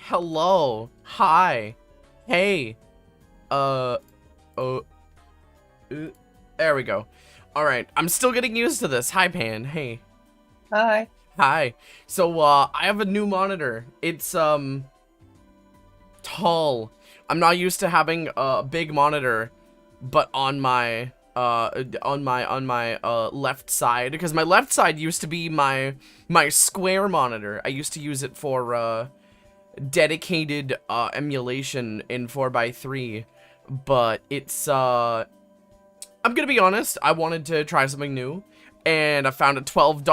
Hello. Hi. Hey. Uh, uh, there we go. All right. I'm still getting used to this. Hi, Pan. Hey. Hi. Hi. So, I have a new monitor. It's, tall. I'm not used to having a big monitor, but on my left side, because my left side used to be my square monitor. I used to use it for dedicated emulation in 4x3, but it's I'm gonna be honest, I wanted to try something new, and I found a $12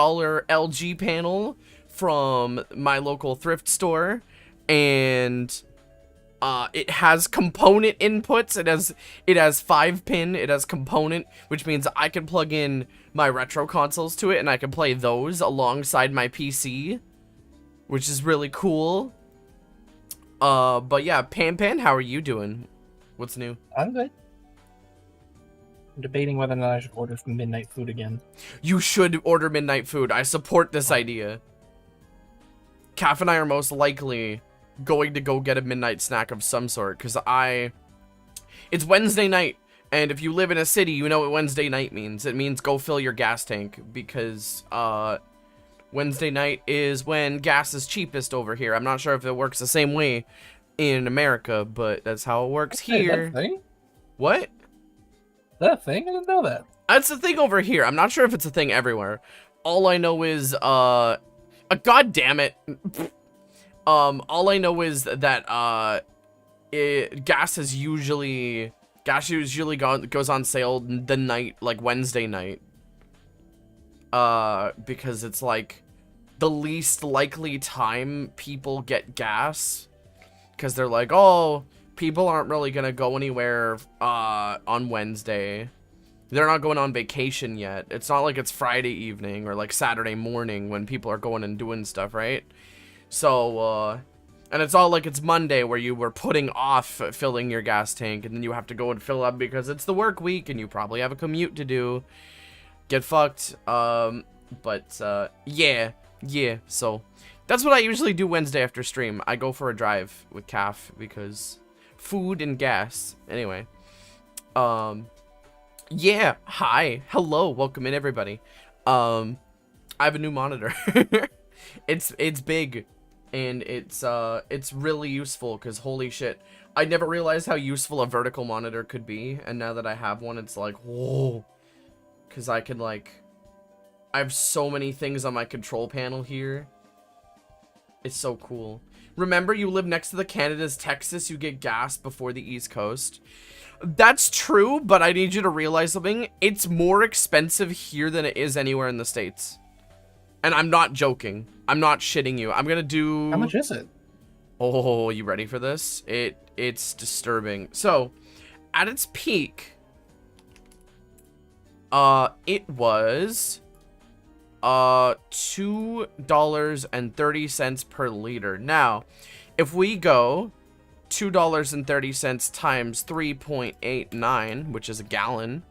LG panel from my local thrift store, and it has component inputs. It has 5-pin. It has component, which means I can plug in my retro consoles to it, and I can play those alongside my PC, which is really cool. But yeah, Pan, how are you doing? What's new? I'm good. I'm debating whether or not I should order some midnight food again. You should order midnight food. I support this idea. Calf and I are most likely going to go get a midnight snack of some sort, because it's Wednesday night, and if you live in a city, you know what Wednesday night means. It means go fill your gas tank, because Wednesday night is when gas is cheapest over here. I'm not sure if it works the same way in America, but that's how it works Hey, is that a here. thing? Is What? that a thing? I didn't know that. That's the thing over here. I'm not sure if it's a thing everywhere. All I know is, god damn it. All I know is that, gas usually goes on sale the night, like Wednesday night. Because it's like the least likely time people get gas. Because they're like, oh, people aren't really gonna go anywhere, on Wednesday. They're not going on vacation yet. It's not like it's Friday evening or like Saturday morning when people are going and doing stuff, right? So, and it's all like it's Monday where you were putting off filling your gas tank, and then you have to go and fill up because it's the work week and you probably have a commute to do. Get fucked. Yeah. So that's what I usually do Wednesday after stream. I go for a drive with Calf because food and gas. Anyway, yeah, hi, hello, welcome in everybody. I have a new monitor. It's big, and it's really useful, because holy shit, I never realized how useful a vertical monitor could be, and now that I have one, it's like, whoa, because I can, like, I have so many things on my control panel here. It's so cool. Remember, you live next to the Canada's Texas, you get gas before the East Coast. That's true, but I need you to realize something. It's more expensive here than it is anywhere in the States. And I'm not joking. I'm not shitting you. I'm gonna do... How much is it? Oh, you ready for this? It's disturbing. So, at its peak, it was $2.30 per liter. Now, if we go $2.30 times 3.89, which is a gallon,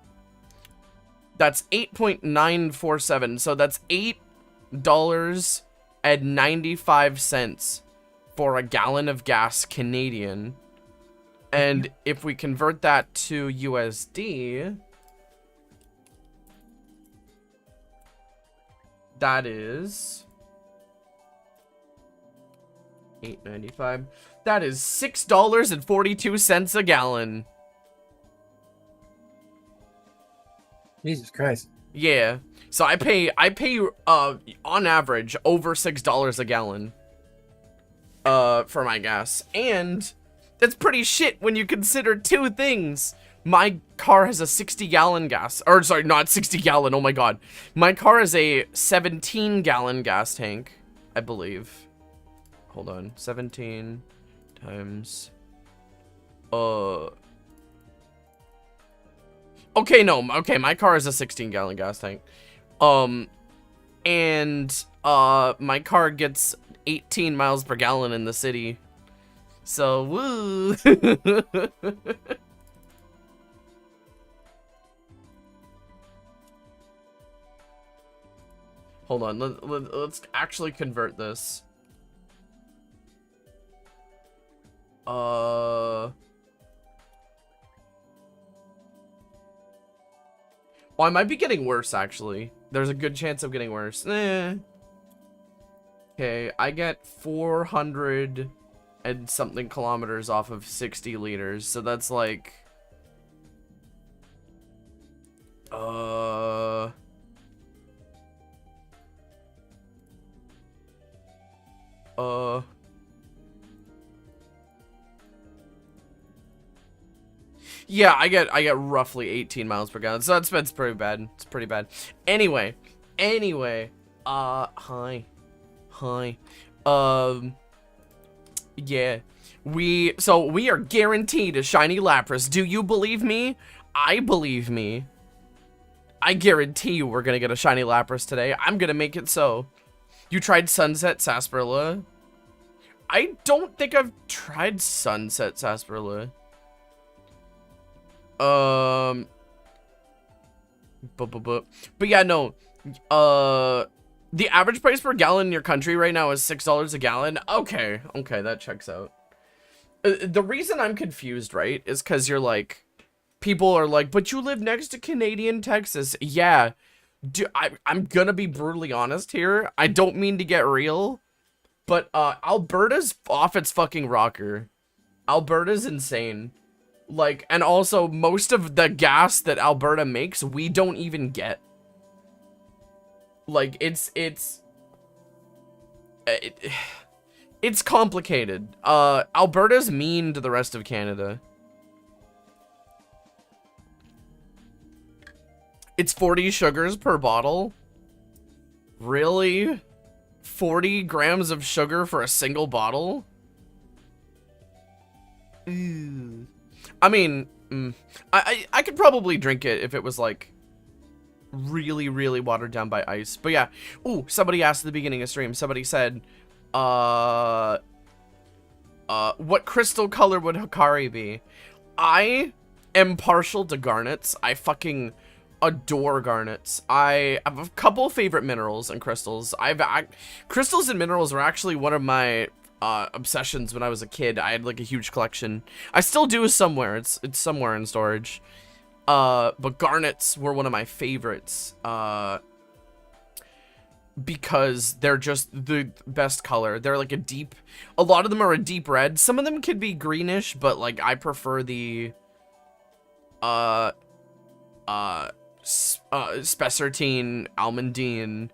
that's 8.947. So that's $8.95 for a gallon of gas Canadian. And if we convert that to USD, that is $8.95. That is $6.42 a gallon. Jesus Christ. Yeah. So I pay on average over $6 a gallon for my gas. And that's pretty shit when you consider two things. My car has a 60-gallon gas, or sorry, not 60-gallon. Oh my god. My car is a 17-gallon gas tank, I believe. Hold on. 17 times okay, no, okay, my car is a 16-gallon gas tank. And my car gets 18 miles per gallon in the city. So woo. Hold on, let's actually convert this. Well, I might be getting worse, actually. There's a good chance of getting worse. Okay, I get 400 and something kilometers off of 60 liters, so that's like... Yeah, I get roughly 18 miles per gallon, so that's pretty bad. It's pretty bad. Anyway, hi. Yeah. We are guaranteed a shiny Lapras. Do you believe me? I believe me. I guarantee you we're gonna get a shiny Lapras today. I'm gonna make it so. You tried Sunset Sarsaparilla? I don't think I've tried Sunset Sarsaparilla. But yeah, no. The average price per gallon in your country right now is $6 a gallon. Okay, that checks out. The reason I'm confused, right, is because you're like, people are like, but you live next to Canadian Texas. Yeah, I'm gonna be brutally honest here. I don't mean to get real, but Alberta's off its fucking rocker. Alberta's insane. Like, and also most of the gas that Alberta makes, we don't even get. Like, it's complicated. Alberta's mean to the rest of Canada. It's 40 sugars per bottle. Really? 40 grams of sugar for a single bottle? Ew. I mean, I could probably drink it if it was like really, really watered down by ice. But yeah. Ooh, somebody asked at the beginning of stream. Somebody said, what crystal color would Hikari be? I am partial to garnets. I fucking adore garnets. I have a couple favorite minerals and crystals. Crystals and minerals were actually one of my obsessions when I was a kid. I had like a huge collection. I still do somewhere. It's somewhere in storage. But garnets were one of my favorites. Because they're just the best color. They're like a lot of them are a deep red. Some of them could be greenish, but like I prefer the spessartine, almandine,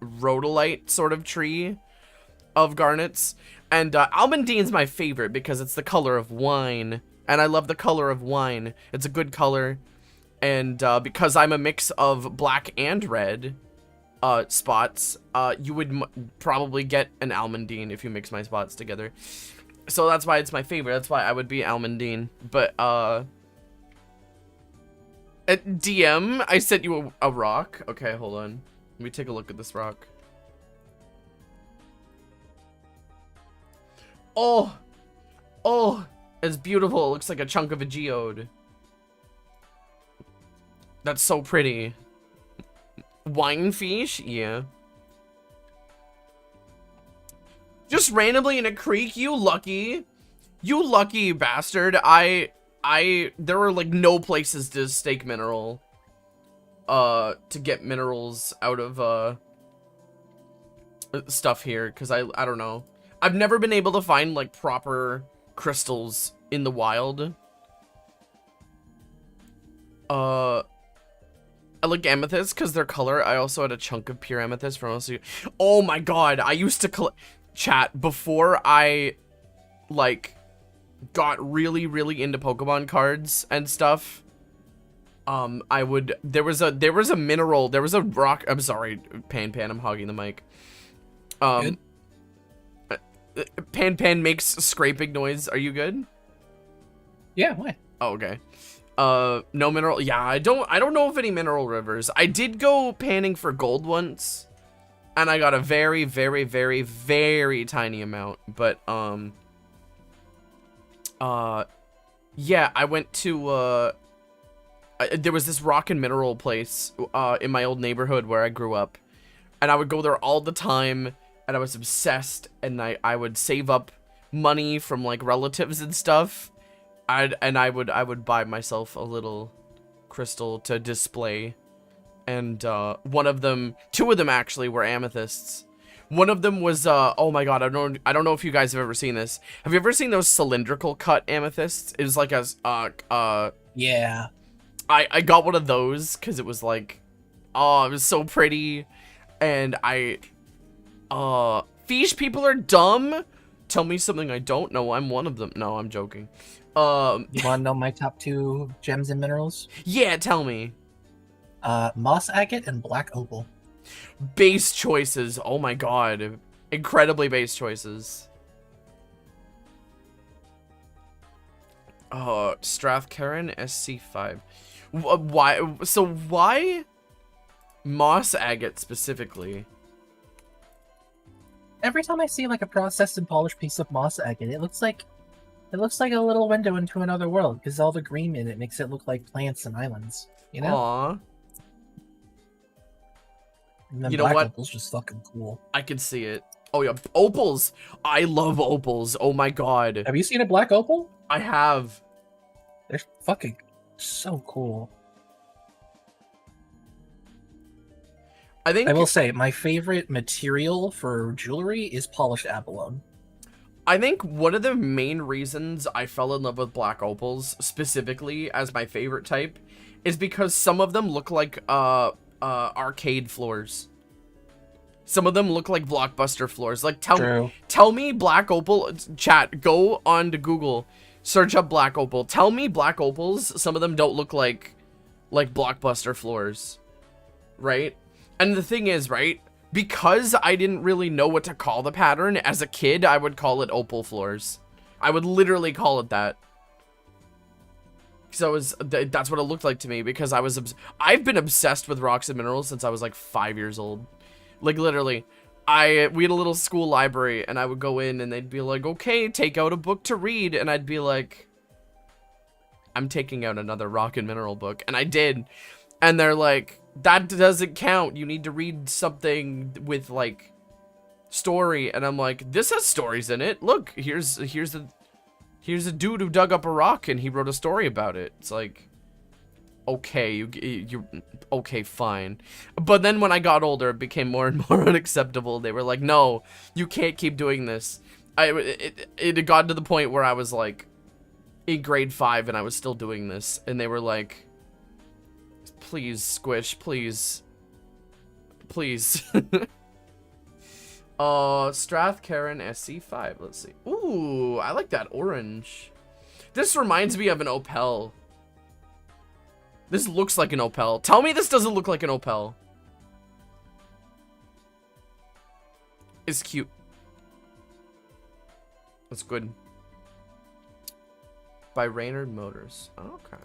rhodolite sort of tree of garnets. And almandine's my favorite because it's the color of wine, and I love the color of wine. It's a good color. And because I'm a mix of black and red spots, you would probably get an almandine if you mix my spots together. So that's why it's my favorite. That's why I would be almandine. But at DM, I sent you a rock. Okay, hold on. Let me take a look at this rock. Oh, it's beautiful. It looks like a chunk of a geode. That's so pretty. Wine fish? Yeah. Just randomly in a creek? You lucky bastard. There were like no places to stake mineral. To get minerals out of, stuff here. Cause I don't know. I've never been able to find like proper crystals in the wild. I like amethyst because their color. I also had a chunk of pure amethyst from also. Oh my god, I used to chat before I like got really into Pokemon cards and stuff. There was a mineral, there was a rock. I'm sorry, Pan, I'm hogging the mic. Pan makes scraping noise. Are you good? Yeah, why? Oh, okay. No mineral. Yeah, I don't know of any mineral rivers. I did go panning for gold once, and I got a very tiny amount. But yeah, I went to there was this rock and mineral place in my old neighborhood where I grew up, and I would go there all the time. and I was obsessed, and I would save up money from like relatives and stuff. I would buy myself a little crystal to display, and one of them, two of them actually were amethysts. One of them was oh my god, I don't know if you guys have ever seen this. Have you ever seen those cylindrical cut amethysts? It was like a Yeah. I got one of those because it was like, oh, it was so pretty, and Fish people are dumb. Tell me something I don't know. I'm one of them. No, I'm joking. You want to know my top 2 gems and minerals? Yeah, tell me. Moss agate and black opal. Base choices. Oh my god. Incredibly base choices. Strathcairn SC5. Why? So why moss agate specifically? Every time I see like a processed and polished piece of moss agate, it looks like a little window into another world because all the green in it makes it look like plants and islands. You know? Aww. And then You know black what? opal's just fucking cool. I can see it. Oh yeah, opals. I love opals. Oh my god. Have you seen a black opal? I have. They're fucking so cool. I think I will say my favorite material for jewelry is polished abalone. I think one of the main reasons I fell in love with black opals specifically as my favorite type is because some of them look like arcade floors. Some of them look like Blockbuster floors. Like tell me black opal. Chat, go on to Google, search up black opal. Tell me black opals. Some of them don't look like Blockbuster floors, right? And the thing is, right, because I didn't really know what to call the pattern as a kid, I would call it opal floors. I would literally call it that. So that's what it looked like to me, because I've been obsessed with rocks and minerals since I was like 5 years old. Like literally, we had a little school library, and I would go in and they'd be like, okay, take out a book to read. And I'd be like, I'm taking out another rock and mineral book. And I did. And they're like, that doesn't count. You need to read something with like story. And I'm like, this has stories in it. Look, here's a dude who dug up a rock and he wrote a story about it. It's like, okay, you okay, fine. But then when I got older, it became more and more unacceptable. They were like, no, you can't keep doing this. It had gotten to the point where I was like in grade 5 and I was still doing this, and they were like, please, Squish, please. Please. Strathcairn SC5. Let's see. Ooh, I like that orange. This reminds me of an opal. This looks like an opal. Tell me this doesn't look like an opal. It's cute. That's good. By Reynard Motors. Okay.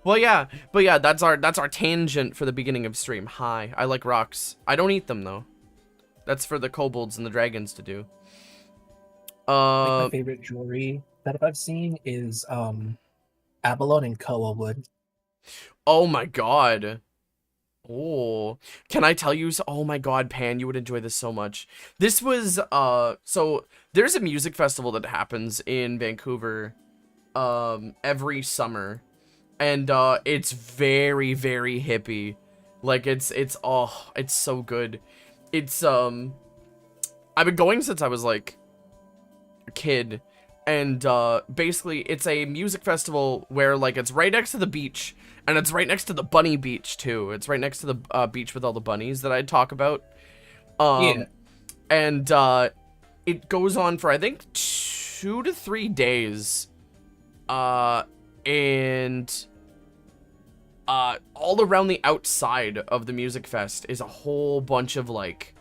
Well, yeah, but yeah, that's our tangent for the beginning of stream. Hi, I like rocks. I don't eat them though. That's for the kobolds and the dragons to do. My favorite jewelry that I've seen is abalone and koa wood. Oh my god. Oh, can I tell you? Oh my god, Pan, you would enjoy this so much. This was so there's a music festival that happens in Vancouver every summer. And it's very, very hippie. Like it's so good. It's I've been going since I was like a kid, and basically it's a music festival where like it's right next to the beach, and it's right next to the bunny beach too. It's right next to the beach with all the bunnies that I talk about. Yeah. And it goes on for I think 2 to 3 days. And all around the outside of the music fest is a whole bunch of like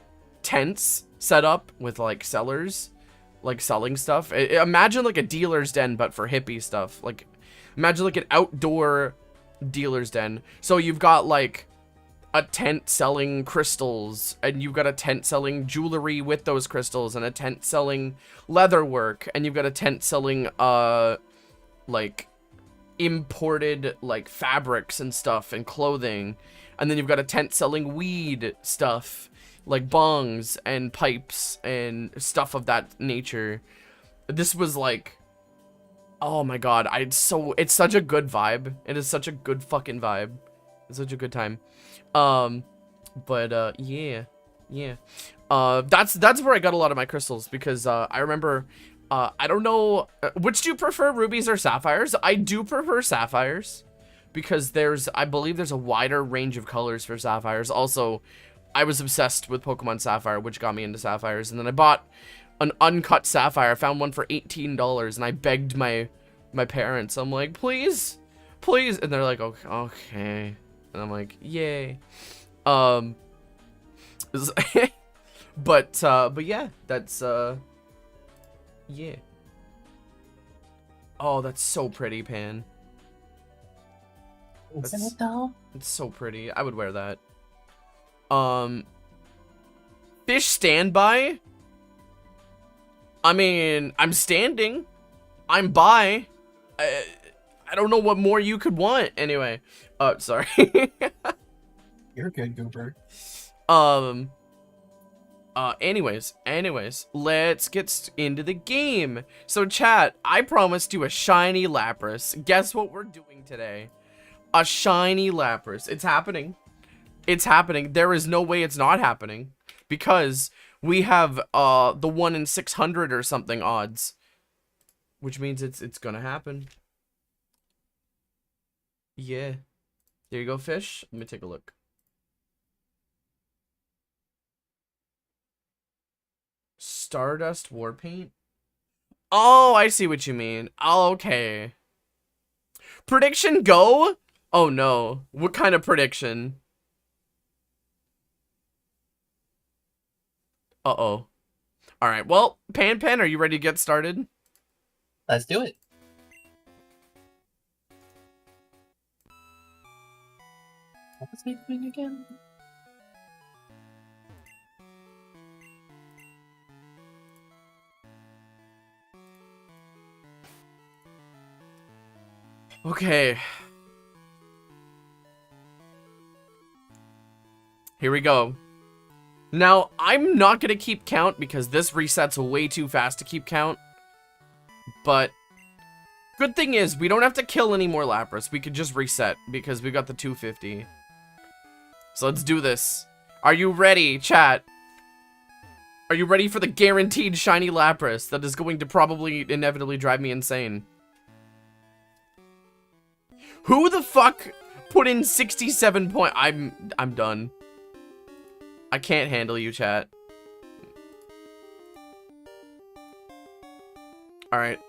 tents set up with like sellers, like selling stuff. Imagine like a dealer's den, but for hippie stuff. Like imagine like an outdoor dealer's den. So you've got like a tent selling crystals, and you've got a tent selling jewelry with those crystals, and a tent selling leather work, and you've got a tent selling like imported like fabrics and stuff and clothing, and then you've got a tent selling weed stuff. like bongs and pipes and stuff of that nature. This was like, oh my god, it's such a good vibe. It is such a good fucking vibe. It's such a good time. Yeah. That's where I got a lot of my crystals, because I remember, I don't know, which do you prefer, rubies or sapphires? I do prefer sapphires, because I believe there's a wider range of colors for sapphires. Also, I was obsessed with Pokemon Sapphire, which got me into sapphires, and then I bought an uncut sapphire. I found one for $18, and I begged my parents. I'm like, please, please, and they're like, okay, and I'm like, yay. But yeah, that's yeah. Oh, that's so pretty, Pan. Isn't it though? It's so pretty. I would wear that. Fish standby. I mean, I'm standing. I'm by. I don't know what more you could want. Anyway, sorry. You're good, Goober. Anyways, let's get into the game. So chat, I promised you a shiny Lapras. Guess what we're doing today? A shiny Lapras. It's happening. It's happening. There is no way it's not happening, because we have the 1 in 600 or something odds, which means it's gonna happen. Yeah. There you go, fish. Let me take a look. Stardust war paint. Oh, I see what you mean. Oh, okay. Prediction go? Oh no. What kind of prediction? Uh-oh. Alright, well, Pan, are you ready to get started? Let's do it. What was he doing again? Okay. Here we go. Now, I'm not gonna keep count because this resets way too fast to keep count. But good thing is, we don't have to kill any more Lapras. We could just reset because we got the 250. So let's do this. Are you ready, chat? Are you ready for the guaranteed shiny Lapras that is going to probably inevitably drive me insane? Who the fuck put in 67 point? I'm done. I can't handle you, chat. Alright.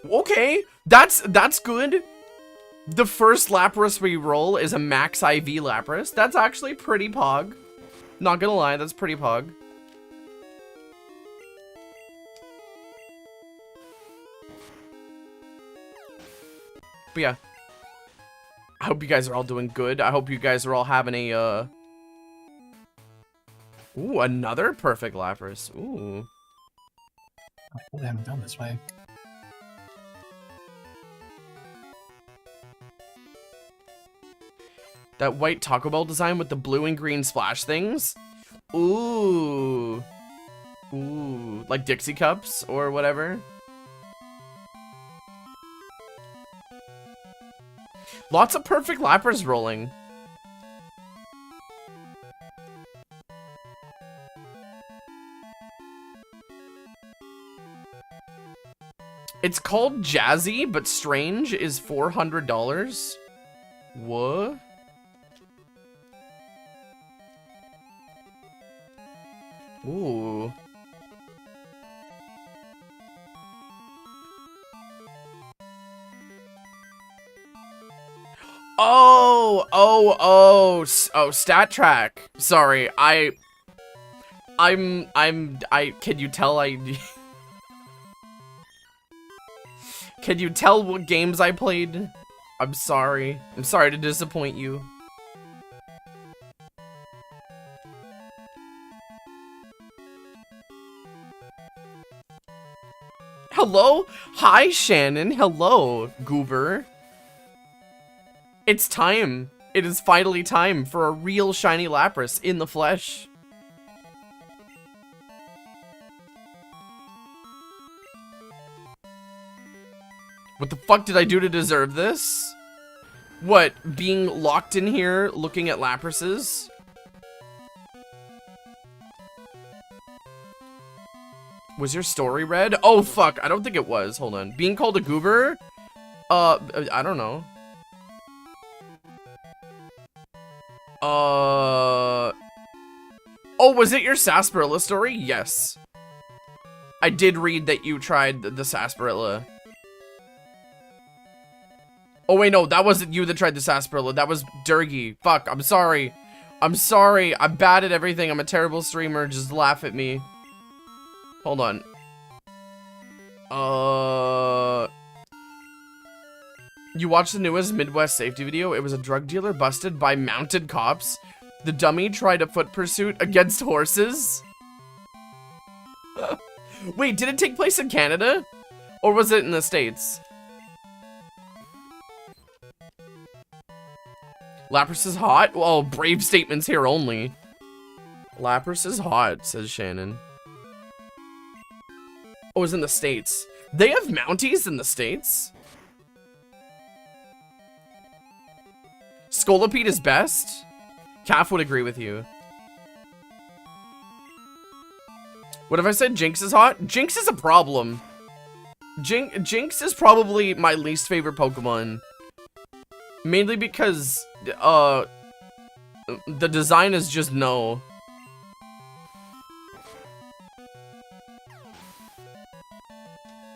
Okay, that's good. The first Lapras we roll is a max IV Lapras. That's actually pretty pog. Not gonna lie, that's pretty pog. But yeah. I hope you guys are all doing good. I hope you guys are all having a, Ooh, another perfect Lapras. Ooh. I haven't done this way. That white Taco Bell design with the blue and green splash things. Ooh. Ooh. Like Dixie cups or whatever. Lots of perfect Lapras rolling. It's called Jazzy, but Strange is $400. What? Ooh. Oh, stat track. Sorry, can you tell can you tell what games I played? I'm sorry. I'm sorry to disappoint you. Hello? Hi, Shannon. Hello, Goober. It's time. It is finally time for a real shiny Lapras in the flesh. What the fuck did I do to deserve this? What, being locked in here looking at Laprases? Was your story read? Oh fuck, I don't think it was. Hold on. Being called a goober? I don't know. Oh, was it your sarsaparilla story? Yes. I did read that you tried the sarsaparilla. Oh wait, no, that wasn't you that tried the sarsaparilla. That was Durgy. Fuck, I'm sorry. I'm sorry. I'm bad at everything. I'm a terrible streamer. Just laugh at me. Hold on. You watched the newest Midwest safety video? It was a drug dealer busted by mounted cops. The dummy tried a foot pursuit against horses. Wait, did it take place in Canada? Or was it in the States? Lapras is hot? Well, brave statements here only. Lapras is hot, says Shannon. Oh, it's in the States. They have Mounties in the States? Scolipede is best? Calf would agree with you. What if I said Jinx is hot? Jinx is a problem. Jinx is probably my least favorite Pokemon. Mainly because, the design is just no.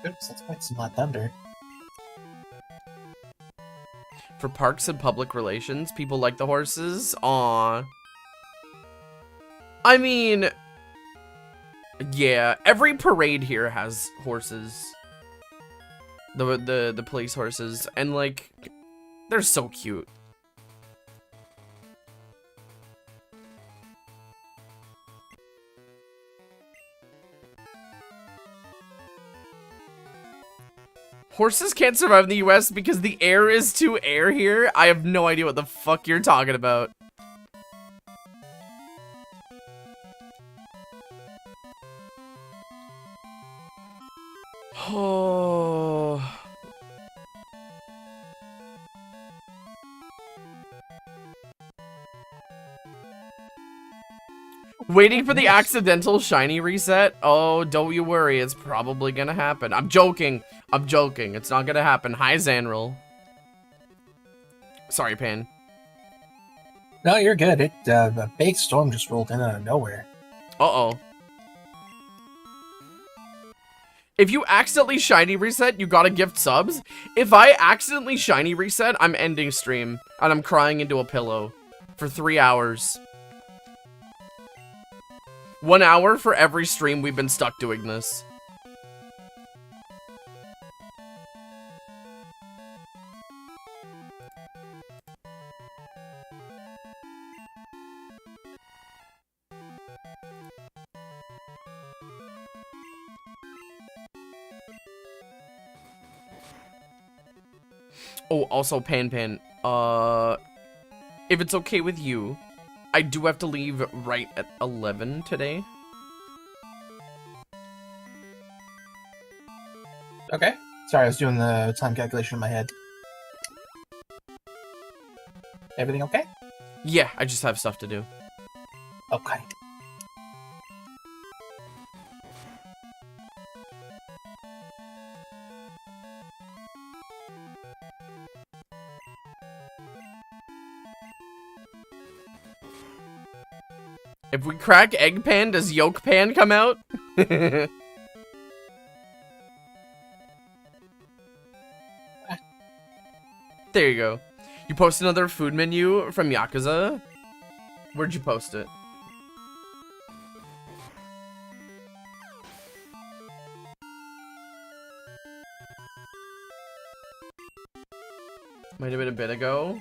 Oops, that's quite some hot thunder. For parks and public relations, people like the horses. Aww. I mean, yeah, every parade here has horses. The police horses, and like, they're so cute. Horses can't survive in the US because the air is too air here? I have no idea what the fuck you're talking about. Oh. Waiting for the accidental shiny reset? Oh, don't you worry. It's probably gonna happen. I'm joking. I'm joking. It's not gonna happen. Hi, Zanril. Sorry, Pan. No, you're good. A big storm just rolled in out of nowhere. Uh-oh. If you accidentally shiny reset, you gotta gift subs. If I accidentally shiny reset, I'm ending stream. And I'm crying into a pillow. For 3 hours. 1 hour for every stream we've been stuck doing this. Oh, also, Pan, if it's okay with you, I do have to leave right at 11 today. Okay. Sorry, I was doing the time calculation in my head. Everything okay? Yeah, I just have stuff to do. Okay. If we crack Egg Pan, does Yolk Pan come out? There you go. You post another food menu from Yakuza? Where'd you post it? Might have been a bit ago.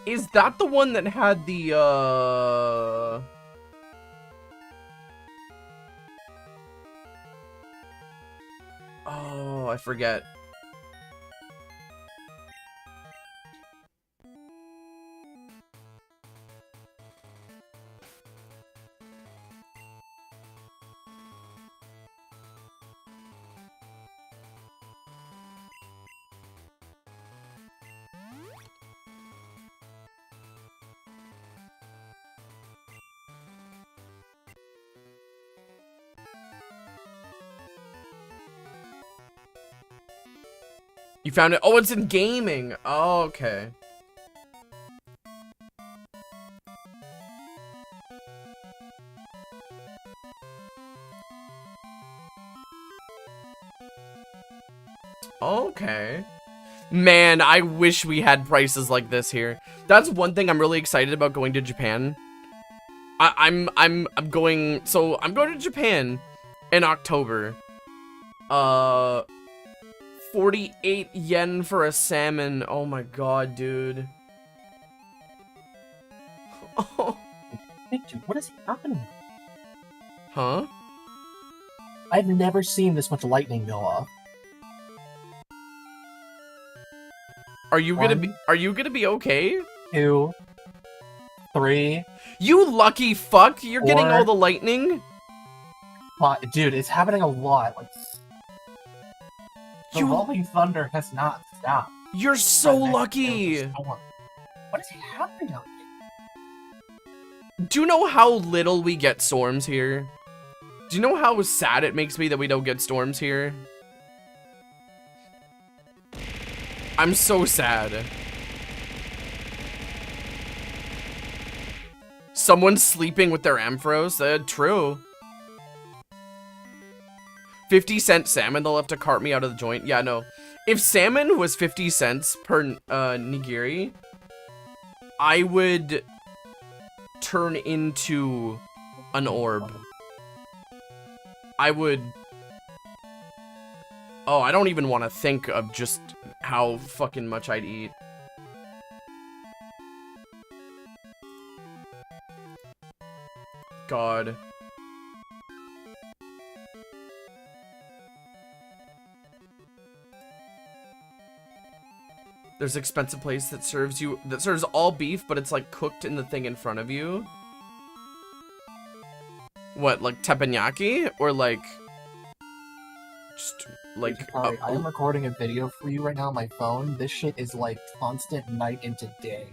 Is that the one that had the, Oh, I forget. You found it? Oh, it's in gaming. Oh, okay. Okay. Man, I wish we had prices like this here. That's one thing I'm really excited about going to Japan. I'm going to Japan in October. 48 yen for a salmon. Oh my god, dude. Oh. Hey, dude, what is happening? Huh? I've never seen this much lightning go off. Are you gonna be okay? 2, 3. You lucky fuck! You're getting 4. all the lightning. Dude, it's happening a lot. Like, the rolling thunder has not stopped. You're so lucky. What is happening out here? Do you know how little we get storms here? Do you know how sad it makes me that we don't get storms here? I'm so sad. Someone's sleeping with their Ampharos? True. 50-cent salmon, they'll have to cart me out of the joint. Yeah, no. If salmon was 50 cents per nigiri, I would turn into an orb. I would... Oh, I don't even want to think of just how fucking much I'd eat. God. There's an expensive place that serves all beef, but it's like cooked in the thing in front of you. What, like teppanyaki? Or like... Just, like... Sorry, I am recording a video for you right now on my phone. This shit is like constant night into day.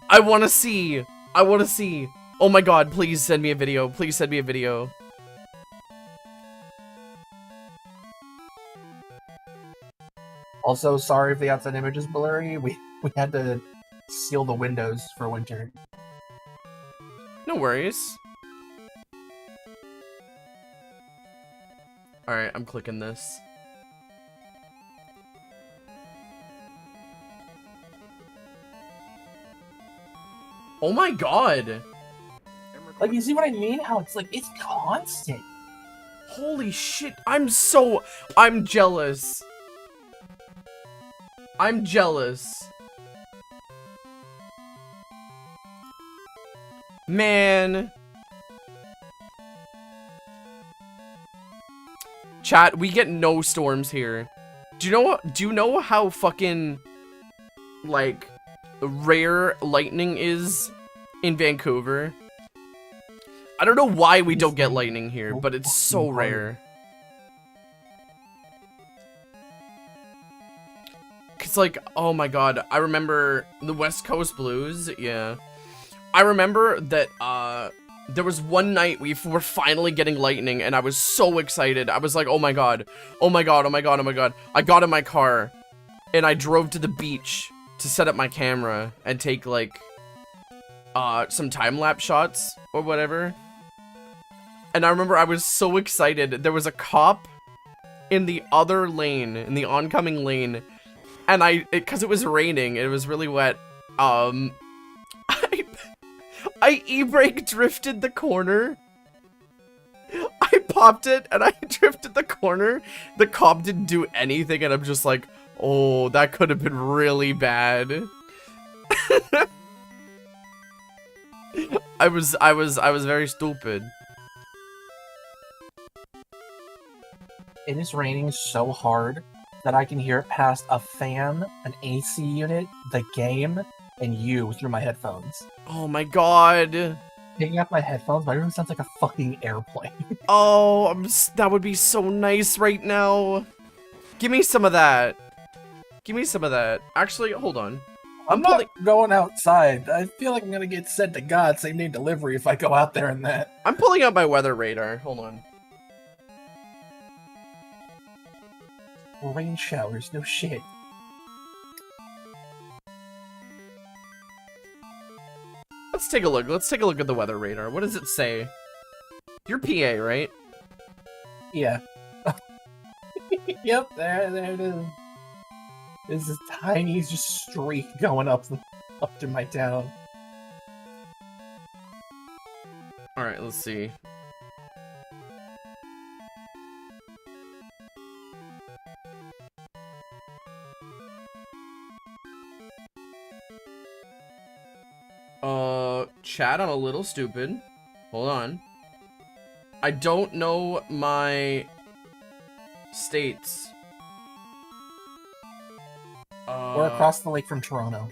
I wanna see! I wanna see! Oh my god, please send me a video. Please send me a video. Also, sorry if the outside image is blurry. We had to seal the windows for winter. No worries. Alright, I'm clicking this. Oh my god! Like, you see what I mean? How it's like, it's constant. Holy shit, I'm jealous. I'm jealous. Man. Chat, we get no storms here. Do you know how fucking like rare lightning is in Vancouver? I don't know why we don't get lightning here, but it's so rare. Cause like, oh my god, I remember the West Coast Blues, yeah. I remember that there was one night we were finally getting lightning and I was so excited. I was like, oh my god, oh my god, oh my god, oh my god. I got in my car and I drove to the beach to set up my camera and take like some time-lapse shots or whatever. And I remember I was so excited. There was a cop in the other lane, in the oncoming lane, and because it was raining, it was really wet, I e-brake drifted the corner. I popped it, and I drifted the corner. The cop didn't do anything, and I'm just like, oh, that could have been really bad. I was very stupid. It is raining so hard that I can hear it past a fan, an AC unit, the game, and you through my headphones. Oh my god. Taking off my headphones, my room sounds like a fucking airplane. Oh, that would be so nice right now. Give me some of that. Give me some of that. Actually, hold on. I'm not going outside. I feel like I'm gonna get sent to God same day delivery if I go out there in that. I'm pulling out my weather radar. Hold on. Rain showers, no shit. Let's take a look. Let's take a look at the weather radar. What does it say? You're PA, right? Yeah. Yep, there it is. There's this tiny just streak going up to my town. Alright, let's see. Chat, I'm a little stupid. Hold on. I don't know my states. We're across the lake from Toronto.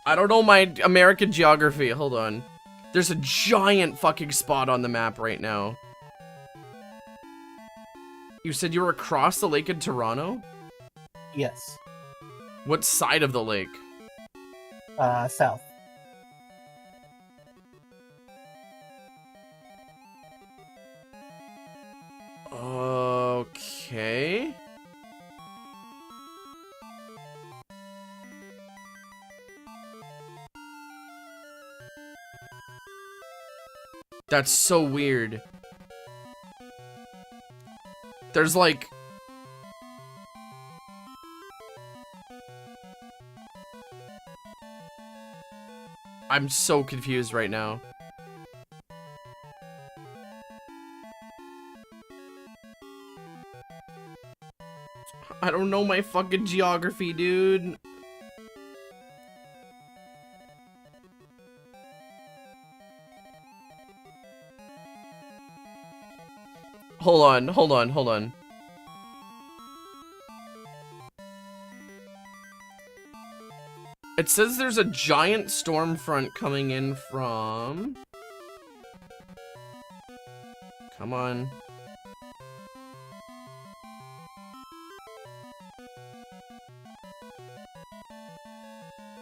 I don't know my American geography. Hold on. There's a giant fucking spot on the map right now. You said you were across the lake in Toronto? Yes. What side of the lake? South. Okay. That's so weird. There's like... I'm so confused right now. I don't know my fucking geography, dude. Hold on. It says there's a giant storm front coming in from... Come on.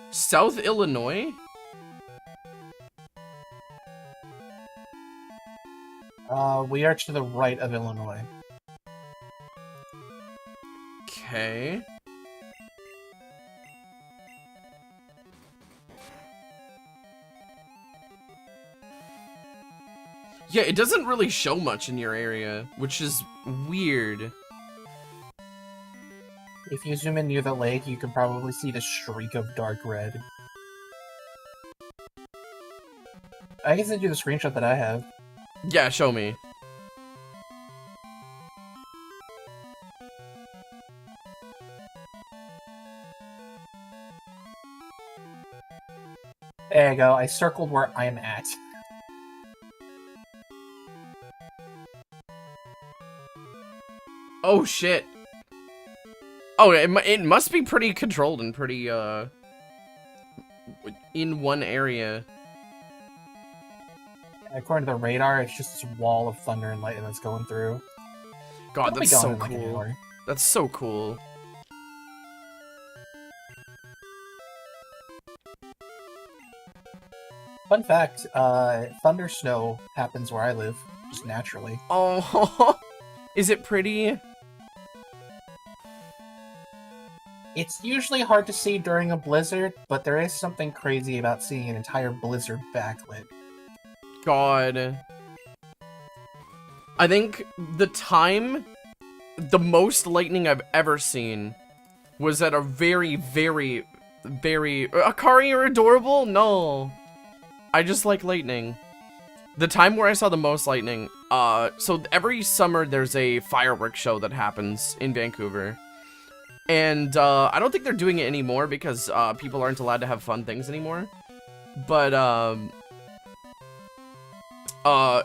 South Illinois? We are to the right of Illinois. Okay. Yeah, it doesn't really show much in your area, which is weird. If you zoom in near the lake, you can probably see the streak of dark red. I can send you the screenshot that I have. Yeah, show me. There you go, I circled where I'm at. Oh, shit. Oh, it must be pretty controlled and pretty, in one area. According to the radar, it's just this wall of thunder and lightning that's going through. God, It'll be that's gone so in like an cool. hour. That's so cool. Fun fact, thunder snow happens where I live, just naturally. Oh, is it pretty? It's usually hard to see during a blizzard, but there is something crazy about seeing an entire blizzard backlit. God. I think the most lightning I've ever seen was at a very... Akari, you're adorable? No. I just like lightning. The time where I saw the most lightning, so every summer there's a fireworks show that happens in Vancouver. And, I don't think they're doing it anymore because, people aren't allowed to have fun things anymore. But,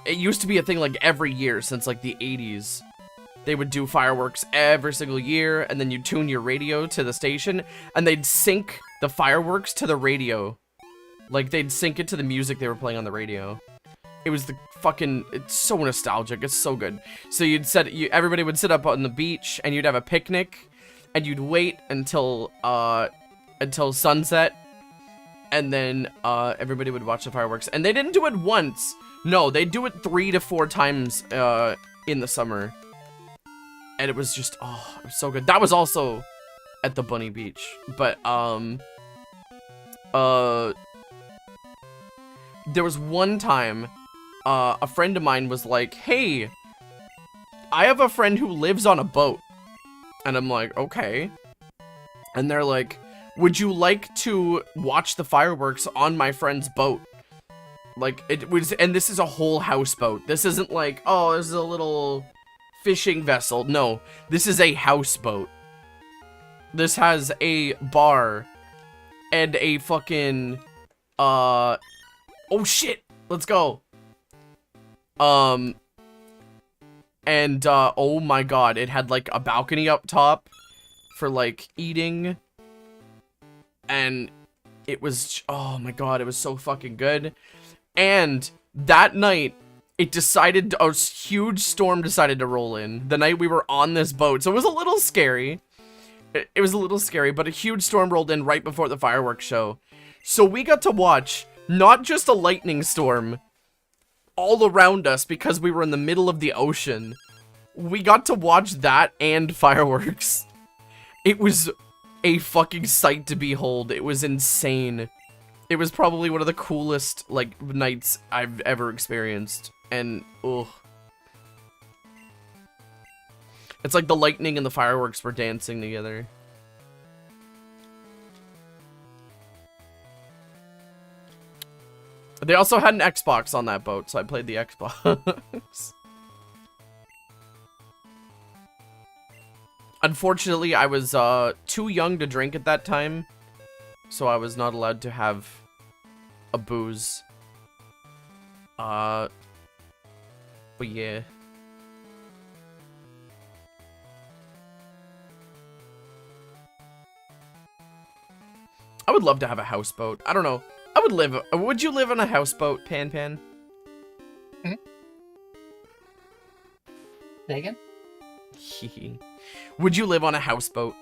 it used to be a thing like every year since like the 80s. They would do fireworks every single year, and then you tune your radio to the station, and they'd sync the fireworks to the radio. Like, they'd sync it to the music they were playing on the radio. It was the fucking... It's so nostalgic. It's so good. So everybody would sit up on the beach, and you'd have a picnic, and you'd wait until sunset, and then everybody would watch the fireworks. And they didn't do it once. No, they do it 3 to 4 times in the summer. And it was just, oh, it was so good. That was also at the Bunny Beach. But there was one time a friend of mine was like, hey, I have a friend who lives on a boat. And I'm like, okay. And they're like, would you like to watch the fireworks on my friend's boat? Like, it was, and this is a whole houseboat. This isn't like, oh, this is a little fishing vessel. No, this is a houseboat. This has a bar and a fucking, oh shit, let's go. And, oh my god, it had, like, a balcony up top for, like, eating. And it was, oh my god, it was so fucking good. And that night, it decided, a huge storm decided to roll in the night we were on this boat. So it was a little scary. It was a little scary, but a huge storm rolled in right before the fireworks show. So we got to watch not just a lightning storm all around us because we were in the middle of the ocean. We got to watch that and fireworks. It was a fucking sight to behold. It was insane. It was probably one of the coolest, like, nights I've ever experienced. And, ugh. It's like the lightning and the fireworks were dancing together. They also had an Xbox on that boat, so I played the Xbox. Unfortunately, I was too young to drink at that time, so I was not allowed to have a booze. But yeah. I would love to have a houseboat. I don't know. Would you live on a houseboat, Pan? Hmm? Say again? Would you live on a houseboat?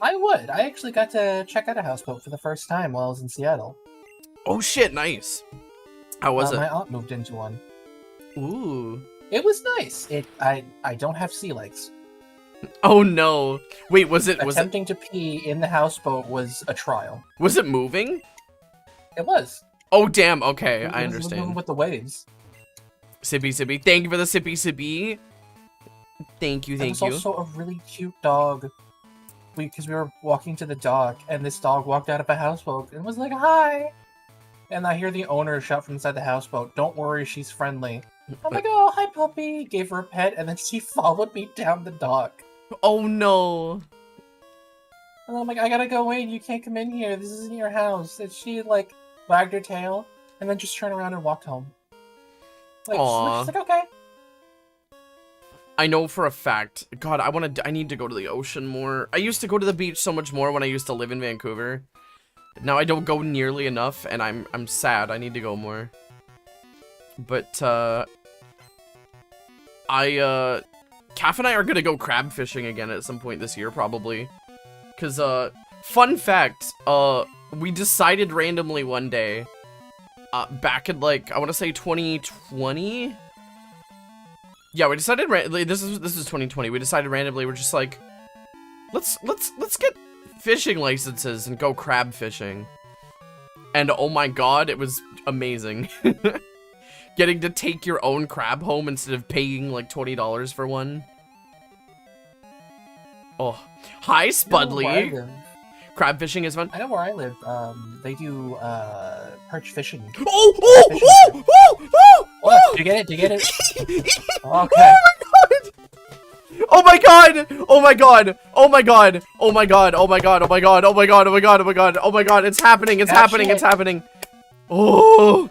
I would. I actually got to check out a houseboat for the first time while I was in Seattle. Oh shit, nice. How was it? My aunt moved into one. Ooh. It was nice. I don't have sea legs. Oh no. Wait, Attempting to pee in the houseboat was a trial. Was it moving? It was. Oh damn, okay, It I was understand. moving with the waves. Sippy. Thank you for the sippy. Thank you. There was also a really cute dog. Because we were walking to the dock, and this dog walked out of a houseboat and was like, hi! And I hear the owner shout from inside the houseboat, don't worry, she's friendly. I'm like, oh, hi, puppy! Gave her a pet, and then she followed me down the dock. Oh no. And I'm like, I gotta go in, you can't come in here, this isn't your house. And she, like, wagged her tail, and then just turned around and walked home. Like, she's like, okay. I know for a fact, God, I need to go to the ocean more. I used to go to the beach so much more when I used to live in Vancouver. Now I don't go nearly enough, and I'm sad. I need to go more. But, Calf and I are gonna go crab fishing again at some point this year, probably. Cause, fun fact, we decided randomly one day, back in, like, I want to say 2020? Yeah, we decided, this is 2020, we decided randomly, we're just like, let's get fishing licenses and go crab fishing. And oh my god, it was amazing. Getting to take your own crab home instead of paying like $20 for one. Oh, hi Spudley. Crab fishing is fun. I know where I live. They do perch fishing. Oh! What? Did you get it? Okay. Oh my god! Oh my god! Oh my god! Oh my god! Oh my god! Oh my god! Oh my god! Oh my god! Oh my god! Oh my god! It's happening! It's happening! It's happening! Oh!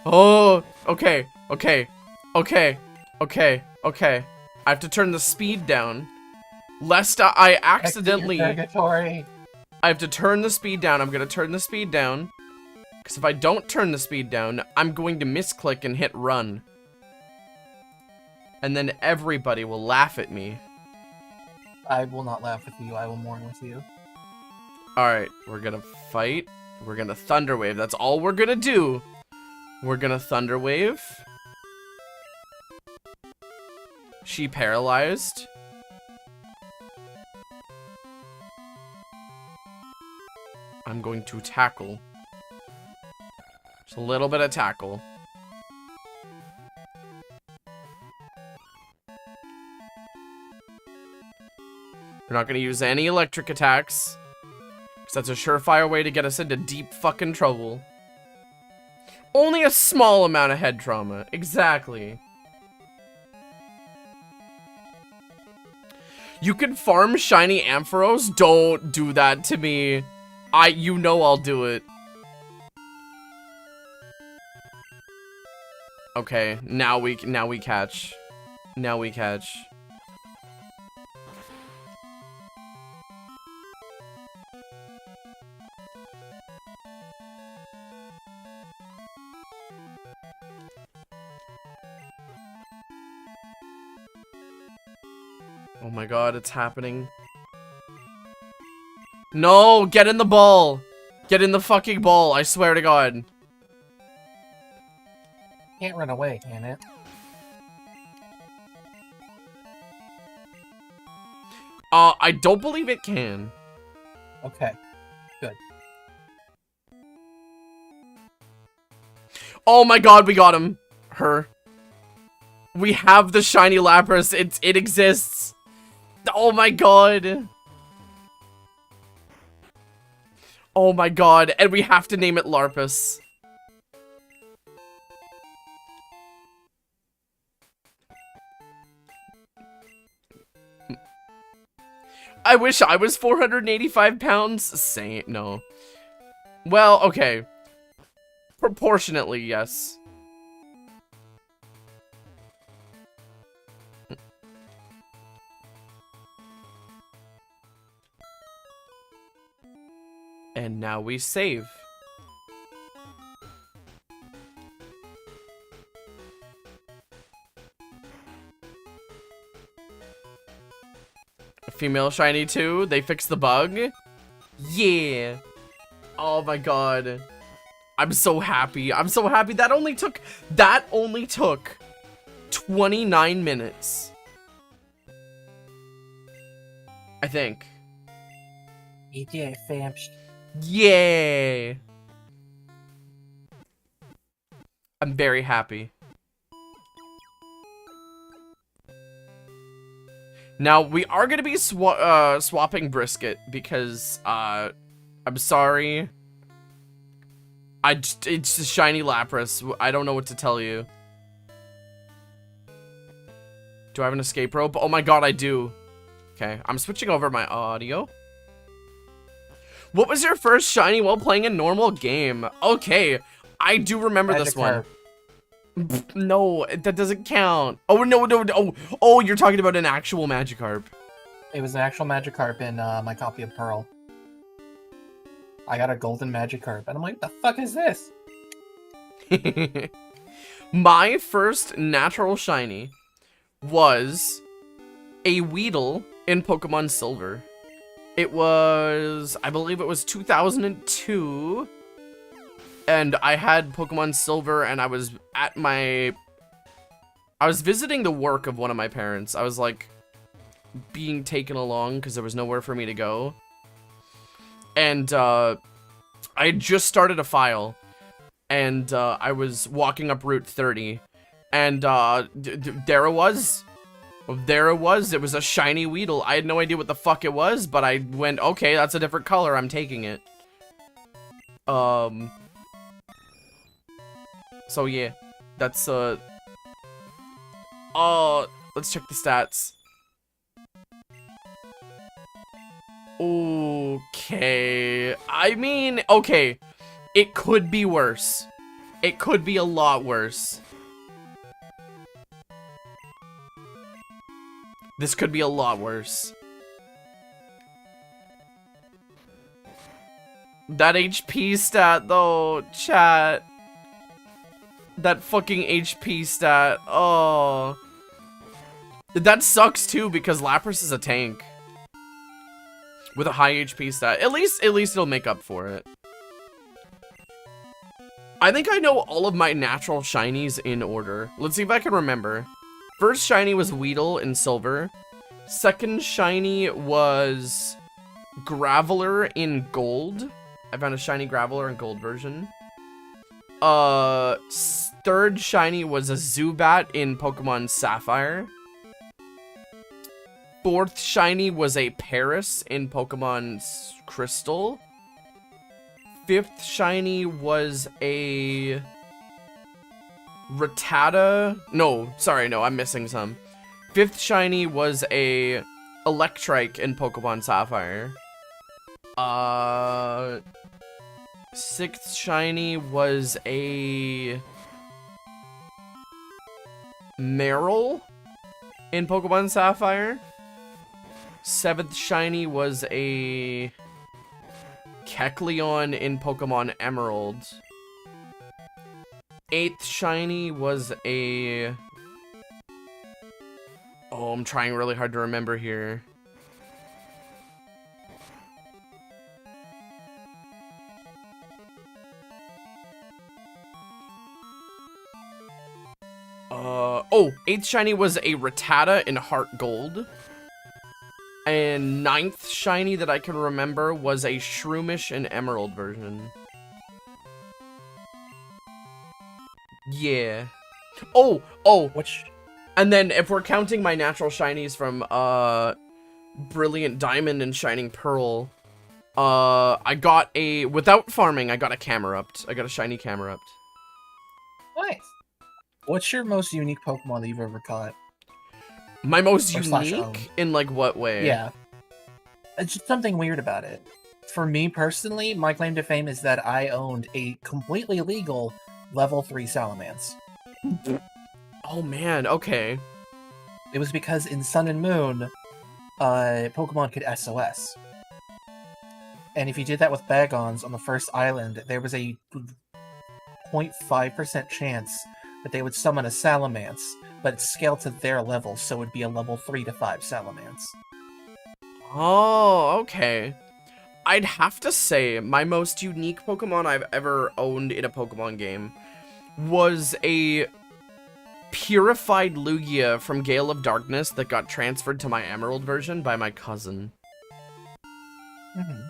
Oh! Okay. I have to turn the speed down, lest I accidentally. I have to turn the speed down. I'm gonna turn the speed down, because if I don't turn the speed down, I'm going to misclick and hit run. And then everybody will laugh at me. I will not laugh with you. I will mourn with you. Alright, we're gonna fight. We're gonna Thunder Wave. That's all we're gonna do. We're gonna Thunder Wave. She paralyzed. I'm going to tackle. Just a little bit of tackle. We're not gonna use any electric attacks, because that's a surefire way to get us into deep fucking trouble. Only a small amount of head trauma. Exactly. You can farm shiny Ampharos? Don't do that to me. You know I'll do it. Okay, now we catch. Now we catch. Oh my god, it's happening. No, get in the ball. Get in the fucking ball, I swear to god. Can't run away, can it? I don't believe it can. Okay, good. Oh my god, we got him. Her. We have the shiny Lapras. It exists. Oh my god. Oh my god, and we have to name it Larpus. I wish I was 485 pounds. Say no. Well, okay. Proportionately, yes. And now we save. A female shiny too? They fixed the bug? Yeah. Oh my god. I'm so happy. I'm so happy. That only took 29 minutes. I think. ETA famps. Yay! I'm very happy. Now, we are going to be swapping Brisket because, I'm sorry. It's a shiny Lapras. I don't know what to tell you. Do I have an escape rope? Oh my god, I do. Okay, I'm switching over my audio. What was your first shiny while playing a normal game? Okay, I do remember this one. No, that doesn't count. Oh, no. Oh, you're talking about an actual Magikarp. It was an actual Magikarp in my copy of Pearl. I got a golden Magikarp, and I'm like, the fuck is this? My first natural shiny was a Weedle in Pokemon Silver. It was, I believe it was 2002, and I had Pokemon Silver, and I was visiting the work of one of my parents. I was, like, being taken along, because there was nowhere for me to go, and, I had just started a file, and, I was walking up Route 30, and, there it was. There it was. It was a shiny Weedle. I had no idea what the fuck it was, but I went, okay, that's a different color. I'm taking it. So yeah, that's, let's check the stats. Okay. I mean, okay. It could be worse. It could be a lot worse. This could be a lot worse. That HP stat, though, chat. That fucking HP stat. Oh. That sucks, too, because Lapras is a tank. with a high HP stat. At least it'll make up for it. I think I know all of my natural shinies in order. Let's see if I can remember. First shiny was Weedle in silver. Second shiny was Graveler in gold. I found a shiny Graveler in gold version. Third shiny was a Zubat in Pokemon Sapphire. Fourth shiny was a Paris in Pokemon Crystal. Fifth shiny was a Rattata. No, sorry, no, I'm missing some. Fifth shiny was a Electrike in Pokemon Sapphire. Sixth shiny was a Marill in Pokemon Sapphire. Seventh shiny was a Kecleon in Pokemon Emerald. Eighth shiny was a... Oh, I'm trying really hard to remember here. Eighth shiny was a Rattata in Heart Gold. And ninth shiny that I can remember was a Shroomish in Emerald version. Yeah. Which... And then if we're counting my natural shinies from Brilliant Diamond and Shining Pearl, I got a... Without farming, I got a Camerupt. I got a shiny Camerupt. Nice. What's your most unique Pokemon that you've ever caught? My most Or unique? In, like, what way? Yeah. It's just something weird about it. For me, personally, my claim to fame is that I owned a completely legal level 3 Salamence. Oh, man. Okay. It was because in Sun and Moon, Pokemon could SOS. And if you did that with Bagons on the first island, there was a 0.5% chance that they would summon a Salamence, but it's scaled to their level, so it would be a level 3 to 5 Salamence. Oh, okay. I'd have to say my most unique Pokemon I've ever owned in a Pokemon game was a purified Lugia from Gale of Darkness that got transferred to my Emerald version by my cousin. Mm-hmm.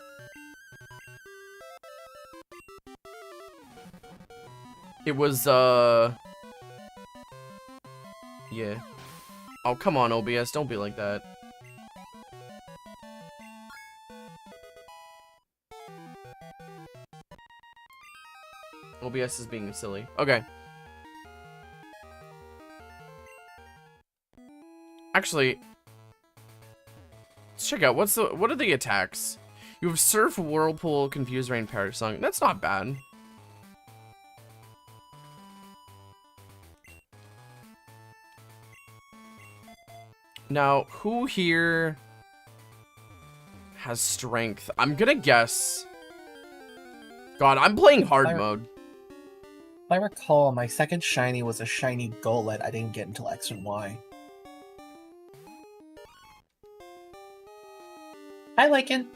It was, yeah. Oh, come on, OBS, don't be like that. OBS is being silly. Okay. Actually, let's check out what are the attacks? You have Surf, Whirlpool, Confuse Rain, Perish Song. That's not bad. Now, who here has strength? I'm gonna guess. God, I'm playing hard mode. If I recall, my second shiny was a shiny Golett I didn't get until X and Y. Hi, Lycan.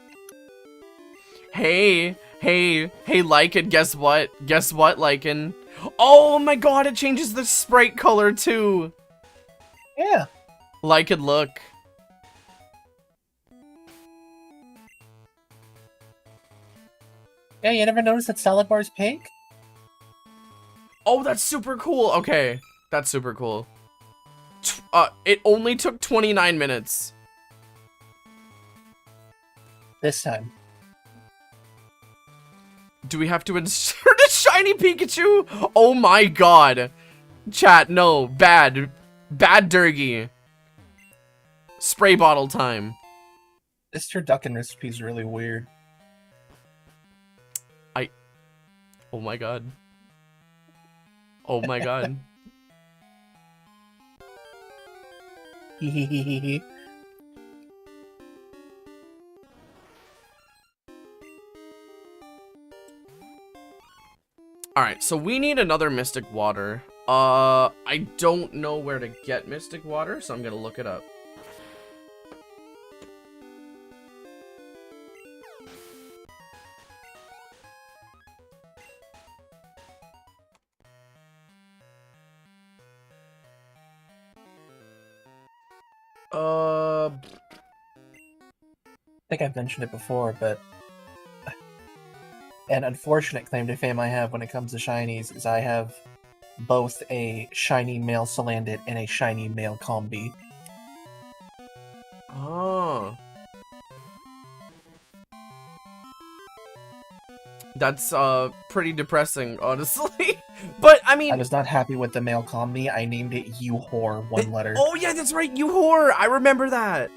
Hey, Lycan, guess what? Guess what, Lycan? Oh my god, it changes the sprite color too. Yeah. Lycan, look. Yeah, you never noticed that Salad Bar's pink? Oh, that's super cool. Okay, that's super cool. It only took 29 minutes. This time. Do we have to insert a shiny Pikachu? Oh my god. Chat, no. Bad. Bad Durgy. Spray bottle time. This turducken recipe is really weird. Oh my god. Oh my god. Hehehehe. Alright, so we need another Mystic Water. I don't know where to get Mystic Water, so I'm gonna look it up. I think I've mentioned it before, but an unfortunate claim to fame I have when it comes to shinies is I have both a shiny male Salandit and a shiny male Combi. Oh. That's pretty depressing, honestly. But I mean, I was not happy with the male Combi. I named it You Whore, one letter. Oh yeah, that's right, you whore. I remember that.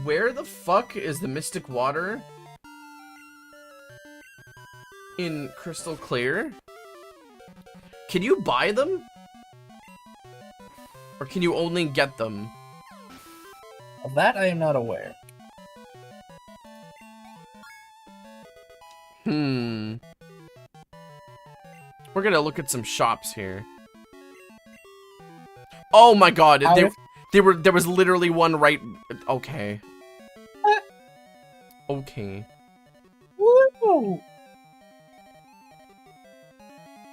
Where the fuck is the Mystic Water in Crystal Clear? Can you buy them? Or can you only get them? Of that I am not aware. We're gonna look at some shops here. Oh my god, there was literally one right. Okay. Okay. Woo!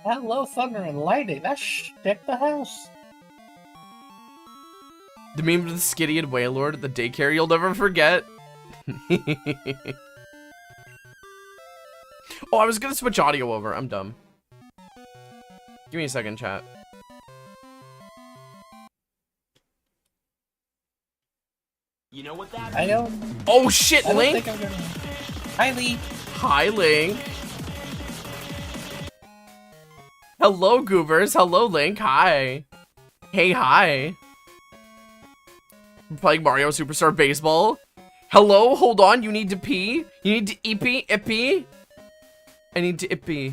Hello, Thunder and Lightning. That shook the house. The meme of the Skitty and Wailord at the daycare you'll never forget. Oh, I was gonna switch audio over. I'm dumb. Give me a second, chat. You know what that means? I don't. Oh shit, I don't Link! think I'm gonna. Hi, Lee. Hi, Link. Hello, Goobers. Hello, Link. Hi. Hey, hi. I'm playing Mario Superstar Baseball. Hello, hold on. You need to pee. You need to ippy. I need to ippy.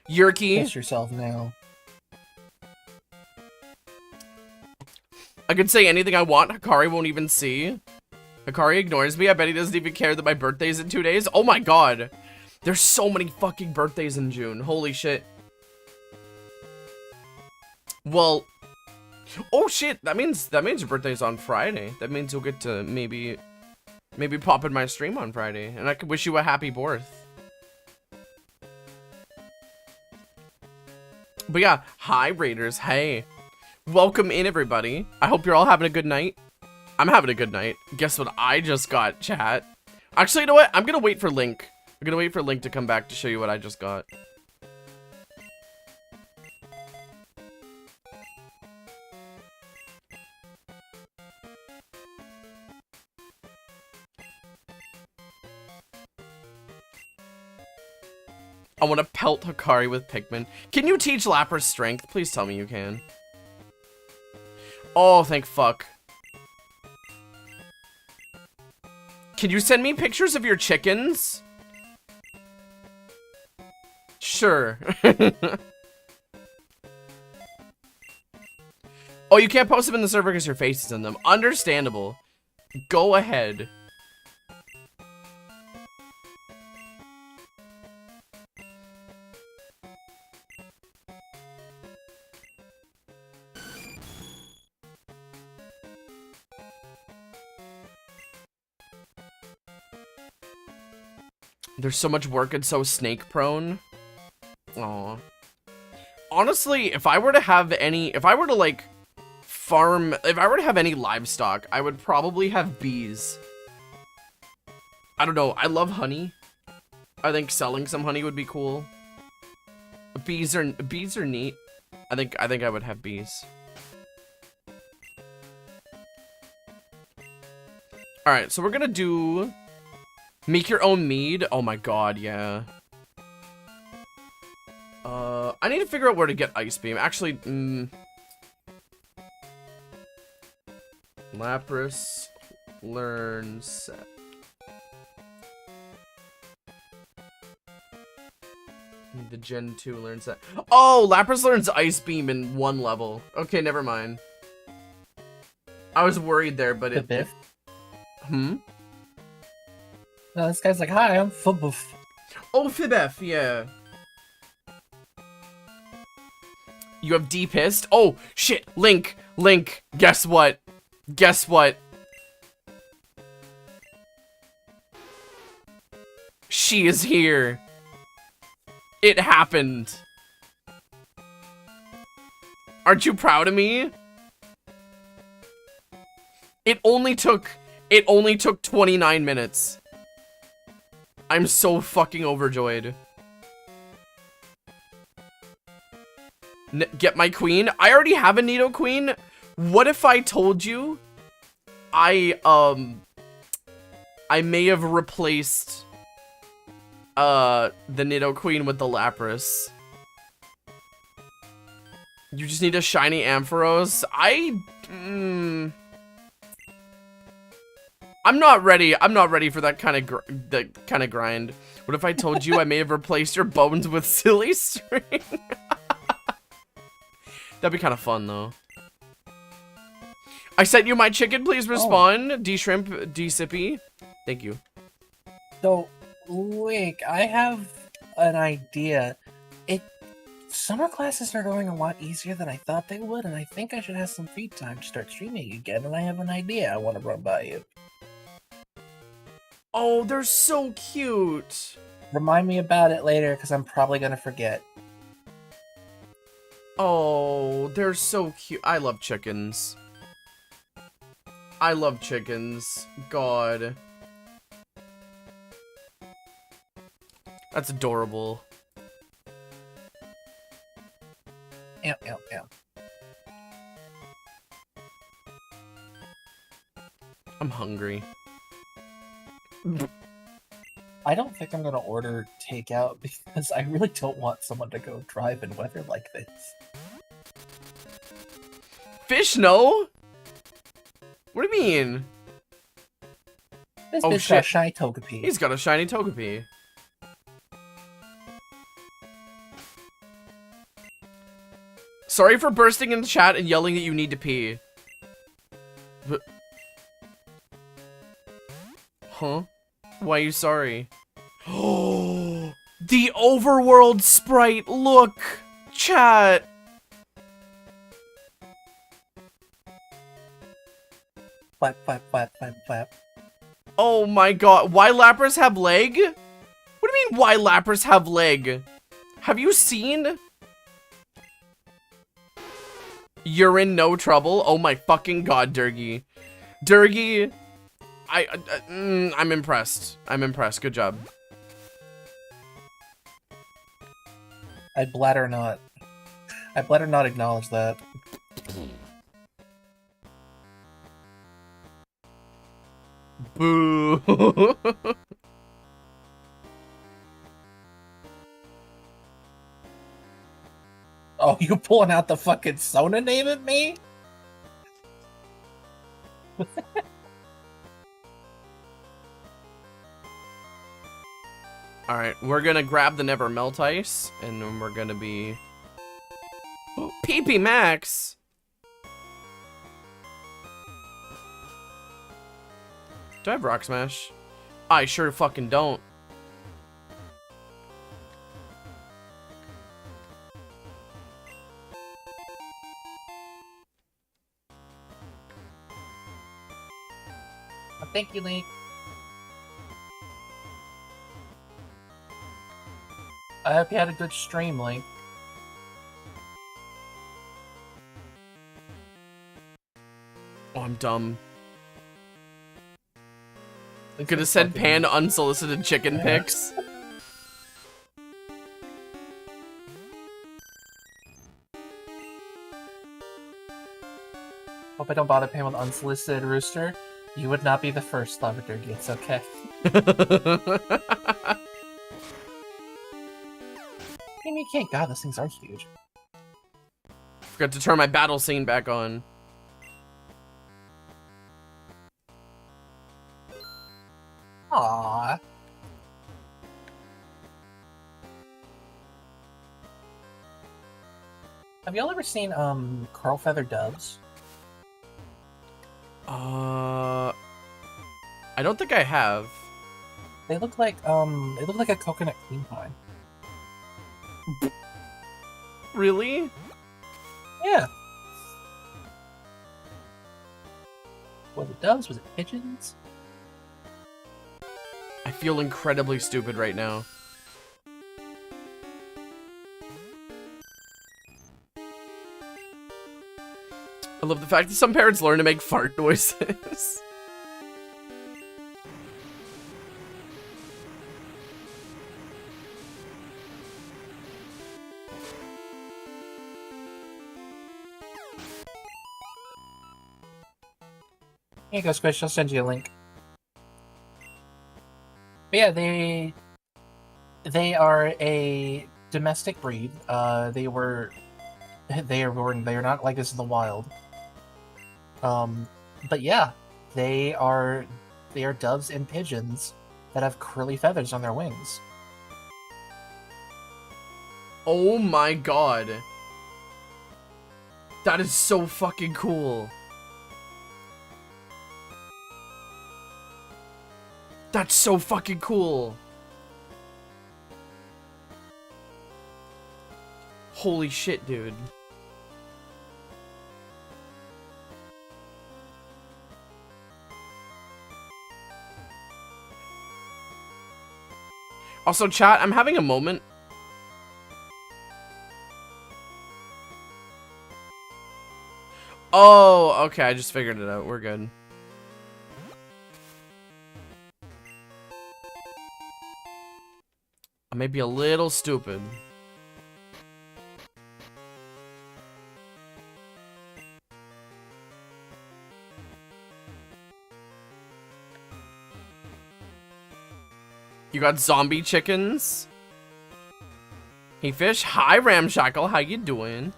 Yerky. Kiss yourself now. I could say anything I want. Hikari won't even see. Hikari ignores me. I bet he doesn't even care that my birthday's in 2 days. Oh my god. There's so many fucking birthdays in June. Holy shit. Well, oh shit. That means your birthday's on Friday. That means you'll get to maybe pop in my stream on Friday, and I could wish you a happy birth. But yeah, hi Raiders. Hey. Welcome in, everybody. I hope you're all having a good night. I'm having a good night. Guess what I just got, chat? Actually, you know what? I'm gonna wait for Link. I'm gonna wait for Link to come back to show you what I just got. I want to pelt Hikari with Pikmin. Can you teach Lapras strength? Please tell me you can. Oh, thank fuck. Can you send me pictures of your chickens? Sure. Oh, you can't post them in the server because your face is in them. Understandable. Go ahead. There's so much work and so snake prone. Aw. Honestly, if I were to have any, if I were to like farm, if I were to have any livestock, I would probably have bees. I don't know, I love honey. I think selling some honey would be cool. Bees are neat. I think I would have bees. All right, so we're gonna do make your own mead. Oh my god, yeah. I need to figure out where to get Ice Beam. Actually, Lapras learns. The Gen 2 learns that. Oh, Lapras learns Ice Beam in 1 level. Okay, never mind. I was worried there, but The Biff. No, This guy's like, hi, I'm Fubuff. Oh, Fibef, yeah. You have D-pissed? Oh, shit. Link. Guess what? She is here. It happened. Aren't you proud of me? It only took 29 minutes. I'm so fucking overjoyed. Get my queen? I already have a Nido queen. What if I told you I may have replaced the Nido queen with the Lapras. You just need a shiny Ampharos. I'm not ready. I'm not ready for that kind of grind. What if I told you I may have replaced your bones with silly string? That'd be kind of fun though. I sent you my chicken. Please respawn. D shrimp, D sippy. Thank you. So, Link, I have an idea. Summer classes are going a lot easier than I thought they would, and I think I should have some free time to start streaming again, and I have an idea I want to run by you. Oh, they're so cute. Remind me about it later, because I'm probably going to forget. Oh, they're so cute. I love chickens. I love chickens. God. That's adorable. Ow, ow, ow. I'm hungry. I don't think I'm gonna order takeout because I really don't want someone to go drive in weather like this. Fish, no? What do you mean? This Oh, bitch shit. got a shiny Togepi. He's got a shiny Togepi. Sorry for bursting in the chat and yelling that you need to pee. But... Huh? Why are you sorry? Oh, the overworld sprite. Look, chat. Flap, flap, flap, flap, flap. Oh my god. Why Lapras have leg? What do you mean why Lapras have leg? Have you seen? You're in no trouble. Oh my fucking god, Durgy. Durgy, I'm impressed. I'm impressed. Good job. I'd bladder not. I better not acknowledge that. Boo. Oh, you pulling out the fucking Sona name at me? Alright, we're gonna grab the Never Melt Ice, and then we're gonna be... Oh, PP Max! Do I have Rock Smash? I sure fucking don't. Thank you, Link. I hope you had a good stream, Link. Oh, I'm dumb. I could have sent Pan unsolicited chicken pics. Hope I don't bother Pan with unsolicited rooster. You would not be the first, Lavadurgi. It's okay. You can't. God, those things are huge. Forgot to turn my battle scene back on. Aww. Have y'all ever seen curl feather doves? I don't think I have. They look like a coconut cream pie. Really? Yeah. Was it doves? Was it pigeons? I feel incredibly stupid right now. I love the fact that some parents learn to make fart noises. Here you go, Squish. I'll send you a link. But yeah, they are a domestic breed. They're not like this in the wild. But yeah, they are doves and pigeons that have curly feathers on their wings. Oh my god. That is so fucking cool. That's so fucking cool. Holy shit, dude. Also, chat, I'm having a moment. Oh, okay, I just figured it out. We're good. I may be a little stupid. You got zombie chickens? Hey fish, hi Ramshackle, how you doing?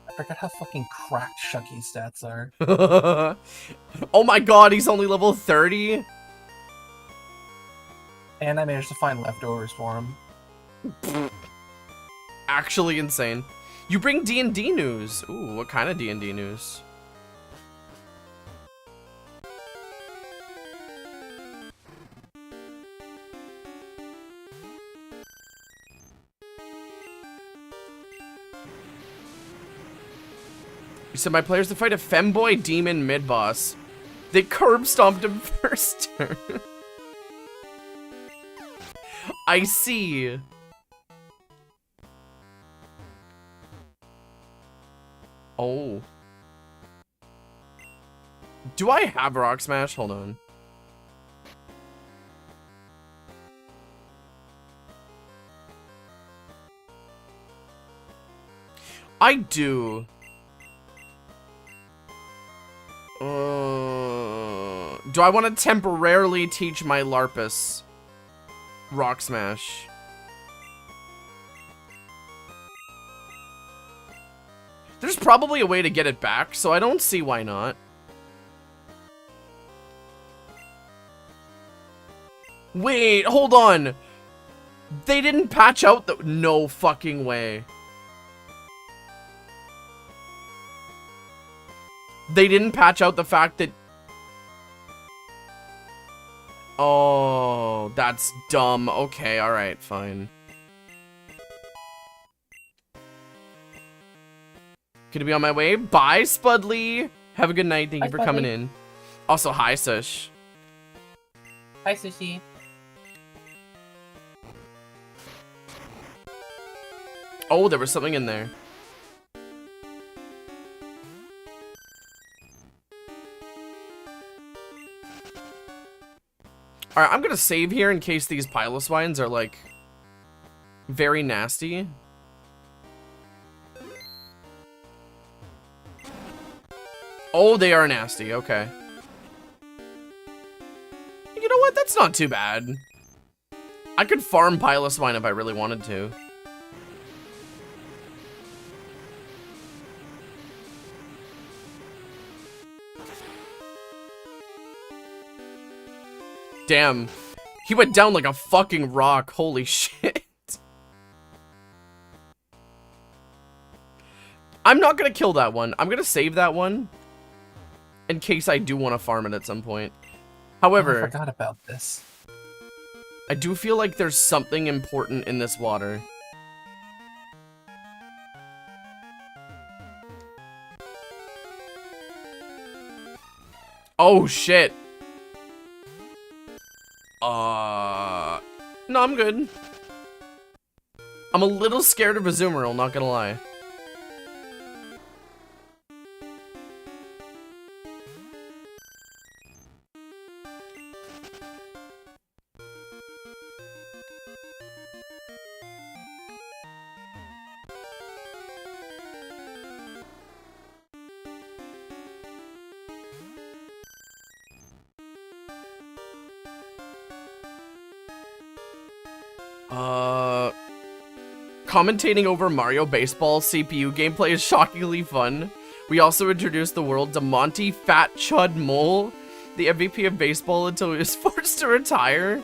I forgot how fucking cracked Shucky's stats are. Oh my god, he's only level 30? And I managed to find leftovers for him. Actually insane. You bring D&D news. Ooh, what kind of D&D news? You said my players to fight a femboy demon mid-boss. They curb stomped him first turn. I see. Oh. Do I have Rock Smash? Hold on. I do. Do I want to temporarily teach my Lapras Rock Smash? There's probably a way to get it back, so I don't see why not. Wait, hold on. They didn't patch out the... No fucking way. They didn't patch out the fact that... Oh, that's dumb. Okay, alright, fine. Gonna be on my way. Bye, Spudley. Have a good night. Thank you for coming in. Also, hi, Sush. Hi, Sushi. Oh, there was something in there. Alright, I'm gonna save here in case these Piloswines are, like, very nasty. Oh, they are nasty. Okay. You know what? That's not too bad. I could farm Piloswine if I really wanted to. Damn. He went down like a fucking rock. Holy shit. I'm not gonna kill that one. I'm gonna save that one in case I do want to farm it at some point. However, I forgot about this. I do feel like there's something important in this water. Oh, shit. No, I'm good. I'm a little scared of a Zoomerl, not gonna lie. Commentating over Mario Baseball CPU gameplay is shockingly fun. We also introduced the world to Monty Fat Chud Mole, the MVP of baseball until he was forced to retire.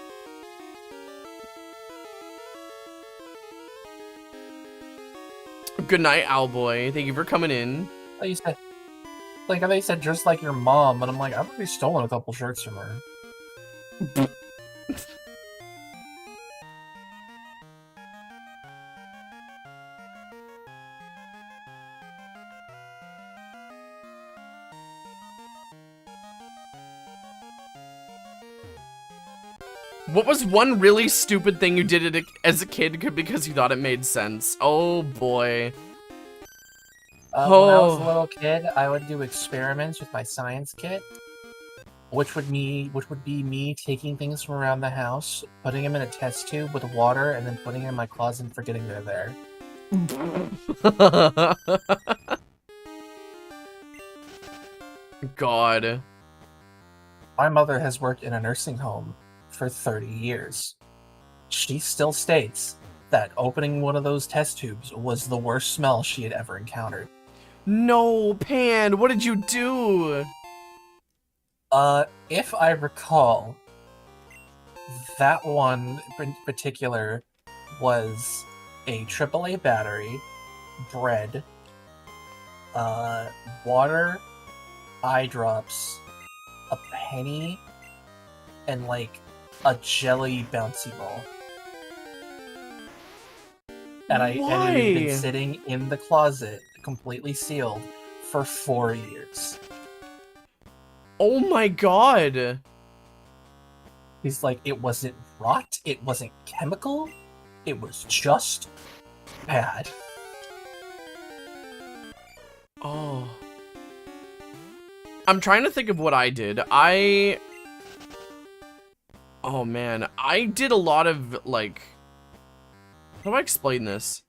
Good night, Owlboy. Thank you for coming in. Like you said, like they said, just like your mom, and I'm like, I've already stolen a couple shirts from her. What was one really stupid thing you did as a kid because you thought it made sense? Oh boy. When I was a little kid, I would do experiments with my science kit, which would be me taking things from around the house, putting them in a test tube with water, and then putting them in my closet and forgetting they're there. God. My mother has worked in a nursing home for 30 years. She still states that opening one of those test tubes was the worst smell she had ever encountered. No, Pan, what did you do? If I recall, that one in particular was a AAA battery, bread, water, eye drops, a penny, and like a jelly bouncy ball. And it had been sitting in the closet, completely sealed, for 4 years. Oh my god. He's like, it wasn't rot, it wasn't chemical, it was just bad. Oh. I'm trying to think of what I did. Oh man, I did a lot of, like... How do I explain this?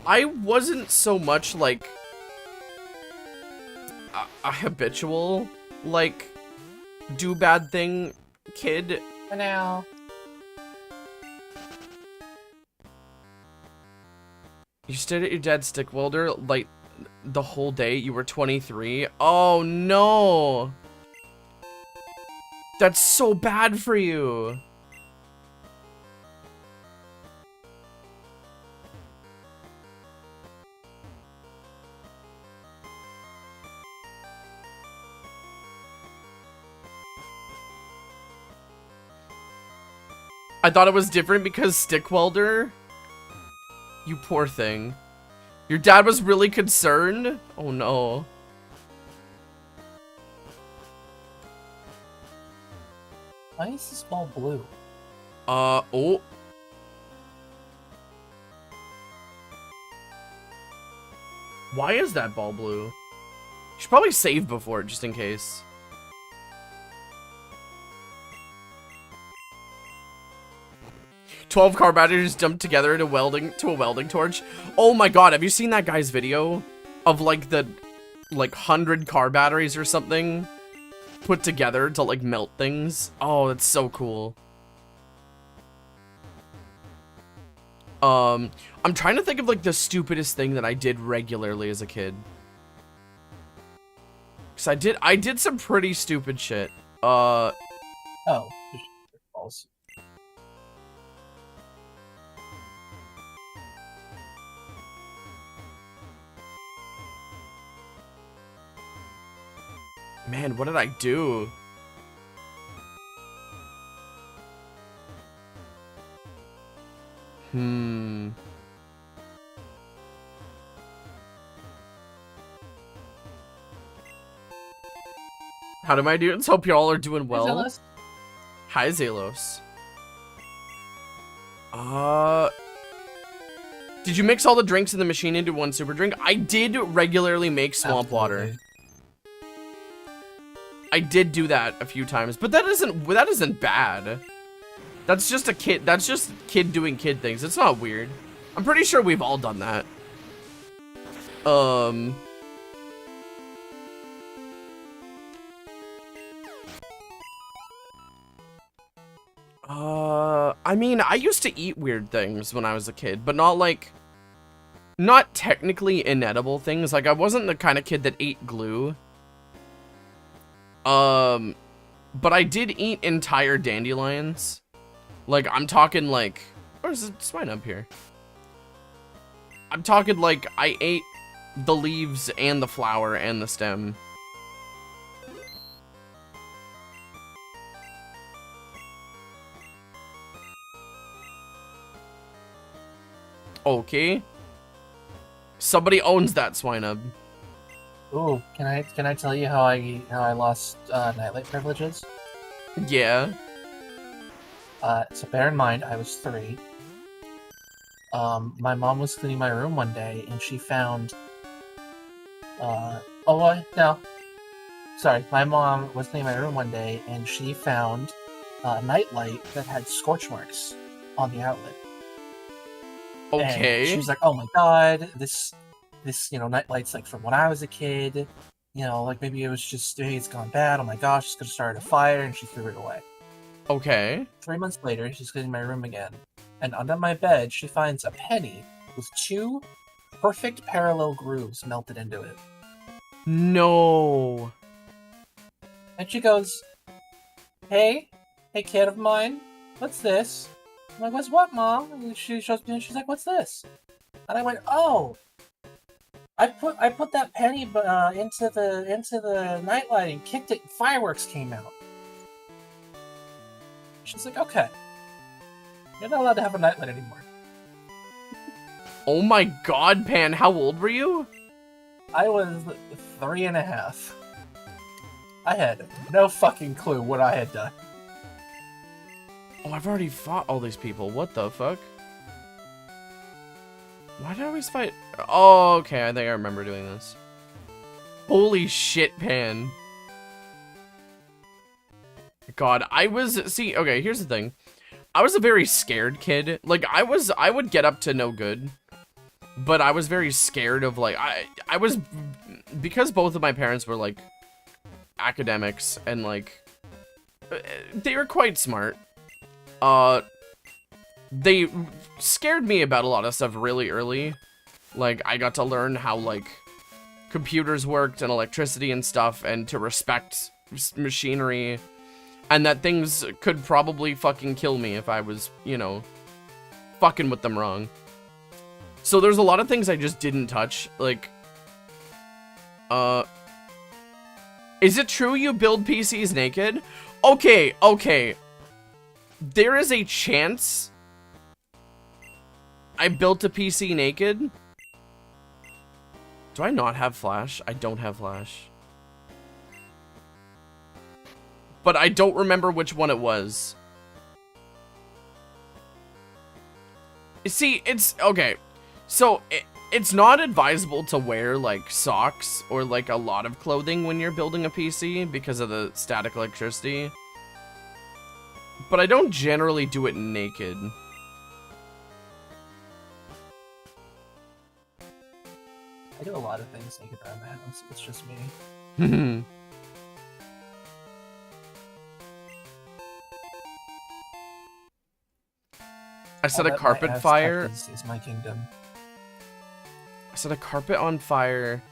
I wasn't so much, like... a habitual, like, do bad thing kid. For now. You stared at your dad's stick welder, like, the whole day. You were 23. Oh, no. That's so bad for you. I thought it was different because stick welder. You poor thing. Your dad was really concerned? Oh no. Why is this ball blue? Oh. Why is that ball blue? You should probably save before, just in case. "12 car batteries dumped together to a welding torch." Oh my god, have you seen that guy's video of like the 100 car batteries or something put together to like melt things? Oh, that's so cool. I'm trying to think of like the stupidest thing that I did regularly as a kid. Cause I did some pretty stupid shit. Oh, balls. Man, what did I do? How do my dudes? Hope y'all are doing well. Zealous. Hi, Zelos. Did you mix all the drinks in the machine into one super drink? I did regularly make swamp water. I did do that a few times, but that isn't bad. That's just a kid. That's just kid doing kid things. It's not weird. I'm pretty sure we've all done that. I mean, I used to eat weird things when I was a kid, but not technically inedible things. Like, I wasn't the kind of kid that ate glue. But I did eat entire dandelions. Like, I'm talking like, where's the swine up here? I'm talking like I ate the leaves and the flower and the stem. Okay. Somebody owns that swinub. Ooh, can I tell you how I lost nightlight privileges? Yeah. So bear in mind, I was 3. My mom was cleaning my room one day, and she found. No. Sorry, my mom was cleaning my room one day, and she found a nightlight that had scorch marks on the outlet. Okay. And she was like, "Oh my god, this nightlight's like from when I was a kid. Like maybe it was just it's gone bad. Oh my gosh, it's gonna start a fire," and she threw it away. Okay. 3 months later, she's cleaning my room again, and under my bed, she finds a penny with 2 perfect parallel grooves melted into it. No. And she goes, hey kid of mine, what's this?" I'm like, "What's what, Mom?" And she shows me, and she's like, "What's this?" And I went, "Oh, I put that penny into the nightlight and kicked it, and fireworks came out." She's like, "Okay, you're not allowed to have a nightlight anymore." Oh my god, Pan, how old were you? I was 3.5. I had no fucking clue what I had done. Oh, I've already fought all these people. What the fuck? Why did I always fight? Oh, okay, I think I remember doing this. Holy shit, Pan. God, okay, here's the thing. I was a very scared kid. Like, I would get up to no good. But I was very scared of, like, because both of my parents were, like, academics and, like, they were quite smart. They scared me about a lot of stuff really early. Like, I got to learn how, like, computers worked and electricity and stuff, and to respect machinery, and that things could probably fucking kill me if I was, fucking with them wrong. So there's a lot of things I just didn't touch, like, is it true you build PCs naked? Okay. There is a chance I built a PC naked. Do I not have Flash? I don't have Flash. But I don't remember which one it was. See, okay. So, it's not advisable to wear, like, socks or, like, a lot of clothing when you're building a PC because of the static electricity. But I don't generally do it naked. I do a lot of things naked around the house. It's just me. I set a carpet fire. Is my kingdom. I set a carpet on fire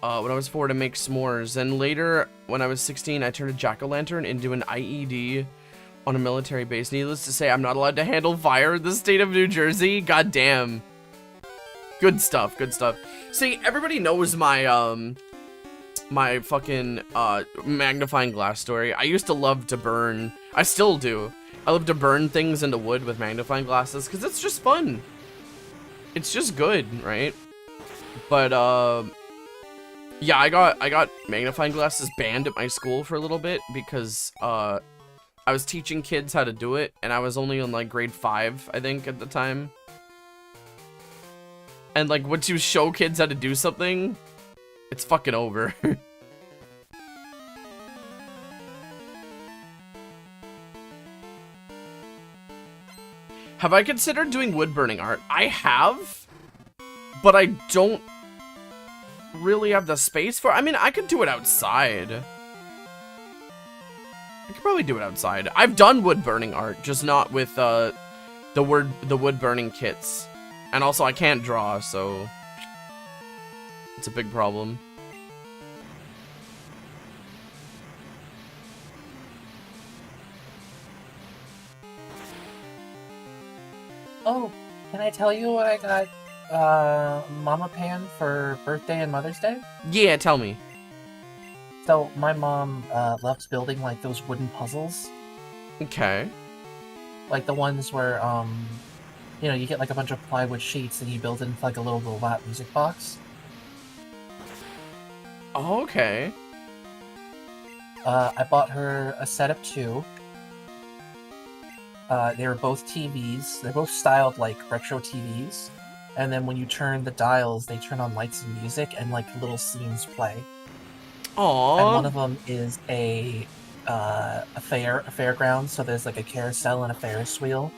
when I was 4 to make s'mores. And later, when I was 16, I turned a jack-o'-lantern into an IED on a military base. Needless to say, I'm not allowed to handle fire in the state of New Jersey. God damn. Good stuff, good stuff. See, everybody knows my, my fucking, magnifying glass story. I used to love to burn. I still do. I love to burn things into wood with magnifying glasses, because it's just fun. It's just good, right? But, Yeah, I got magnifying glasses banned at my school for a little bit because I was teaching kids how to do it, and I was only in like grade 5, I think, at the time. And like once you show kids how to do something, it's fucking over. Have I considered doing wood burning art? I have, but I don't really have the space for it. I mean, I could do it outside. I could probably do it outside. I've done wood burning art, just not with the wood burning kits. And also I can't draw, so it's a big problem. Oh, can I tell you what I got Mama Pan for birthday and Mother's Day? Yeah, tell me. So my mom loves building like those wooden puzzles, Okay. like the ones where you know, you get like a bunch of plywood sheets and you build it into like a little robot music box. Oh, okay. I bought her a set of 2. They were both TVs. They're both styled like retro TVs. And then when you turn the dials, they turn on lights and music, and like little scenes play. And one Aww. of them is a fairground. So there's like a carousel and a Ferris wheel.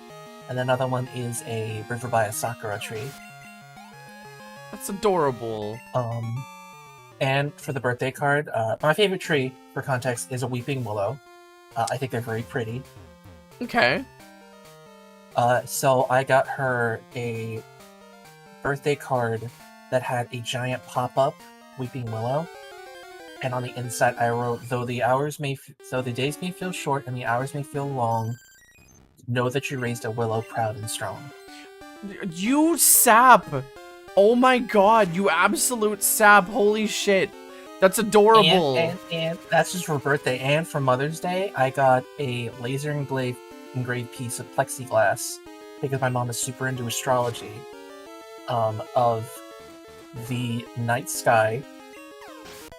And another one is a river by a sakura tree. That's adorable. And for the birthday card, my favorite tree, for context, is a weeping willow. I think they're very pretty. Okay. So I got her a birthday card that had a giant pop-up weeping willow, and on the inside I wrote, though the days may feel short and the hours may feel long, know that you raised a willow proud and strong. You sap. Oh my god, you absolute sap. Holy shit. That's adorable. And that's just for birthday. And for Mother's Day, I got a laser engraved piece of plexiglass, because my mom is super into astrology, of the night sky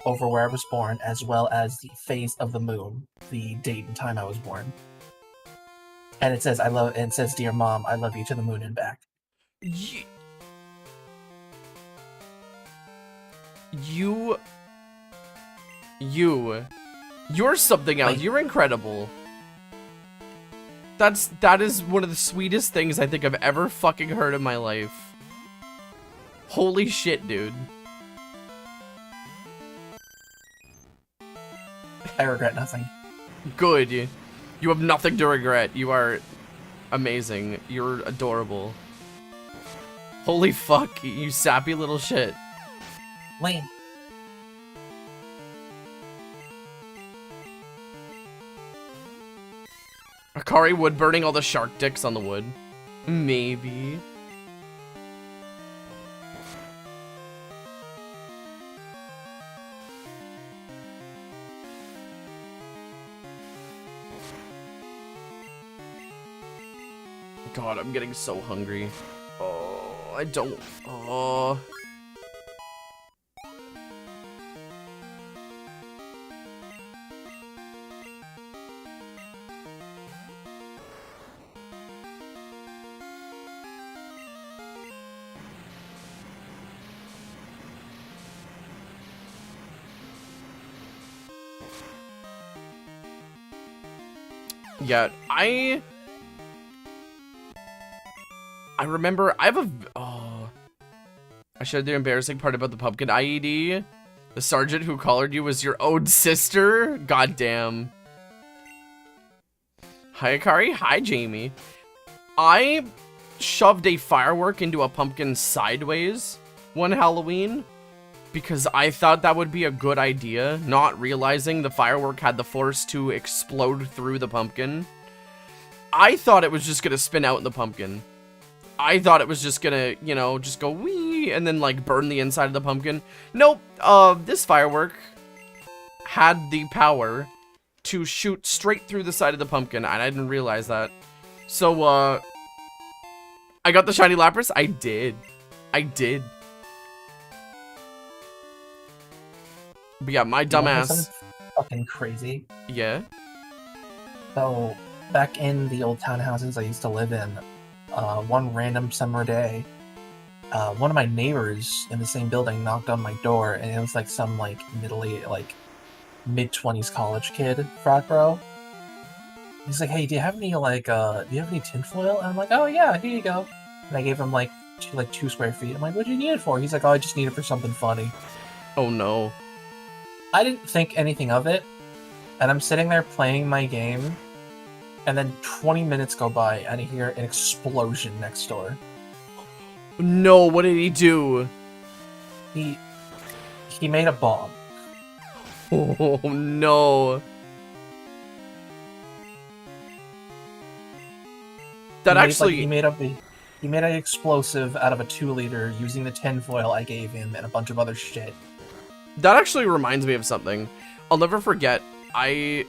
over where I was born, as well as the phase of the moon, the date and time I was born. And it says, "Dear Mom, I love you to the moon and back." You're something else. You're incredible. That is one of the sweetest things I think I've ever fucking heard in my life. Holy shit, dude. I regret nothing. Good. You have nothing to regret. You are amazing. You're adorable. Holy fuck, you sappy little shit. Lane. Akari wood burning all the shark dicks on the wood. Maybe. God, I'm getting so hungry. Oh, I don't. Oh. Yeah, I remember, I shared the embarrassing part about the pumpkin IED. The sergeant who collared you was your own sister? Goddamn. Hi, Akari. Hi, Jamie. I shoved a firework into a pumpkin sideways one Halloween because I thought that would be a good idea, not realizing the firework had the force to explode through the pumpkin. I thought it was just gonna spin out in the pumpkin. I thought it was just gonna, you know, just go wee and then like burn the inside of the pumpkin. Nope, this firework had the power to shoot straight through the side of the pumpkin, and I didn't realize that. So, I got the shiny Lapras? I did. But yeah, my You wanna know dumbass. something fucking crazy. Yeah. So back in the old townhouses I used to live in, one random summer day, one of my neighbors in the same building knocked on my door, and it was like some like mid-20s college kid, frat bro. He's like, "Hey, do you have any tinfoil?" And I'm like, "Oh yeah, here you go." And I gave him like 2 square feet. I'm like, "What do you need it for?" He's like, "Oh, I just need it for something funny." Oh no. I didn't think anything of it, and I'm sitting there playing my game, and then 20 minutes go by, and I hear an explosion next door. No, what did he do? He made a bomb. Oh no. That actually... he made an explosive out of a 2-liter using the tinfoil I gave him and a bunch of other shit. That actually reminds me of something. I'll never forget. I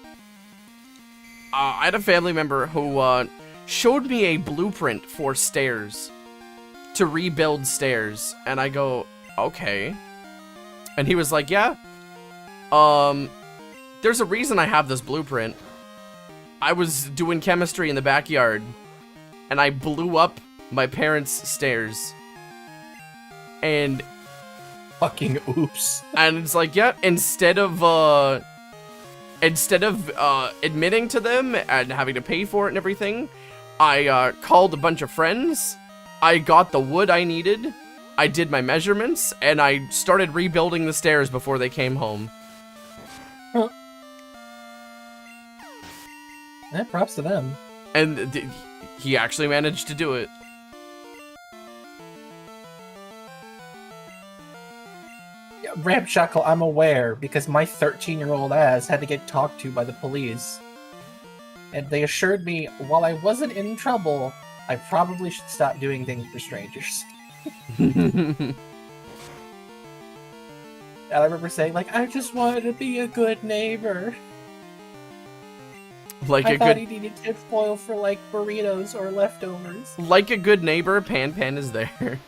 had a family member who showed me a blueprint for stairs. To rebuild stairs. And I go, okay. And he was like, yeah. There's a reason I have this blueprint. I was doing chemistry in the backyard. And I blew up my parents' stairs. And... Fucking oops. And it's like, yeah, instead of admitting to them and having to pay for it and everything, I called a bunch of friends. I got the wood I needed. I did my measurements, and I started rebuilding the stairs before they came home. Huh. Yeah, props to them. And he actually managed to do it. Yeah, Ramshackle, I'm aware, because my 13-year-old ass had to get talked to by the police. And they assured me, while I wasn't in trouble, I probably should stop doing things for strangers. And I remember saying, like, I just wanted to be a good neighbor. I thought he needed tinfoil for, like, burritos or leftovers. Like a good neighbor, Panpan is there.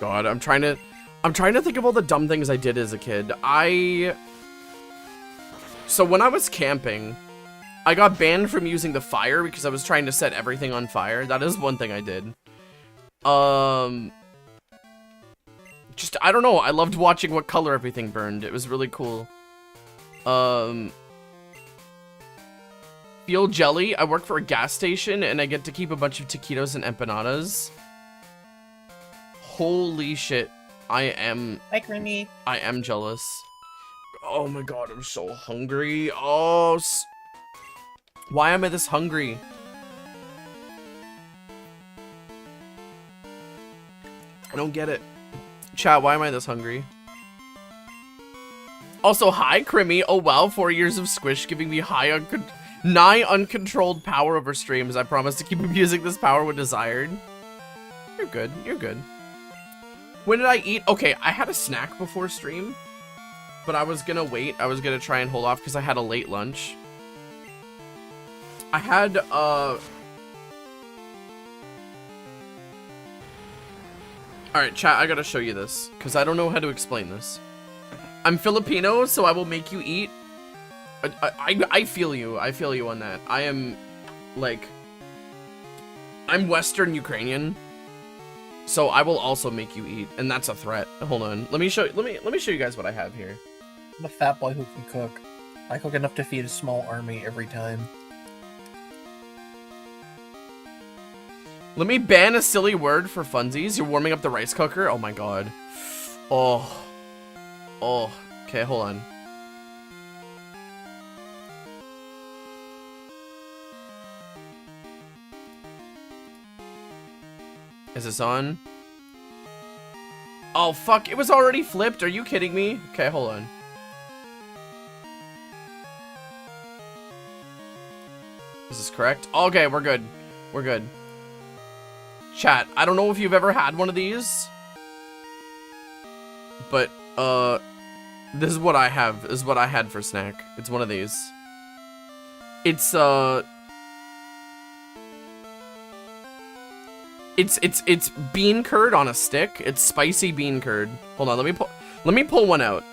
God, I'm trying to think of all the dumb things I did as a kid. So when I was camping, I got banned from using the fire because I was trying to set everything on fire. That is one thing I did. Just, I don't know, I loved watching what color everything burned. It was really cool. Feel jelly. I work for a gas station and I get to keep a bunch of taquitos and empanadas. Holy shit. I am jealous. Oh my god, I'm so hungry. Oh, why am I this hungry? I don't get it. Chat, why am I this hungry? Also, hi, Crimmy. Oh wow, 4 years of Squish giving me nigh uncontrolled power over streams. I promise to keep abusing this power when desired. You're good. You're good. When did I eat? Okay, I had a snack before stream, but I was gonna wait. I was gonna try and hold off because I had a late lunch. I had, Alright, chat, I gotta show you this, because I don't know how to explain this. I'm Filipino, so I will make you eat. I feel you. I feel you on that. I am, like, I'm Western Ukrainian. So I will also make you eat, and that's a threat. Hold on. Let me show you guys what I have here. I'm a fat boy who can cook. I cook enough to feed a small army every time. Let me ban a silly word for funsies. You're warming up the rice cooker? Oh my god. Oh. Oh. Okay, hold on. Is this on? Oh, fuck. It was already flipped. Are you kidding me? Okay, hold on. Is this correct? Okay, we're good. We're good. Chat, I don't know if you've ever had one of these. but, this is what I have. This is what I had for snack. It's one of these. It's bean curd on a stick. It's spicy bean curd. Hold on, let me pull one out.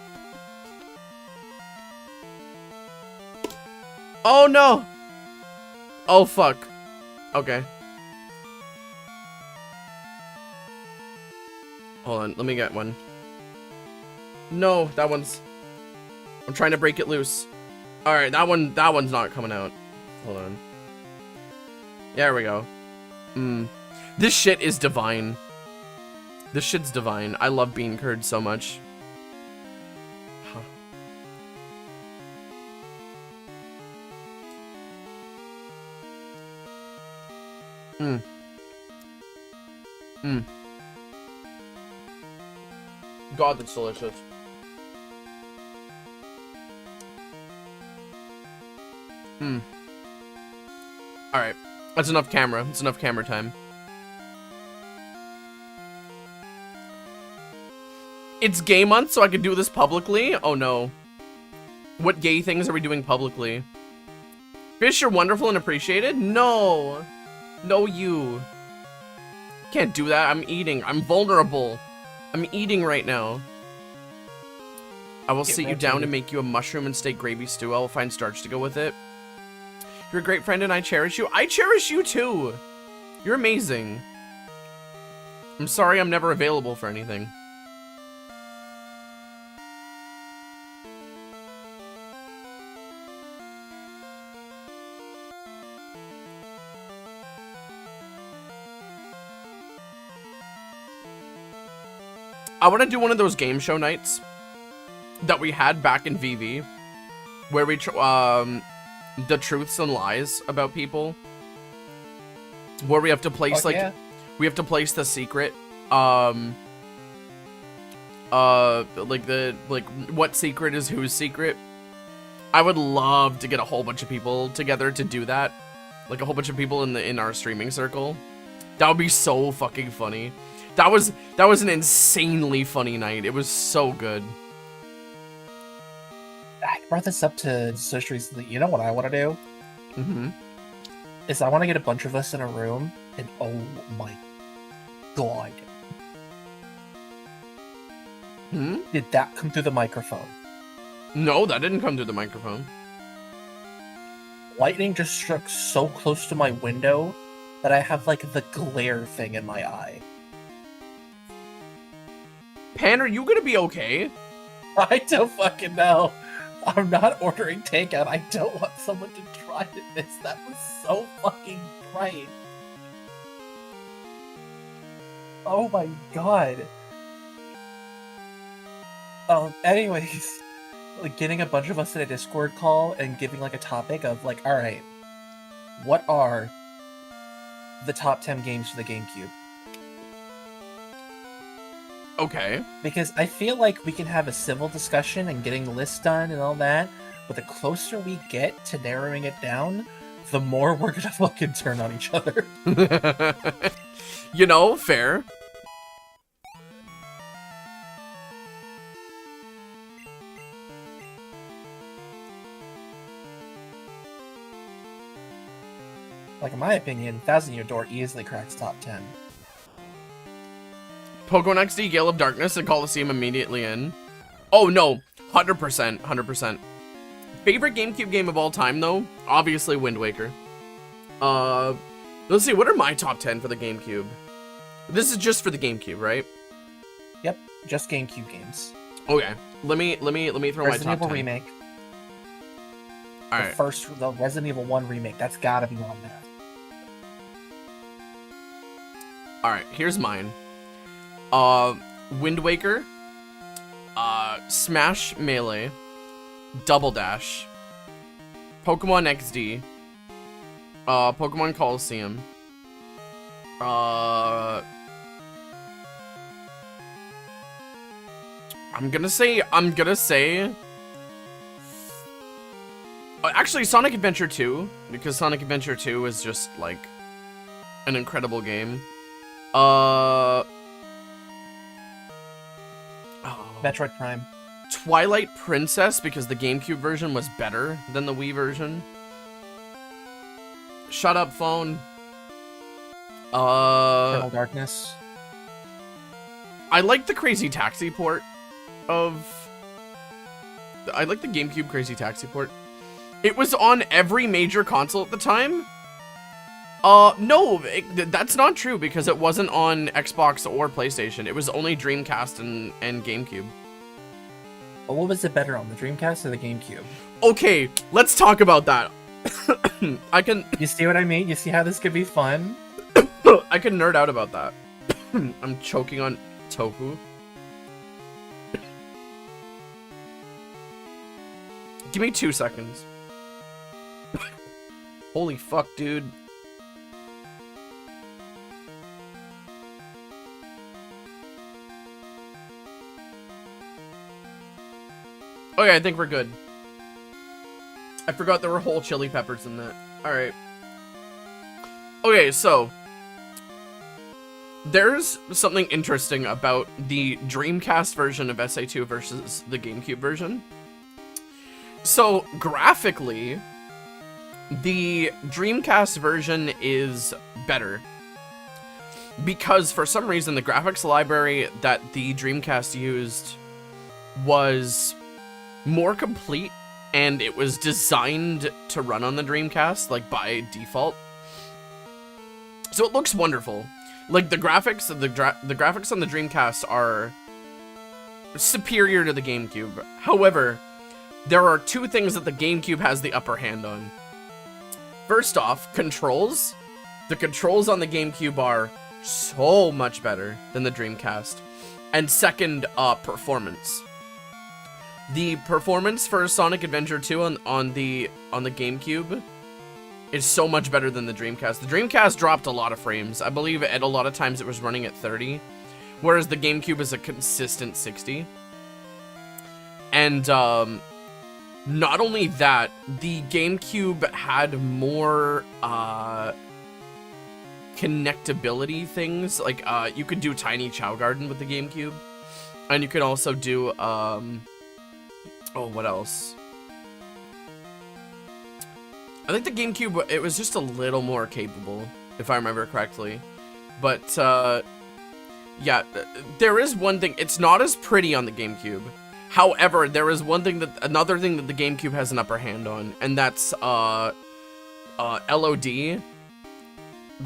Oh no! Oh fuck. Okay. Hold on, let me get one. No, that one's... I'm trying to break it loose. Alright, that one's not coming out. Hold on. There we go. This shit is divine. This shit's divine. I love bean curd so much. Huh. God, that's delicious. Alright. That's enough camera. It's enough camera time. It's gay month, so I can do this publicly? Oh no. What gay things are we doing publicly? Fish are wonderful and appreciated? No. No, you. Can't do that. I'm eating. I'm vulnerable. I'm eating right now. I will sit you down and make you a mushroom and steak gravy stew. I will find starch to go with it. You're a great friend and I cherish you. I cherish you too. You're amazing. I'm sorry I'm never available for anything. I want to do one of those game show nights that we had back in VV, where we the truths and lies about people, where we have to place we have to place the secret, like what secret is whose secret. I would love to get a whole bunch of people together to do that, like a whole bunch of people in our streaming circle. That would be so fucking funny. That was an insanely funny night. It was so good. I brought this up to Sush recently. You know what I want to do? Mm-hmm. Is I want to get a bunch of us in a room, and oh my god. Did that come through the microphone? No, that didn't come through the microphone. Lightning just struck so close to my window that I have like the glare thing in my eye. Pan, are you gonna be okay? I don't fucking know. I'm not ordering takeout. I don't want someone to try this. That was so fucking bright. Oh my god. Anyways, like getting a bunch of us in a Discord call and giving like a topic of like, alright, what are the top 10 games for the GameCube? Okay. Because I feel like we can have a civil discussion and getting the list done and all that, but the closer we get to narrowing it down, the more we're gonna fucking turn on each other. You know, fair. Like, in my opinion, Thousand Year Door easily cracks top 10. Pokemon XD, Gale of Darkness, and Coliseum immediately in. Oh no, 100%, 100%. Favorite GameCube game of all time, though? Obviously Wind Waker. Let's see, what are my top 10 for the GameCube? This is just for the GameCube, right? Yep, just GameCube games. Okay, let me throw my top Resident Evil 10. Remake. Alright. The Resident Evil 1 remake, that's gotta be on there. Alright, here's mine. Wind Waker, Smash Melee, Double Dash, Pokemon XD, Pokemon Coliseum, I'm gonna say, actually Sonic Adventure 2, because Sonic Adventure 2 is just, like, an incredible game. Metroid Prime. Twilight Princess, because the GameCube version was better than the Wii version. Shut up, phone. Eternal Darkness. I like the Crazy Taxi port of... I like the GameCube Crazy Taxi port. It was on every major console at the time. No, that's not true, because it wasn't on Xbox or PlayStation. It was only Dreamcast and GameCube. But what was it better on, the Dreamcast or the GameCube? Okay, let's talk about that. I can... You see what I mean? You see how this could be fun? I can nerd out about that. I'm choking on tofu. Give me 2 seconds. Holy fuck, dude. Okay, I think we're good. I forgot there were whole chili peppers in that. Alright. Okay, so... there's something interesting about the Dreamcast version of SA2 versus the GameCube version. So, graphically, the Dreamcast version is better. Because for some reason, the graphics library that the Dreamcast used was more complete, and it was designed to run on the Dreamcast, like, by default. So it looks wonderful. Like, the graphics of the graphics on the Dreamcast are superior to the GameCube. However, there are 2 things that the GameCube has the upper hand on. First off, controls. The controls on the GameCube are so much better than the Dreamcast. And second, performance. The performance for Sonic Adventure 2 on the GameCube is so much better than the Dreamcast. The Dreamcast dropped a lot of frames. I believe at a lot of times it was running at 30, whereas the GameCube is a consistent 60. And not only that, the GameCube had more connectability things. Like, you could do Tiny Chow Garden with the GameCube, and you could also do oh, what else? I think the GameCube, it was just a little more capable, if I remember correctly. But, yeah, there is one thing. It's not as pretty on the GameCube. However, there is another thing that the GameCube has an upper hand on, and that's, LOD. The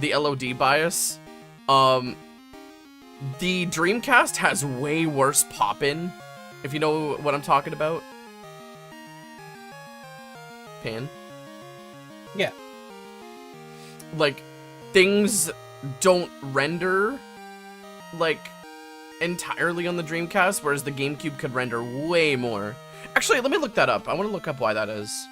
LOD bias. The Dreamcast has way worse pop-in, if you know what I'm talking about. Pan? Yeah. Like, things don't render, like, entirely on the Dreamcast, whereas the GameCube could render way more. Actually, let me look that up. I want to look up why that is.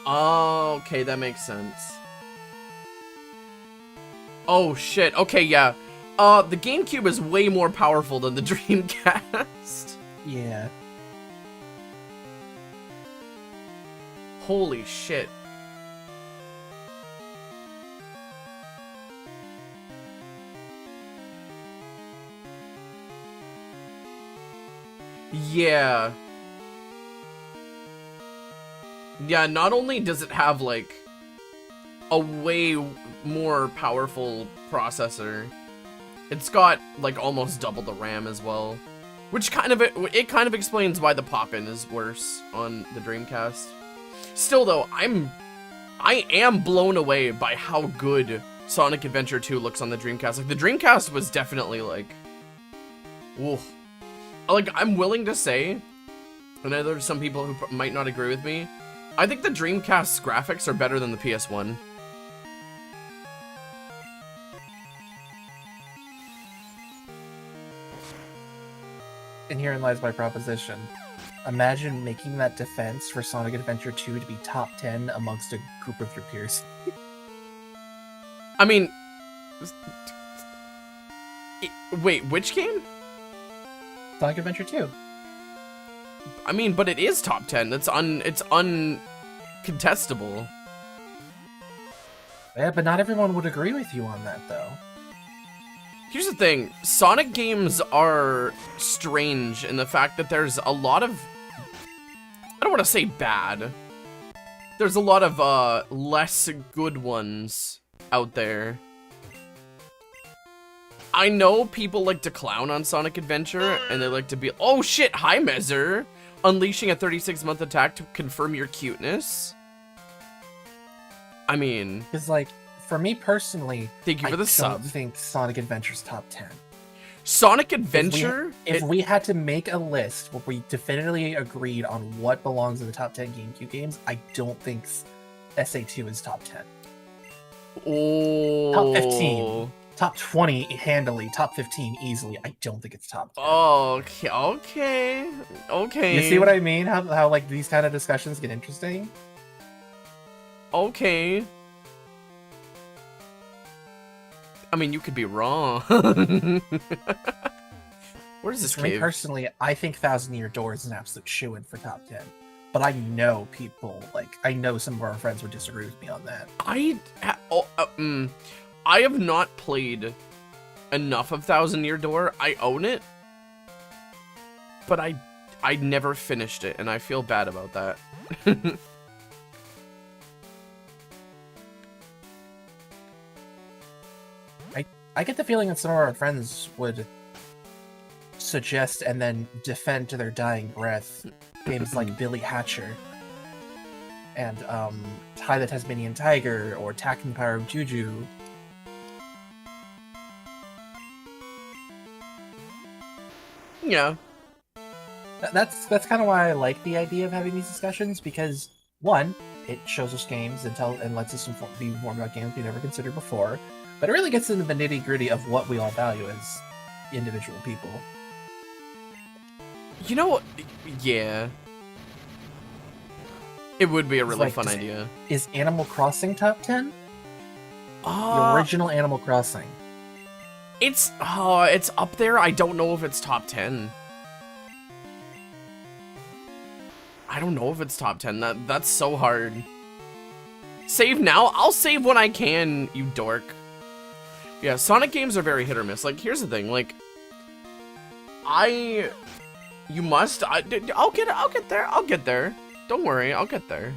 Oh, okay, that makes sense. Oh, shit. Okay, yeah. The GameCube is way more powerful than the Dreamcast. Yeah. Holy shit. Yeah. Yeah, not only does it have, like, a way more powerful processor, it's got, like, almost double the RAM as well. Which kind of, it kind of explains why the pop-in is worse on the Dreamcast. Still, though, I am blown away by how good Sonic Adventure 2 looks on the Dreamcast. Like, the Dreamcast was definitely, like, oof. Like, I'm willing to say, and I know there's some people who might not agree with me, I think the Dreamcast's graphics are better than the PS1. And herein lies my proposition. Imagine making that defense for Sonic Adventure 2 to be top 10 amongst a group of your peers. I mean, Wait, which game? Sonic Adventure 2. I mean, but it is top 10. It's uncontestable. Yeah, but not everyone would agree with you on that, though. Here's the thing. Sonic games are strange in the fact that there's a lot of... I don't want to say bad. There's a lot of less good ones out there. I know people like to clown on Sonic Adventure, and they like to be... Oh shit, hi Mezzer! Unleashing a 36-month attack to confirm your cuteness. I mean... Because, like, for me personally... Thank you for the sub. I don't think Sonic Adventure's top 10. Sonic Adventure? If we had to make a list where we definitively agreed on what belongs in the top 10 GameCube games, I don't think SA2 is top 10. Oh. Top 15. Top 20 handily. Top 15 easily. I don't think it's top 10. Okay, okay, okay. You see what I mean? How like, these kind of discussions get interesting? Okay. I mean, you could be wrong. Where's this For me cave? personally, I think 1,000 Year Door is an absolute shoo-in for top 10. But I know people, like, I know some of our friends would disagree with me on that. I have not played enough of 1,000 Year Door. I own it, but I never finished it, and I feel bad about that. I get the feeling that some of our friends would suggest and then defend to their dying breath games like Billy Hatcher and Ty the Tasmanian Tiger or Tacken Power of Juju. Yeah. That's kind of why I like the idea of having these discussions, because one, it shows us games and lets us be informed about games we never considered before, but it really gets into the nitty-gritty of what we all value as individual people. You know what? Yeah. It would be a really like, fun idea. Is Animal Crossing top 10? The The original Animal Crossing. It's up there. I don't know if it's top 10. I don't know if it's top 10. That's so hard. Save now? I'll save when I can, you dork. Yeah, Sonic games are very hit or miss. Like, here's the thing. Like, I'll get there. I'll get there. Don't worry, I'll get there.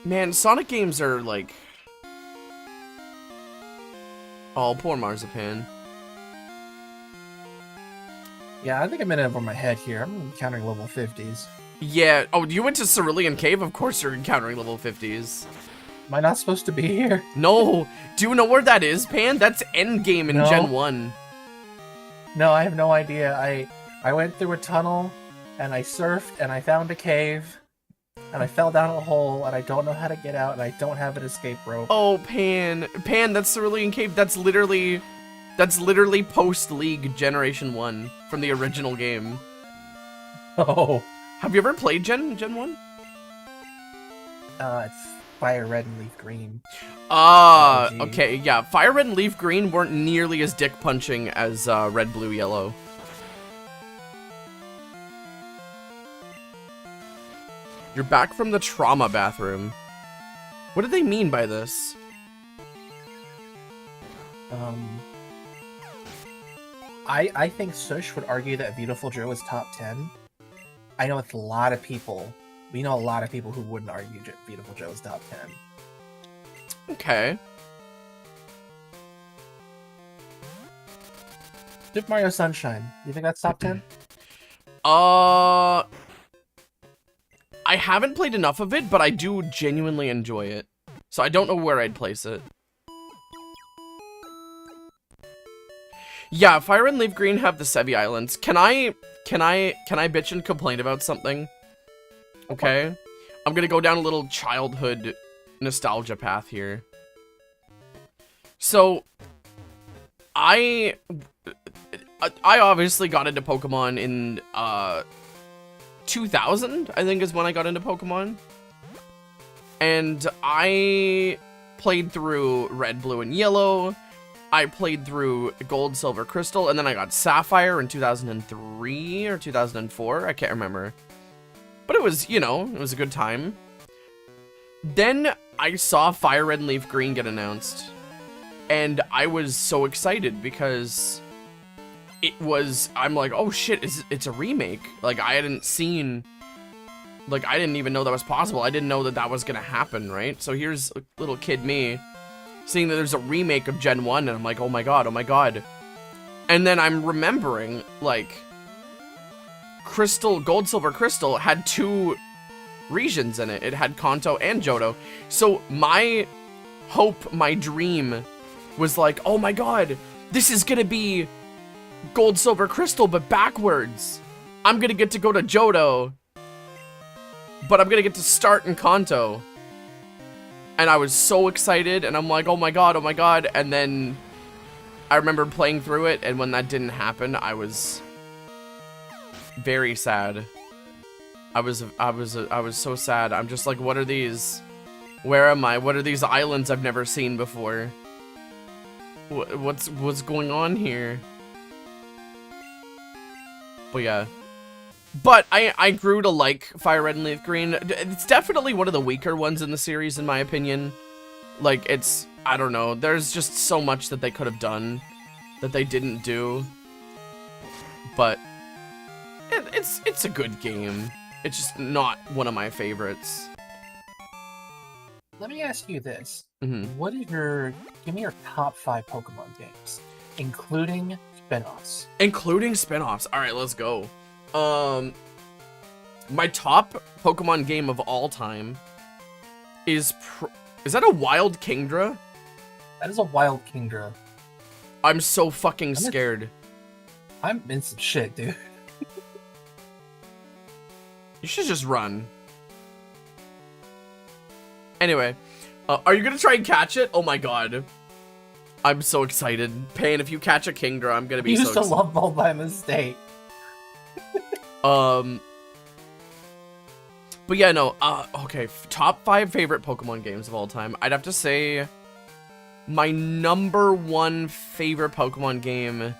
Man, Sonic games are like... Oh, poor Marzipan. Yeah, I think I'm in over my head here. I'm encountering level 50s. Yeah, oh, you went to Cerulean Cave? Of course you're encountering level 50s. Am I not supposed to be here? No! Do you know where that is, Pan? That's endgame in No. Gen 1. No, I have no idea. I went through a tunnel, and I surfed, and I found a cave, and I fell down a hole, and I don't know how to get out, and I don't have an escape rope. Oh, Pan. Pan, that's Cerulean Cave. That's literally post-League Generation 1 from the original game. Oh. Have you ever played Gen 1? It's Fire Red and Leaf Green. Okay, yeah. Fire Red and Leaf Green weren't nearly as dick-punching as Red, Blue, Yellow. You're back from the trauma bathroom. What do they mean by this? I think Sush would argue that Beautiful Joe is top 10. I know it's a lot of people. We know a lot of people who wouldn't argue Beautiful Joe is top 10. Okay. Super Mario Sunshine. You think that's top 10? I haven't played enough of it, but I do genuinely enjoy it. So I don't know where I'd place it. Yeah, Fire and Leaf Green have the Sevi Islands. Can I bitch and complain about something? Okay. I'm gonna go down a little childhood nostalgia path here. So, I obviously got into Pokemon in 2000, I think is when I got into Pokemon. And I played through Red, Blue, and Yellow. I played through Gold, Silver, Crystal, and then I got Sapphire in 2003 or 2004. I can't remember. But it was, you know, it was a good time. Then I saw Fire Red and Leaf Green get announced. And I was so excited because I'm like, oh shit, it's a remake. Like, I hadn't seen, like, I didn't even know that was possible. I didn't know that that was gonna happen, right? So here's little kid me, seeing that there's a remake of Gen 1, and I'm like, oh my god, oh my god. And then I'm remembering, like, Crystal, Gold, Silver, Crystal had 2 regions in it. It had Kanto and Johto. So my hope, my dream was like, oh my god, this is gonna be Gold, Silver, Crystal, but backwards. I'm gonna get to go to Johto, but I'm gonna get to start in Kanto. And I was so excited, and I'm like, oh my god, and then I remember playing through it, and when that didn't happen, I was very sad. I was so sad. I'm just like, what are these? Where am I? What are these islands I've never seen before? What's going on here? But yeah. But I grew to like Fire Red and Leaf Green. It's definitely one of the weaker ones in the series, in my opinion. Like, it's, I don't know, there's just so much that they could have done that they didn't do. But it's a good game. It's just not one of my favorites. Let me ask you this. Mm-hmm. Give me your top 5 Pokemon games, including spin-offs. Including spin-offs. All right, let's go. My top Pokemon game of all time is that a Wild Kingdra? That is a Wild Kingdra. I'm so fucking scared. I'm in some shit, dude. You should just run. Anyway, are you gonna try and catch it? Oh my god. I'm so excited. Pain, if you catch a Kingdra, I'm gonna be so excited. You used to love ball by mistake. But yeah, no, okay, top 5 favorite Pokemon games of all time. I'd have to say my number 1 favorite Pokemon game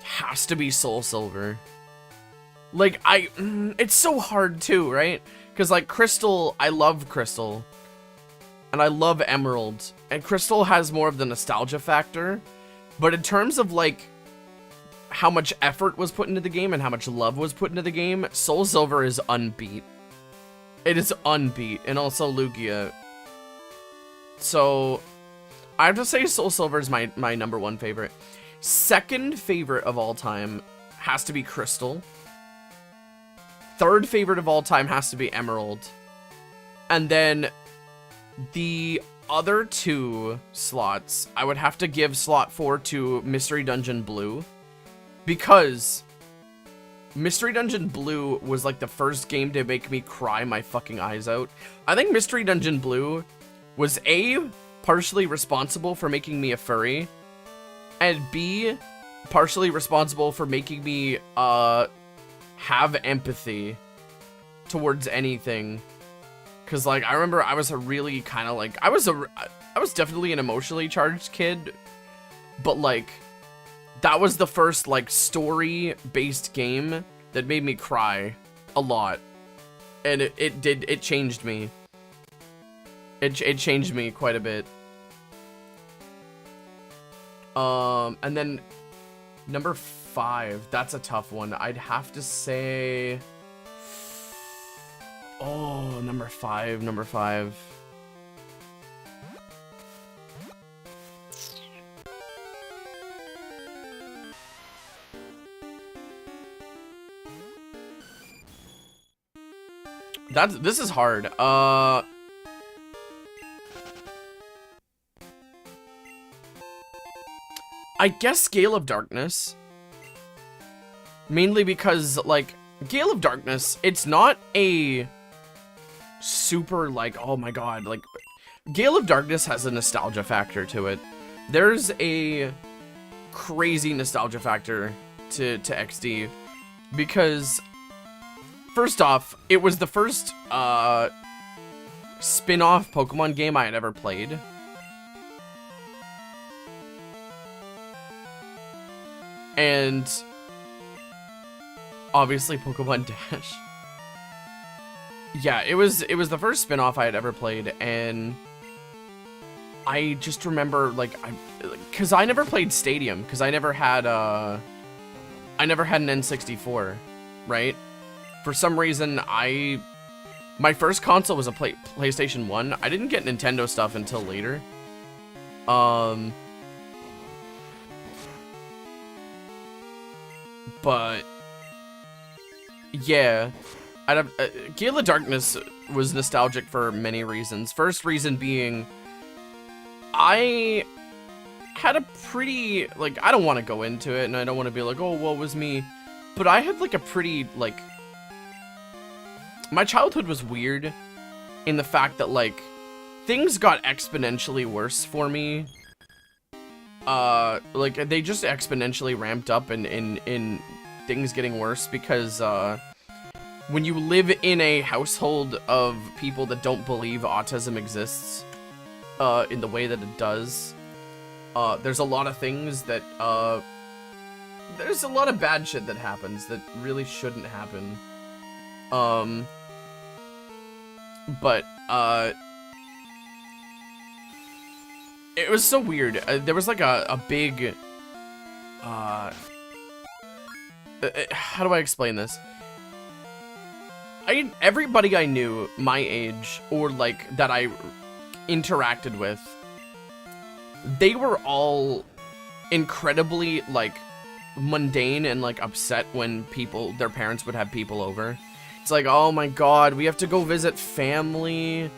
has to be Soul Silver. Like, it's so hard too, right? Because, like, Crystal, I love Crystal. And I love Emerald. And Crystal has more of the nostalgia factor. But in terms of, like, how much effort was put into the game and how much love was put into the game, Soul Silver is unbeat. It is unbeat. And also Lugia. So, I have to say Soul Silver is my number 1 favorite. Second favorite of all time has to be Crystal. Third favorite of all time has to be Emerald. And then the other 2 slots, I would have to give slot 4 to Mystery Dungeon Blue. Because Mystery Dungeon Blue was like the first game to make me cry my fucking eyes out. I think Mystery Dungeon Blue was A, partially responsible for making me a furry, and B, partially responsible for making me have empathy towards anything. Cause like I remember I was a really kind of like I was definitely an emotionally charged kid, but like that was the first like story based game that made me cry a lot, and it changed me. It changed me quite a bit. And then number 5, that's a tough one. I'd have to say, oh, number 5. This is hard. I guess Gale of Darkness. Mainly because, like, Gale of Darkness, it's not a super, like, oh my god, like, Gale of Darkness has a nostalgia factor to it. There's a crazy nostalgia factor to XD, because, first off, it was the first, spin-off Pokemon game I had ever played. And obviously Pokemon Dash. Yeah, it was the first spin-off I had ever played, and I just remember, like, because I never played Stadium, because I never had an N64, right? For some reason, my first console was a PlayStation 1. I didn't get Nintendo stuff until later. But yeah, Gale of Darkness was nostalgic for many reasons. First reason being, I had a pretty, like, I don't want to go into it, and I don't want to be like, oh, what was me? But I had, like, a pretty, like, my childhood was weird in the fact that, like, things got exponentially worse for me. Like, they just exponentially ramped up in things getting worse because, when you live in a household of people that don't believe autism exists, in the way that it does, there's a lot of things that, there's a lot of bad shit that happens that really shouldn't happen. But, it was so weird. There was like a big, how do I explain this? Everybody I knew my age, or like that I interacted with, they were all incredibly like mundane and like upset when their parents would have people over. It's like, oh my god, we have to go visit family,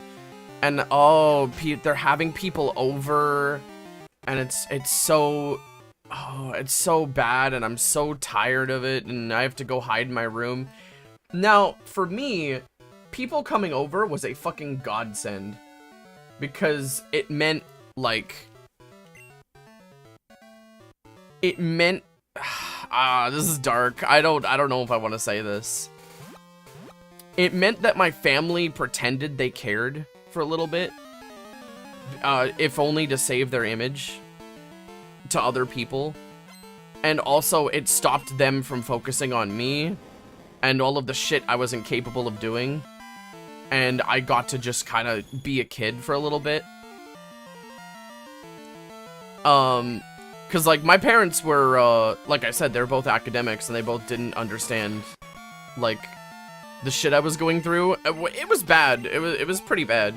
and oh, they're having people over, and it's so bad, and I'm so tired of it, and I have to go hide in my room. Now, for me, people coming over was a fucking godsend, because it meant, like, this is dark. I don't know if I want to say this. It meant that my family pretended they cared for a little bit, if only to save their image to other people. And also, it stopped them from focusing on me and all of the shit I wasn't capable of doing. And I got to just kind of be a kid for a little bit. Because, like, my parents were, like I said, they're both academics, and they both didn't understand, like, the shit I was going through. It was bad. It was pretty bad.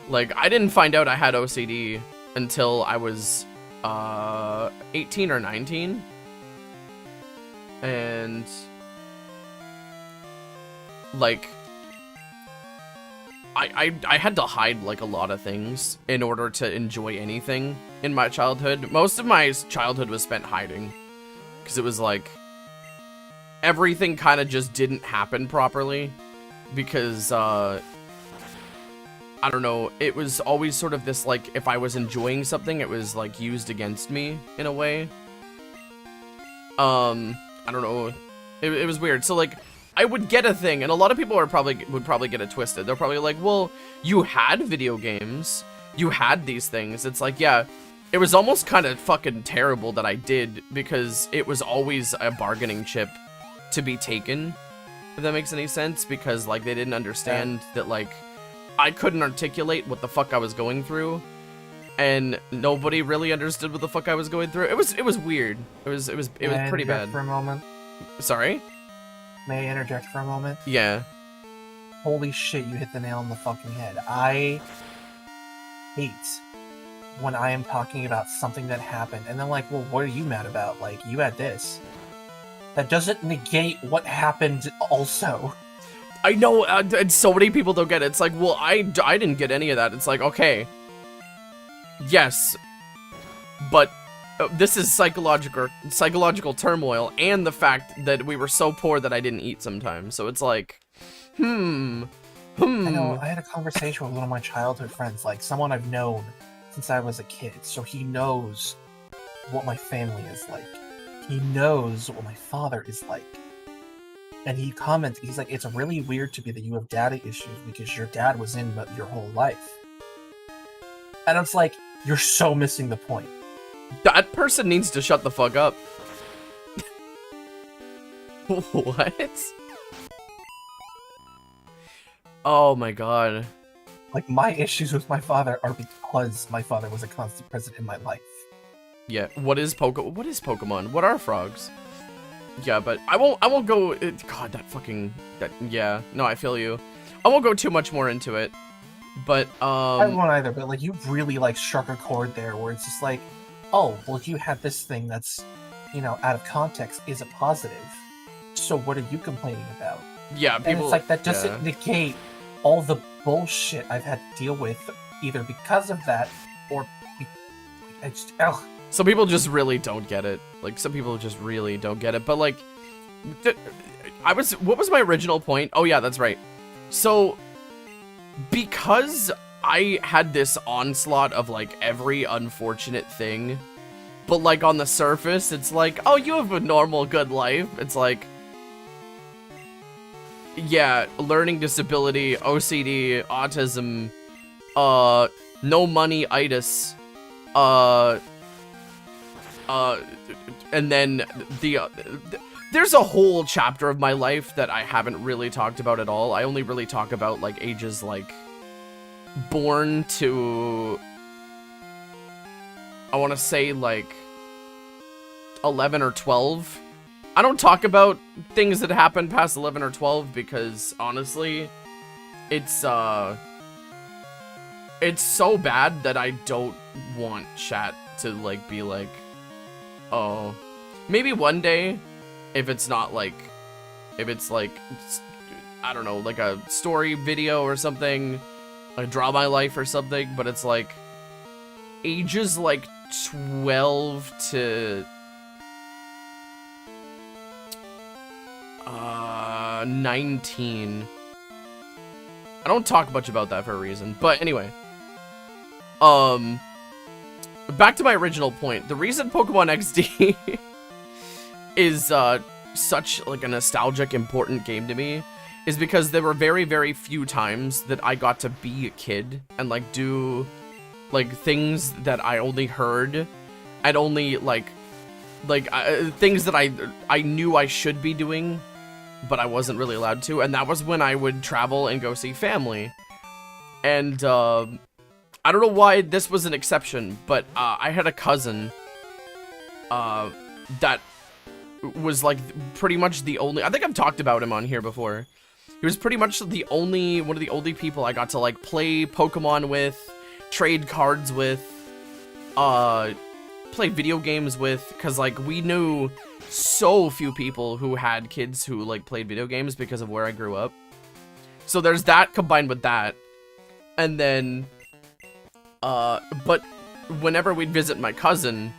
Like, I didn't find out I had OCD until I was, 18 or 19. And, like, I had to hide, like, a lot of things in order to enjoy anything in my childhood. Most of my childhood was spent hiding, because it was, like, everything kind of just didn't happen properly, because, I don't know, it was always sort of this, like, if I was enjoying something, it was, like, used against me, in a way. I don't know, it was weird. So, like, I would get a thing, and a lot of people would probably get it twisted. They're probably like, well, you had video games, you had these things. It's like, yeah, it was almost kind of fucking terrible that I did, because it was always a bargaining chip to be taken, if that makes any sense, because, like, they didn't understand that, like, I couldn't articulate what the fuck I was going through, and nobody really understood what the fuck I was going through. It was weird. It was pretty bad. For a moment. Sorry? May I interject for a moment? Yeah. Holy shit, you hit the nail on the fucking head. I hate when I am talking about something that happened, and then like, well, what are you mad about? Like, you had this. That doesn't negate what happened also. I know, and so many people don't get it. It's like, well, I didn't get any of that. It's like, okay. Yes. But this is psychological turmoil, and the fact that we were so poor that I didn't eat sometimes. So it's like, I know, I had a conversation with one of my childhood friends, like someone I've known since I was a kid, so he knows what my family is like. He knows what my father is like. And he commented, he's like, it's really weird to me that you have daddy issues because your dad was in your whole life. And it's like, you're so missing the point. That person needs to shut the fuck up. What? Oh my god. Like, my issues with my father are because my father was a constant present in my life. Yeah, what is Pokemon? What are frogs? Yeah, but I won't go, god, yeah, no, I feel you. I won't go too much more into it, but, I won't either, but, like, you really, like, struck a chord there where it's just like, oh, well, you had this thing that's, you know, out of context is a positive, so what are you complaining about? yeah, people, And it's like, that doesn't yeah. negate all the bullshit I've had to deal with, either because of that, or, I just, ugh. Some people just really don't get it. Like, some people just really don't get it, but, like, what was my original point? Oh, yeah, that's right. So, because I had this onslaught of, like, every unfortunate thing, but, like, on the surface, it's like, oh, you have a normal, good life. It's like, yeah, learning disability, OCD, autism, no money-itis, and then there's a whole chapter of my life that I haven't really talked about at all. I only really talk about, like, ages, like, born to, I want to say, like, 11 or 12. I don't talk about things that happen past 11 or 12 because, honestly, it's so bad that I don't want chat to, like, be like, oh, maybe one day, if it's not, like, if it's, like, I don't know, like a story video or something, like Draw My Life or something, but it's, like, ages, like, 12 to 19. I don't talk much about that for a reason, but anyway. Back to my original point. The reason Pokemon XD is such, like, a nostalgic, important game to me is because there were very, very few times that I got to be a kid and, like, do, like, things that I only heard and only, like things that I knew I should be doing, but I wasn't really allowed to, and that was when I would travel and go see family. And, I don't know why this was an exception, but, I had a cousin, that was, like, pretty much the only, I think I've talked about him on here before. He was pretty much one of the only people I got to, like, play Pokemon with, trade cards with, play video games with, because, like, we knew so few people who had kids who, like, played video games because of where I grew up. So there's that combined with that. And then, but whenever we'd visit my cousin,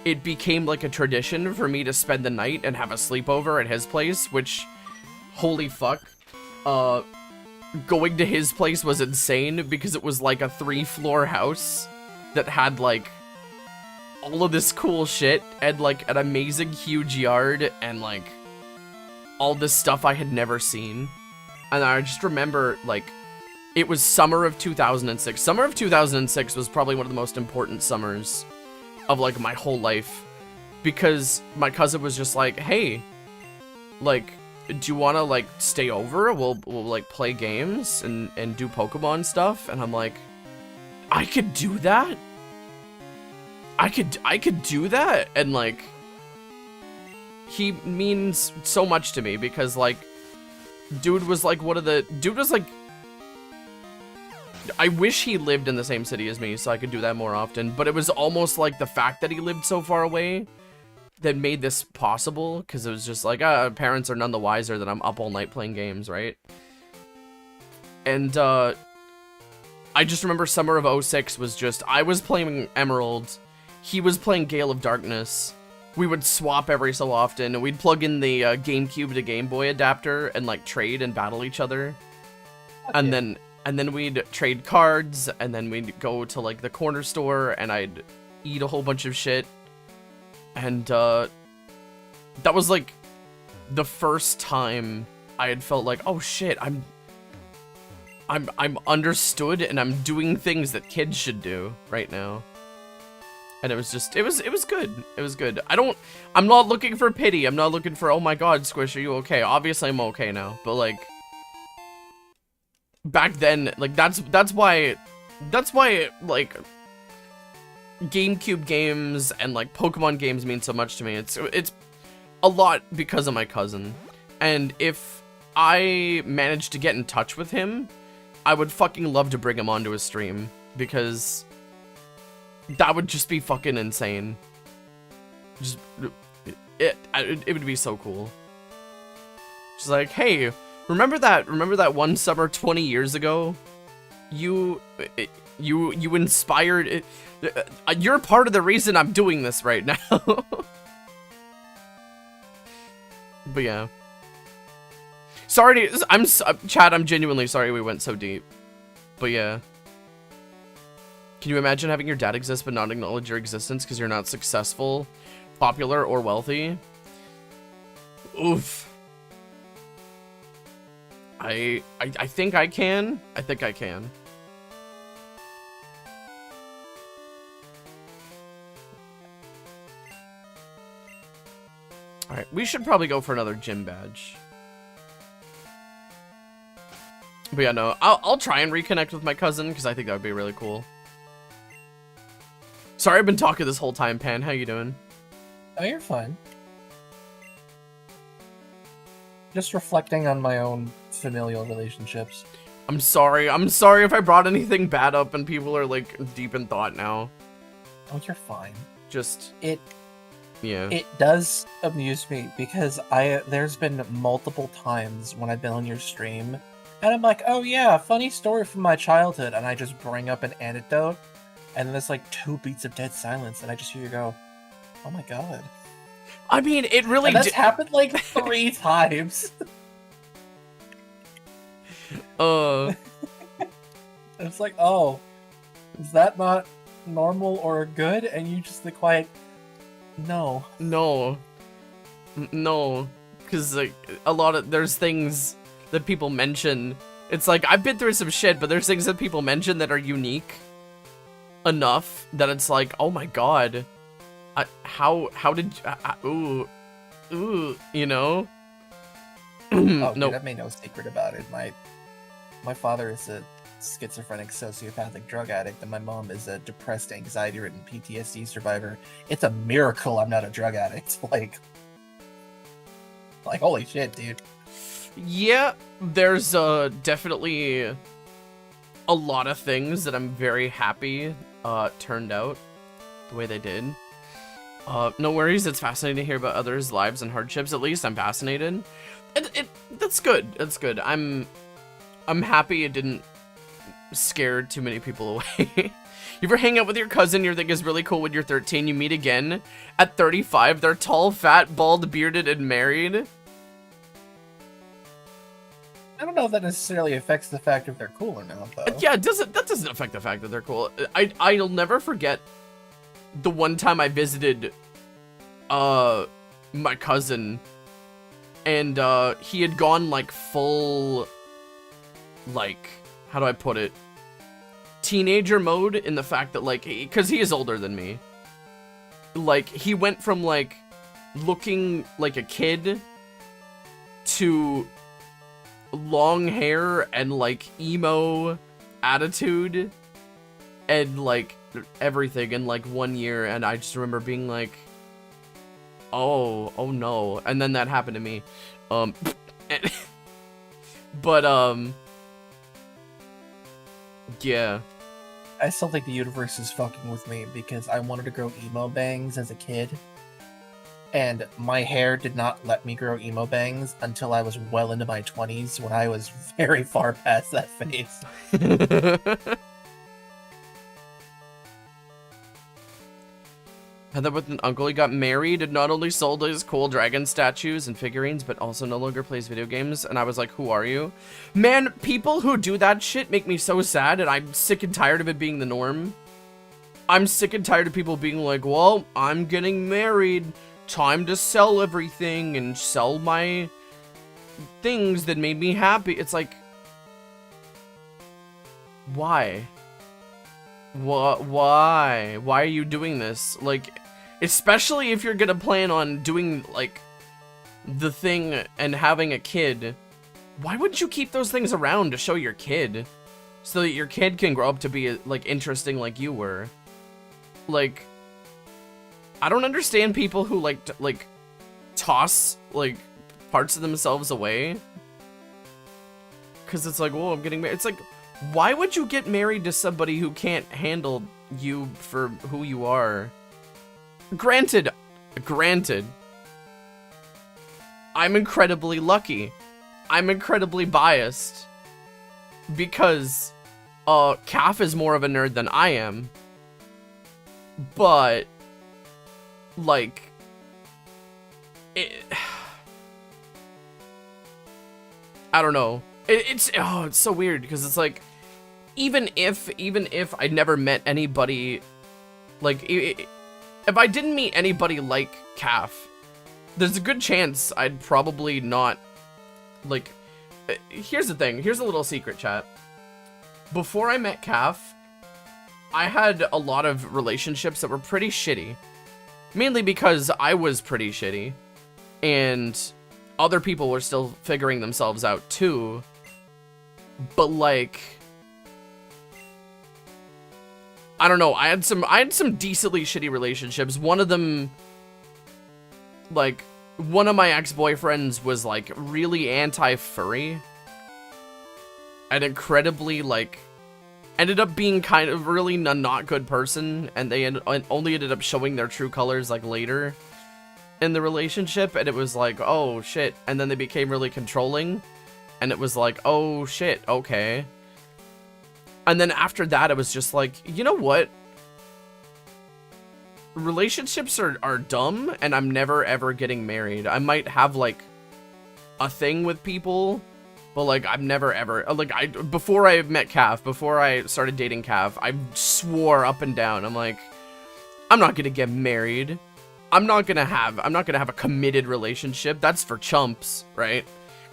it became, like, a tradition for me to spend the night and have a sleepover at his place, which, holy fuck, going to his place was insane because it was, like, a 3-floor house that had, like, all of this cool shit and, like, an amazing huge yard and, like, all this stuff I had never seen. And I just remember, like, it was summer of 2006. Summer of 2006 was probably one of the most important summers of, like, my whole life, because my cousin was just like, hey, like, do you want to, like, stay over? We'll like, play games and do Pokemon stuff. And I'm like, I could do that? I could do that? And, like, he means so much to me because, like, dude was like, I wish he lived in the same city as me so I could do that more often, but it was almost like the fact that he lived so far away that made this possible, because it was just like, parents are none the wiser that I'm up all night playing games, right? And, I just remember summer of 06 was just, I was playing Emerald, he was playing Gale of Darkness, we would swap every so often, and we'd plug in the, GameCube to Game Boy adapter and, like, trade and battle each other. Okay. And then we'd trade cards, and then we'd go to, like, the corner store, and I'd eat a whole bunch of shit. And, that was, like, the first time I had felt like, oh shit, I'm understood, and I'm doing things that kids should do right now. And it was just, it was good. It was good. I'm not looking for pity. I'm not looking for, oh my god, Squish, are you okay? Obviously, I'm okay now. But, like, back then, like, that's why, like, GameCube games and, like, Pokemon games mean so much to me. It's a lot because of my cousin. And if I managed to get in touch with him, I would fucking love to bring him onto a stream. Because that would just be fucking insane. Just, it would be so cool. Just like, hey, remember that one summer 20 years ago? You inspired it. You're part of the reason I'm doing this right now. But yeah. Sorry, Chad, I'm genuinely sorry we went so deep. But yeah. Can you imagine having your dad exist but not acknowledge your existence because you're not successful, popular, or wealthy? Oof. I think I can. I think I can. Alright, we should probably go for another gym badge. But yeah, no, I'll try and reconnect with my cousin because I think that would be really cool. Sorry, I've been talking this whole time, Pan. How you doing? Oh, you're fine. Just reflecting on my own familial relationships. I'm sorry. I'm sorry if I brought anything bad up and people are, like, deep in thought now. Oh, you're fine. Just... Yeah. It does amuse me because there's been multiple times when I've been on your stream and I'm like, oh yeah, funny story from my childhood, and I just bring up an anecdote and then there's like 2 beats of dead silence and I just hear you go, oh my god. I mean, it really and that's happened like 3 times. It's like, oh, is that not normal or good? And you just the quiet, no. No. No. Because, like, there's things that people mention. It's like, I've been through some shit, but there's things that people mention that are unique enough that it's like, oh my god. How did you, you know? Oh, dude, I've made no secret about it. My father is a schizophrenic sociopathic drug addict and my mom is a depressed anxiety-ridden PTSD survivor. It's a miracle I'm not a drug addict. Like holy shit, dude. Yeah, there's definitely a lot of things that I'm very happy turned out the way they did. No worries, it's fascinating to hear about others' lives and hardships. At least I'm fascinated. That's good. That's good. I'm happy it didn't scare too many people away. You ever hang out with your cousin you think is really cool when you're 13, you meet again at 35, they're tall, fat, bald, bearded, and married? I don't know if that necessarily affects the fact if they're cool or not, though. Yeah, that doesn't affect the fact that they're cool. I'll never forget the one time I visited my cousin and he had gone like full, like, how do I put it, teenager mode, in the fact that, like, because he is older than me, like, he went from, like, looking like a kid to long hair and, like, emo attitude and, like, everything in, like, 1 year, and I just remember being like, oh no, and then that happened to me, but, yeah. I still think the universe is fucking with me because I wanted to grow emo bangs as a kid. And my hair did not let me grow emo bangs until I was well into my 20s when I was very far past that phase. Had that with an uncle. He got married and not only sold his cool dragon statues and figurines, but also no longer plays video games. And I was like, who are you? Man, people who do that shit make me so sad, and I'm sick and tired of it being the norm. I'm sick and tired of people being like, well, I'm getting married. Time to sell everything and sell my things that made me happy. It's like, why? Why? Why are you doing this? Like, especially if you're gonna plan on doing, like, the thing and having a kid, why wouldn't you keep those things around to show your kid? So that your kid can grow up to be, like, interesting like you were. Like, I don't understand people who, like, toss, like, parts of themselves away. Because it's like, whoa, I'm getting married. It's like, why would you get married to somebody who can't handle you for who you are? Granted, I'm incredibly lucky. I'm incredibly biased. Because, Calf is more of a nerd than I am. But, like, I don't know. It's so weird because it's like, even if I never met anybody, like, if I didn't meet anybody like Calf, there's a good chance I'd probably not, like, here's the thing. Here's a little secret, chat. Before I met Calf, I had a lot of relationships that were pretty shitty. Mainly because I was pretty shitty. And other people were still figuring themselves out too. But like, I don't know, I had some decently shitty relationships. One of them, like, one of my ex-boyfriends was like really anti-furry. And incredibly, like, ended up being kind of really a not good person, and they only ended up showing their true colors like later in the relationship, and it was like, oh shit, and then they became really controlling, and it was like, oh shit, okay. And then after that, it was just like, you know what? Relationships are dumb, and I'm never ever getting married. I might have like a thing with people, but like I'm never ever, like, before I met Calf, before I started dating Calf, I swore up and down, I'm like, I'm not gonna get married. I'm not gonna have a committed relationship. That's for chumps, right?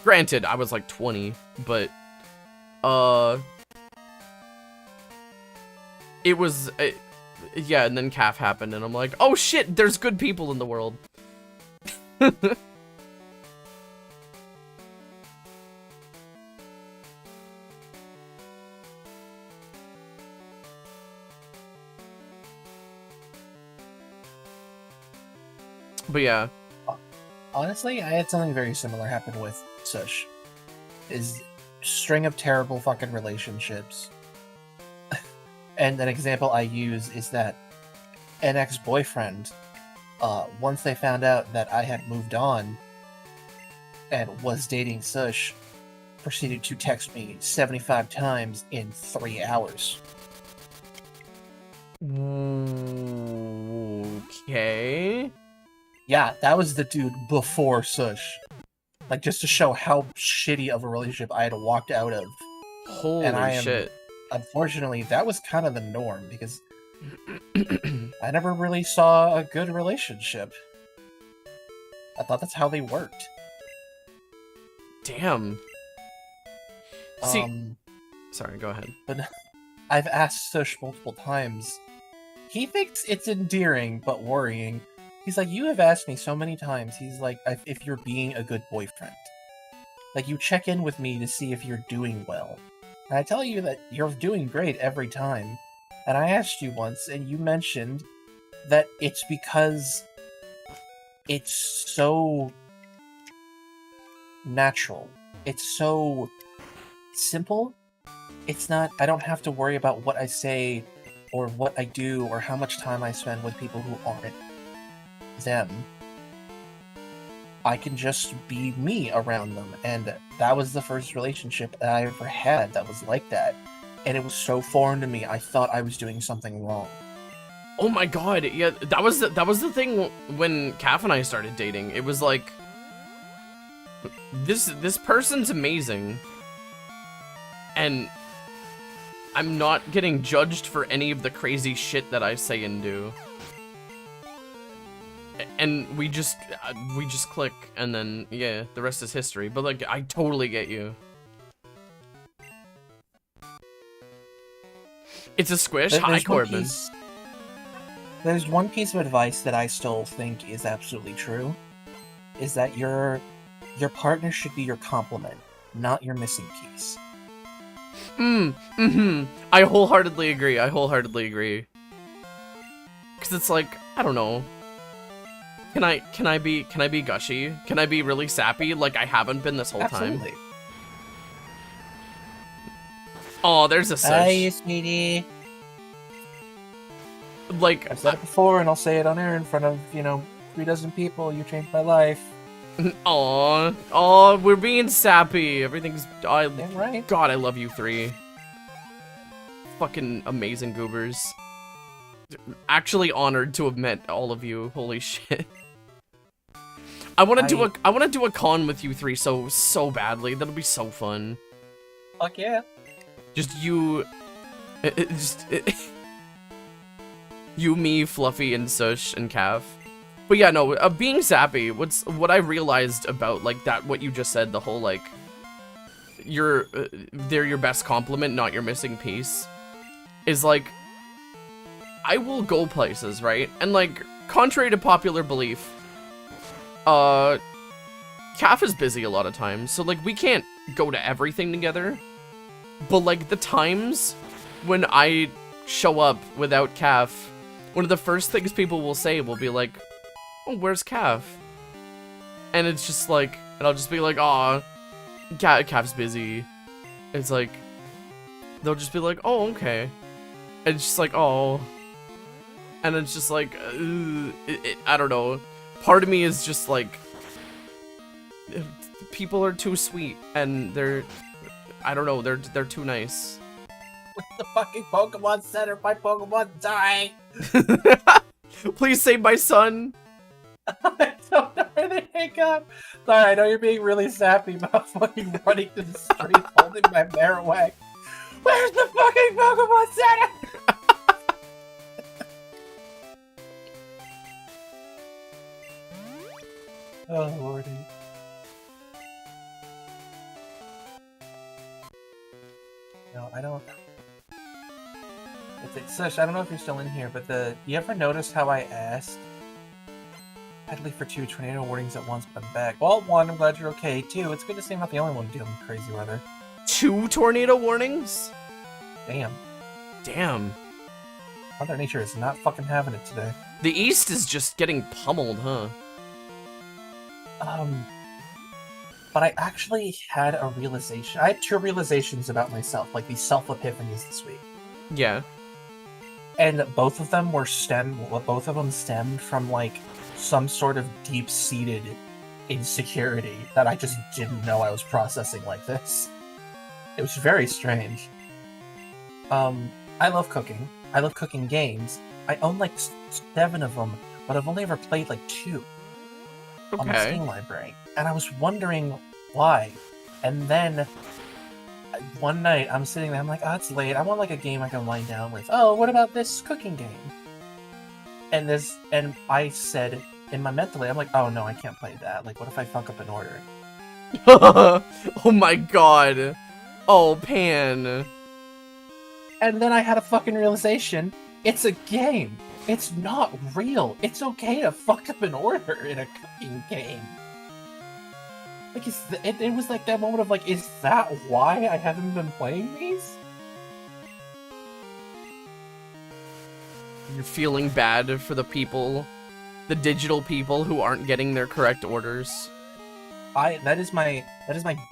Granted, I was like 20, but it was yeah, and then Calf happened, and I'm like, oh shit, there's good people in the world. But yeah. Honestly, I had something very similar happen with Sush. Is string of terrible fucking relationships. And an example I use is that an ex-boyfriend, once they found out that I had moved on and was dating Sush, proceeded to text me 75 times in 3 hours. Okay. Yeah, that was the dude before Sush. Like, just to show how shitty of a relationship I had walked out of. Holy shit. Unfortunately, that was kind of the norm, because I never really saw a good relationship. I thought that's how they worked. Damn. See, sorry, go ahead. But I've asked Sush multiple times. He thinks it's endearing, but worrying. He's like, you have asked me so many times. He's like, if you're being a good boyfriend. Like, you check in with me to see if you're doing well. And I tell you that you're doing great every time. And I asked you once, and you mentioned that it's because it's so natural. It's so simple. It's not, I don't have to worry about what I say or what I do or how much time I spend with people who aren't them. I can just be me around them, and that was the first relationship that I ever had that was like that, and it was so foreign to me. I thought I was doing something wrong. Oh my god, yeah, that was the thing when Calf and I started dating. It was like, this person's amazing, and I'm not getting judged for any of the crazy shit that I say and do. And we just click, and then, yeah, the rest is history. But, like, I totally get you. It's a squish. Hi, Corbin. There's one piece of advice that I still think is absolutely true, is that your partner should be your complement, not your missing piece. I wholeheartedly agree. Cause it's like, I don't know. Can I be gushy? Can I be really sappy like I haven't been this whole Absolutely. time? Oh, there's a Hi, sush. sweetie. Like, I've said it before, and I'll say it on air in front of 3 people. You changed my life. aw, we're being sappy. Everything's, Damn right. God, I love you 3. Fucking amazing goobers. Actually honored to have met all of you. Holy shit. I want to do a con with you 3 so badly. That'll be so fun. Fuck yeah. Just you, you, me, Fluffy, and Sush, and Cav. But yeah, no, being sappy, what I realized about, like, what you just said, the whole, like, they're your best compliment, not your missing piece, is, like, I will go places, right? And, like, contrary to popular belief, Cav is busy a lot of times, so, like, we can't go to everything together. But, like, the times when I show up without Cav, one of the first things people will say will be like, oh, where's Cav? And it's just like, and I'll just be like, aw, Cav's busy. It's like, they'll just be like, oh, okay. And it's just like, oh. And it's just like, I don't know. Part of me is just like, people are too sweet, and I don't know, they're too nice. The fucking Pokemon Center, my Pokemon dying. Please save my son. I don't know where they hang up. Sorry, I know you're being really sappy about fucking running to the street holding my Marowak. Where's the fucking Pokemon Center? Oh, lordy. No, I don't. It's Sush, I don't know if you're still in here, but you ever notice how I asked? Pedally for 2 tornado warnings at once, but I'm back. Well, 1, I'm glad you're okay. 2, it's good to see I'm not the only one dealing with crazy weather. 2 tornado warnings? Damn. Damn. Mother Nature is not fucking having it today. The East is just getting pummeled, huh? But I actually had a realization. I had 2 realizations about myself, like these self-epiphanies this week. Yeah. And both of them stemmed from, like, some sort of deep-seated insecurity that I just didn't know I was processing like this. It was very strange. I love cooking. I love cooking games. I own, like, 7 of them, but I've only ever played, like, 2 on the Steam library. And I was wondering why. And then one night I'm sitting there, I'm like, oh, it's late. I want like a game I can wind down with. Oh, what about this cooking game? And I said in my mentally, I'm like, oh no, I can't play that. Like, what if I fuck up an order? Oh my god. Oh, Pan. And then I had a fucking realization. It's a game. It's not real. It's okay to fuck up an order in a cooking game. Like, it was like that moment of like, is that why I haven't been playing these? You're feeling bad for the people, the digital people who aren't getting their correct orders. That is my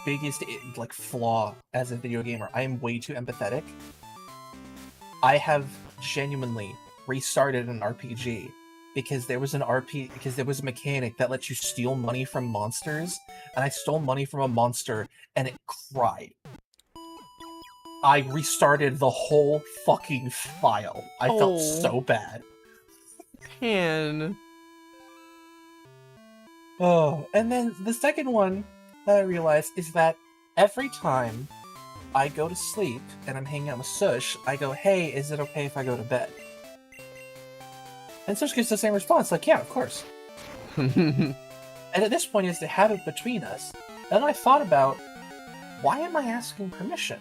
biggest like flaw as a video gamer. I am way too empathetic. I have genuinely restarted an RPG because there was a mechanic that lets you steal money from monsters, and I stole money from a monster and it cried. I restarted the whole fucking file. I felt so bad. Man. Oh, and then the second one that I realized is that every time I go to sleep and I'm hanging out with Sush, I go, hey, is it okay if I go to bed? And Sush gives the same response, like, yeah, of course. And at this point, is to have it between us. Then I thought about, why am I asking permission?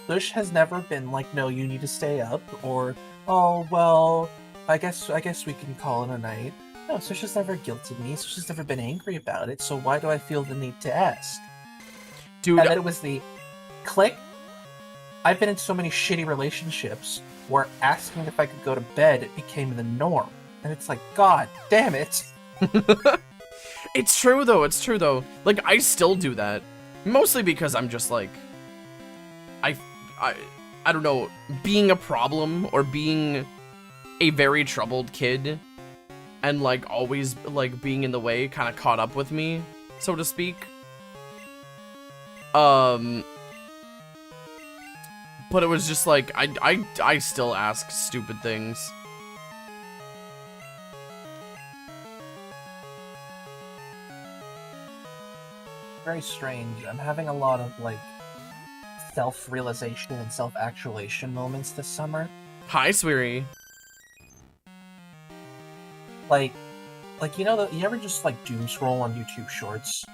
Bush has never been like, no, you need to stay up, or, oh, well, I guess we can call it a night. No, Susha's never guilted me. Susha's never been angry about it, so why do I feel the need to ask? Dude, And then it was the click. I've been in so many shitty relationships where asking if I could go to bed it became the norm. And it's like, God damn it. it's true though, it's true though. Like, I still do that. Mostly because I'm just like, I don't know, being a problem or being a very troubled kid and like always like being in the way kind of caught up with me, so to speak. But it was just like, I still ask stupid things. Very strange. I'm having a lot of, like, self-realization and self-actualization moments this summer. Hi, Sweerie. Like, you know, you ever just, like, doom scroll on YouTube Shorts?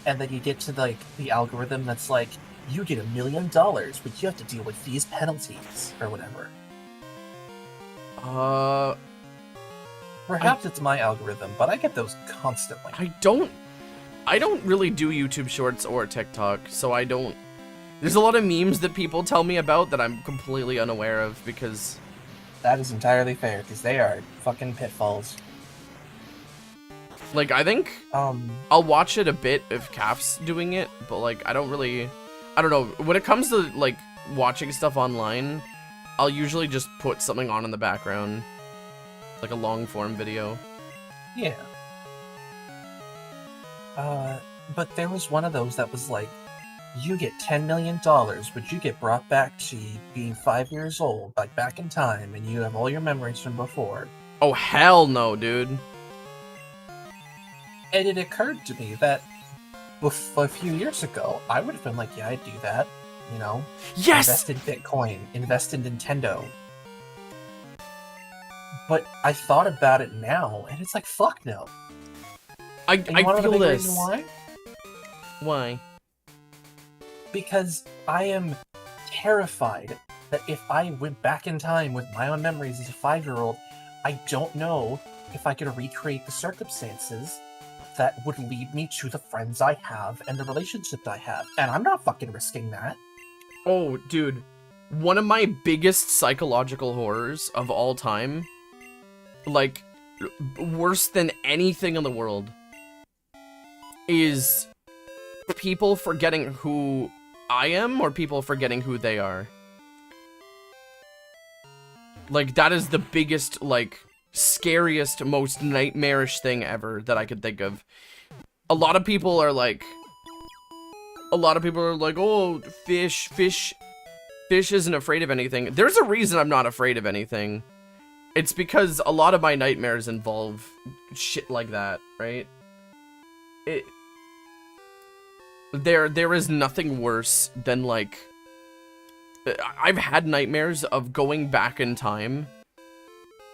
And then you get to, like, the algorithm that's like, you get $1 million, but you have to deal with these penalties, or whatever. Perhaps it's my algorithm, but I get those constantly. I don't really do YouTube Shorts or TikTok, so I don't... There's a lot of memes that people tell me about that I'm completely unaware of, because... That is entirely fair, because they are fucking pitfalls. Like, I think I'll watch it a bit if Calf's doing it, but, like, I don't know. When it comes to, like, watching stuff online, I'll usually just put something on in the background. Like a long-form video. Yeah. But there was one of those that was like, you get $10 million, but you get brought back to being 5 years old, like back in time, and you have all your memories from before. Oh, hell no, dude. And it occurred to me that a few years ago, I would have been like, yeah, I'd do that, you know? Yes! Invest in Bitcoin, invest in Nintendo. But I thought about it now, and it's like, fuck no. I feel this. Reason why? Why? Because I am terrified that if I went back in time with my own memories as a 5-year-old, I don't know if I could recreate the circumstances that would lead me to the friends I have and the relationship I have. And I'm not fucking risking that. Oh, dude. One of my biggest psychological horrors of all time, like, worse than anything in the world, is people forgetting who I am or people forgetting who they are. Like, that is the biggest, like, scariest, most nightmarish thing ever that I could think of. A lot of people are like, oh, fish isn't afraid of anything. There's a reason I'm not afraid of anything. It's because a lot of my nightmares involve shit like that, right? There is nothing worse than, like, I've had nightmares of going back in time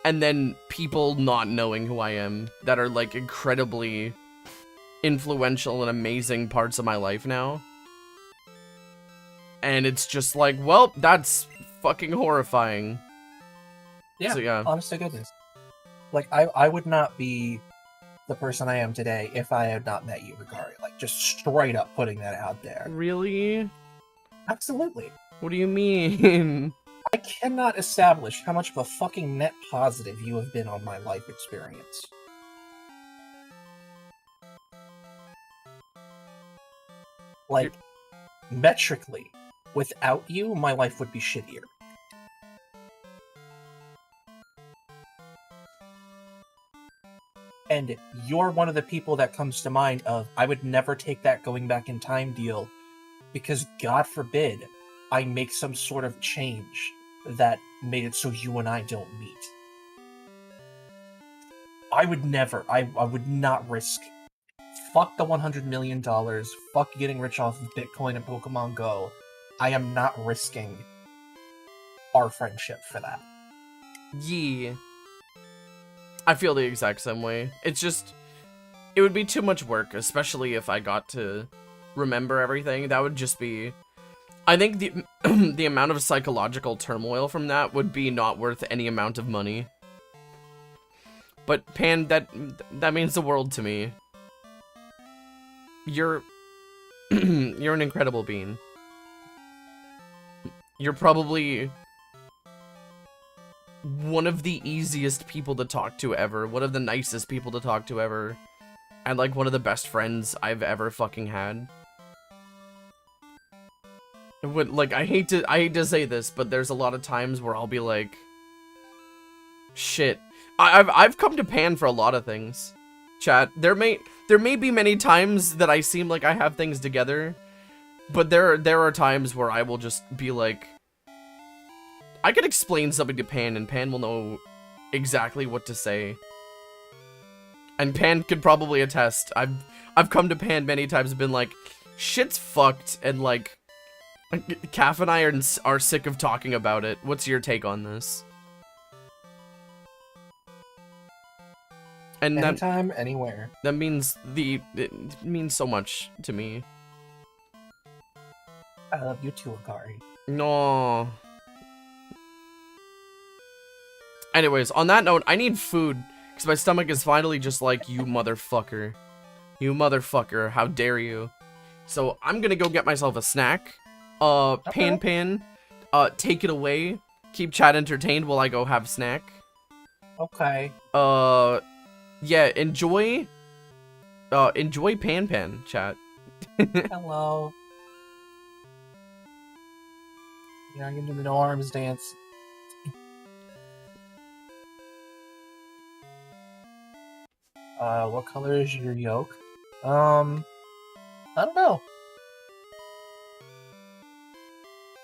and then people not knowing who I am that are, like, incredibly influential and amazing parts of my life now. And it's just like, well, that's fucking horrifying. Yeah, so, yeah. Honest to goodness. Like, I would not be the person I am today if I had not met you, Hikari. Like, just straight up putting that out there. Really? Absolutely. What do you mean? I cannot establish how much of a fucking net positive you have been on my life experience. Like, metrically, without you, my life would be shittier. And you're one of the people that comes to mind of, I would never take that going back in time deal, because God forbid I make some sort of change that made it so you and I don't meet. I would never, I would not risk, fuck the $100 million, fuck getting rich off of Bitcoin and Pokemon Go. I am not risking our friendship for that. Yeah. I feel the exact same way. It's just, it would be too much work, especially if I got to remember everything. That would just be, I think the the amount of psychological turmoil from that would be not worth any amount of money. But Pan, that means the world to me. You're you're an incredible being. You're probably one of the easiest people to talk to ever, one of the nicest people to talk to ever, and like one of the best friends I've ever fucking had. Like, I hate to say this, but there's a lot of times where I'll be like, shit. I've come to Pan for a lot of things. Chat, there may be many times that I seem like I have things together, but there are times where I will just be like, I could explain something to Pan and Pan will know exactly what to say. And Pan could probably attest. I've come to Pan many times and been like, shit's fucked, and like, Calf and I are sick of talking about it. What's your take on this? And Anytime, anywhere. That means it means so much to me. I love you too, Akari. No. Anyways, on that note, I need food because my stomach is finally just like, you motherfucker. You motherfucker, how dare you? So I'm gonna go get myself a snack. Okay. Pan, take it away. Keep chat entertained while I go have snack. Okay. Yeah, enjoy Pan, chat. Hello. You're not gonna do the no arms dance. What color is your yolk? I don't know.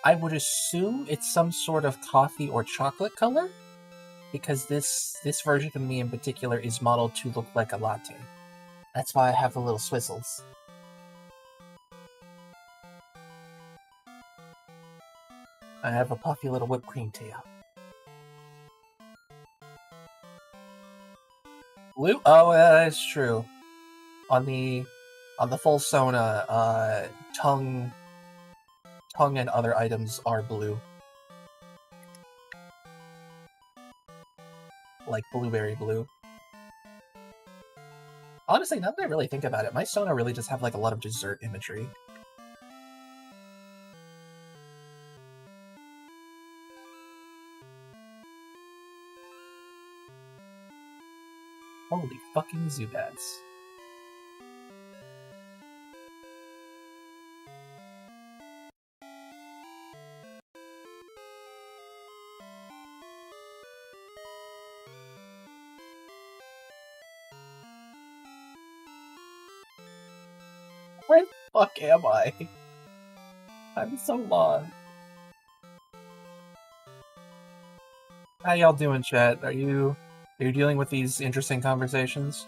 I would assume it's some sort of coffee or chocolate color, because this version of me in particular is modeled to look like a latte. That's why I have the little swizzles. I have a puffy little whipped cream tail. Blue? Oh, that is true. On the full Sona, tongue and other items are blue. Like blueberry blue. Honestly, now that I really think about it, my Sona really just have like a lot of dessert imagery. Holy fucking Zubats. Where the fuck am I? I'm so lost. How y'all doing, chat? Are you dealing with these interesting conversations?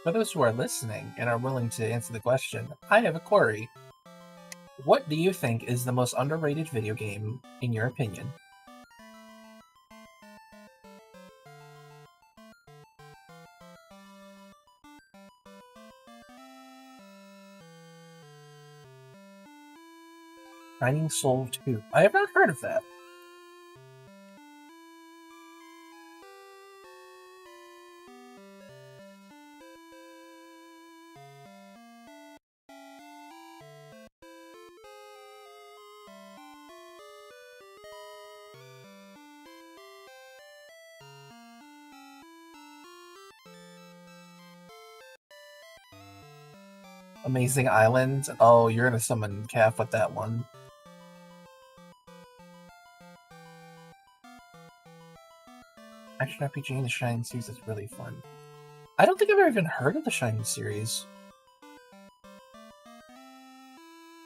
For those who are listening and are willing to answer the question, I have a query. What do you think is the most underrated video game, in your opinion? Shining Soul 2. I have not heard of that. Amazing Island. Oh, you're gonna summon Calf with that one. Action RPG in the Shining series is really fun. I don't think I've ever even heard of the Shining series.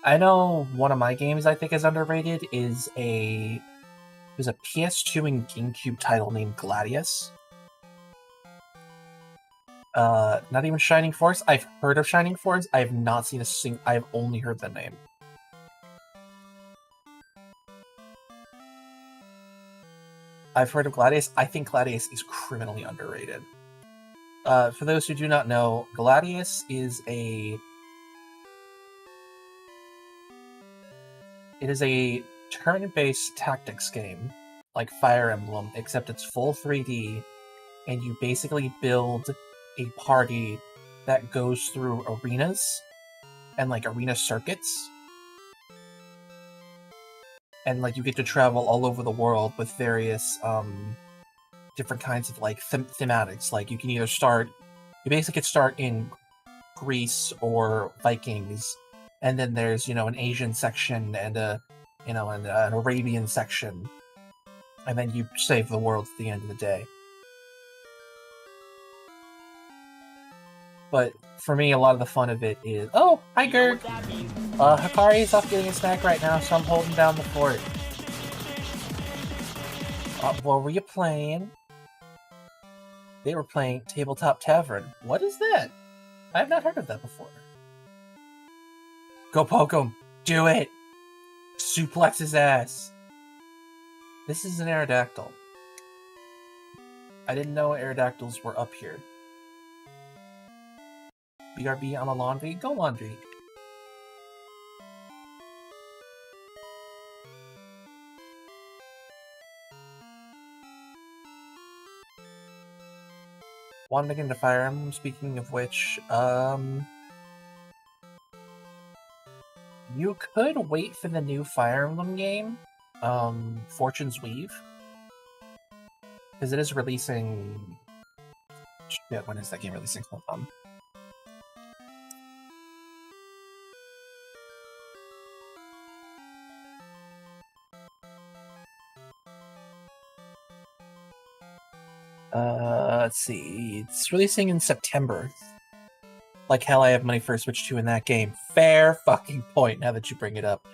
I know one of my games I think is underrated is a PS2 and GameCube title named Gladius. Not even Shining Force. I've heard of Shining Force. I have not seen I've only heard the name. I've heard of Gladius. I think Gladius is criminally underrated. For those who do not know, Gladius is a turn-based tactics game, like Fire Emblem, except it's full 3D, and you basically build a party that goes through arenas and like arena circuits, and like you get to travel all over the world with various different kinds of like thematics. Like you basically could start in Greece or Vikings, and then there's an Asian section and an Arabian section, and then you save the world at the end of the day. But for me, a lot of the fun of it is... Oh, hi, You know Gert! what that means? Hikari's off getting a snack right now, so I'm holding down the fort. What were you playing? They were playing Tabletop Tavern. What is that? I have not heard of that before. Go poke him! Do it! Suplex his ass! This is an Aerodactyl. I didn't know Aerodactyls were up here. BRB on the laundry? Go laundry. Wanted to get into Fire Emblem, speaking of which, you could wait for the new Fire Emblem game, Fortune's Weave, because it is releasing... Shit, when is that game releasing? Hold on. Let's see. It's releasing in September. Like hell, I have money for a Switch 2 in that game. Fair fucking point, now that you bring it up.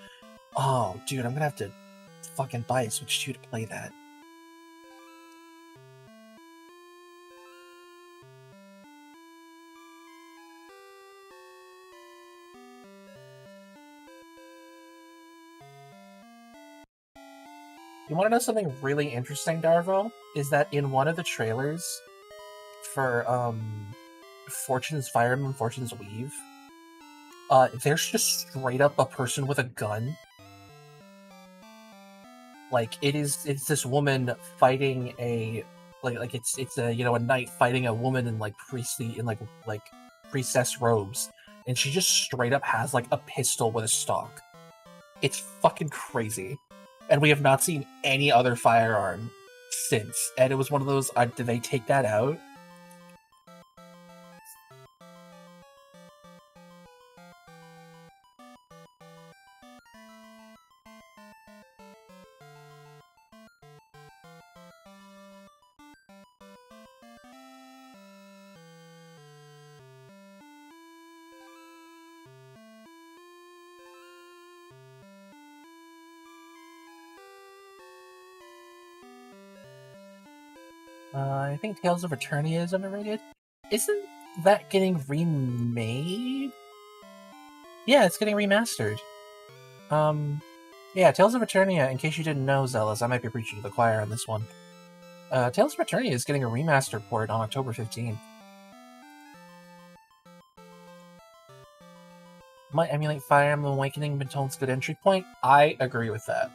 Oh, dude, I'm gonna have to fucking buy a Switch 2 to play that. You want to know something really interesting, Darvo? Is that in one of the trailers for Fortune's Fire Emblem Fortune's Weave, there's just straight up a person with a gun. Like it's this woman fighting it's a knight fighting a woman in like priestly in like priestess robes, and she just straight up has like a pistol with a stock. It's fucking crazy. And we have not seen any other firearm since. And it was one of those, did they take that out? I think Tales of Eternia is underrated. Isn't that getting remade? Yeah, it's getting remastered. Yeah, Tales of Eternia, in case you didn't know, Zealous, I might be preaching to the choir on this one. Tales of Eternia is getting a remaster port on October 15th. Might emulate Fire Emblem Awakening, Benton's good entry point. I agree with that.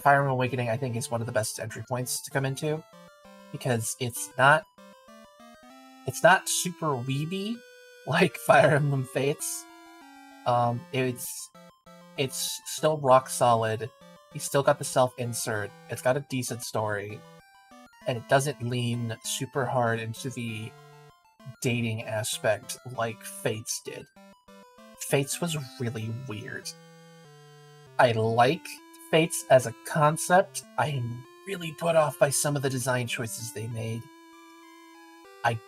Fire Emblem Awakening, I think, is one of the best entry points to come into, because it's not super weeby like Fire Emblem Fates. It's still rock solid. You still got the self-insert. It's got a decent story, and it doesn't lean super hard into the dating aspect like Fates did. Fates was really weird. I like Fates as a concept. I am really put off by some of the design choices they made. I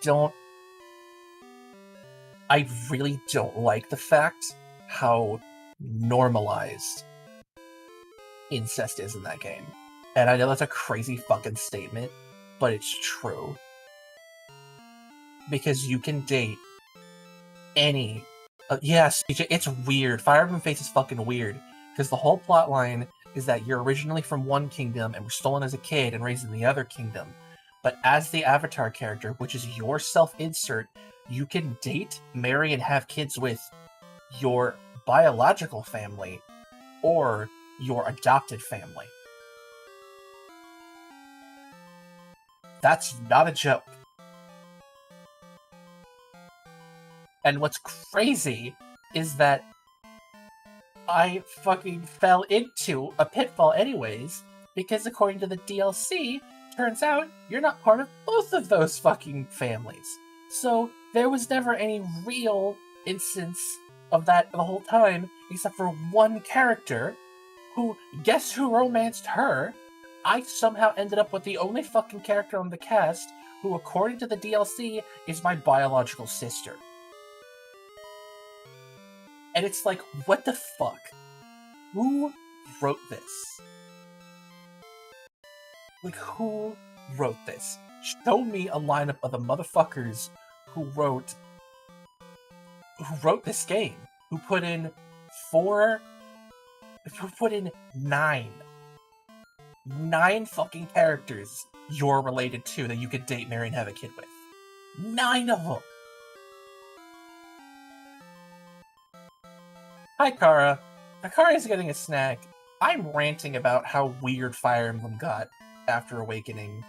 really don't like the fact how normalized incest is in that game. And I know that's a crazy fucking statement, but it's true. Because you can date yes, it's weird. Fire Emblem Fates is fucking weird. Because the whole plotline is that you're originally from one kingdom and were stolen as a kid and raised in the other kingdom. But as the avatar character, which is your self-insert, you can date, marry, and have kids with your biological family or your adopted family. That's not a joke. And what's crazy is that I fucking fell into a pitfall anyways, because according to the DLC, turns out you're not part of both of those fucking families. So there was never any real instance of that the whole time, except for one character who, guess who romanced her? I somehow ended up with the only fucking character on the cast who, according to the DLC, is my biological sister. And it's like, what the fuck? Who wrote this? Like, who wrote this? Show me a lineup of the motherfuckers who wrote this game. Who put in nine fucking characters you're related to that you could date, marry, and have a kid with. 9 of them! Hi, Kara. Kara's getting a snack. I'm ranting about how weird Fire Emblem got after Awakening.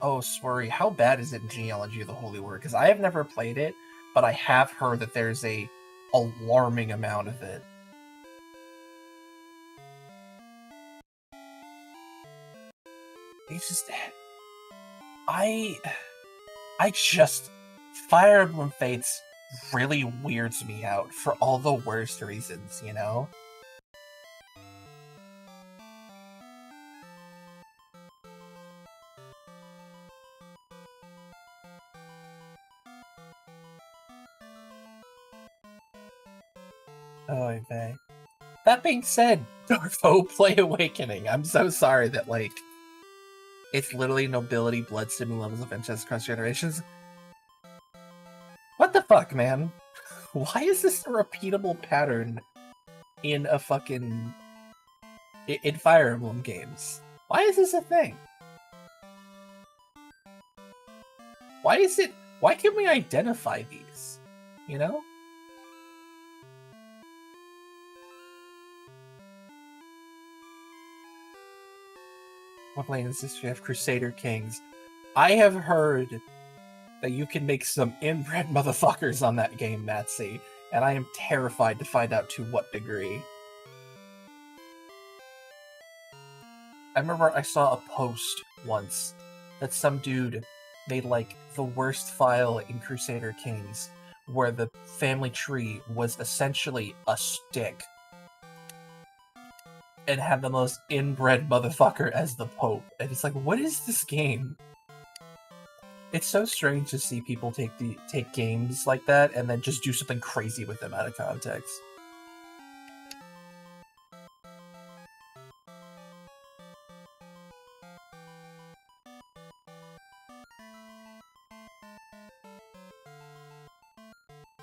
Oh, Swery, how bad is it in Genealogy of the Holy Word? Because I have never played it, but I have heard that there's a alarming amount of it. It's just... Fire Emblem Fates really weirds me out for all the worst reasons, you know? Oh, okay. That being said, Darvo, play Awakening. I'm so sorry that, like, it's literally nobility, blood stimmy levels of incest across generations. What the fuck, man? Why is this a repeatable pattern in a fucking... in Fire Emblem games? Why is this a thing? Why can we identify these? You know? We're playing this history of Crusader Kings. I have heard that you can make some inbred motherfuckers on that game, Matsy, and I am terrified to find out to what degree. I remember I saw a post once that some dude made, like, the worst file in Crusader Kings, where the family tree was essentially a stick and had the most inbred motherfucker as the Pope. And it's like, what is this game? It's so strange to see people take games like that and then just do something crazy with them out of context.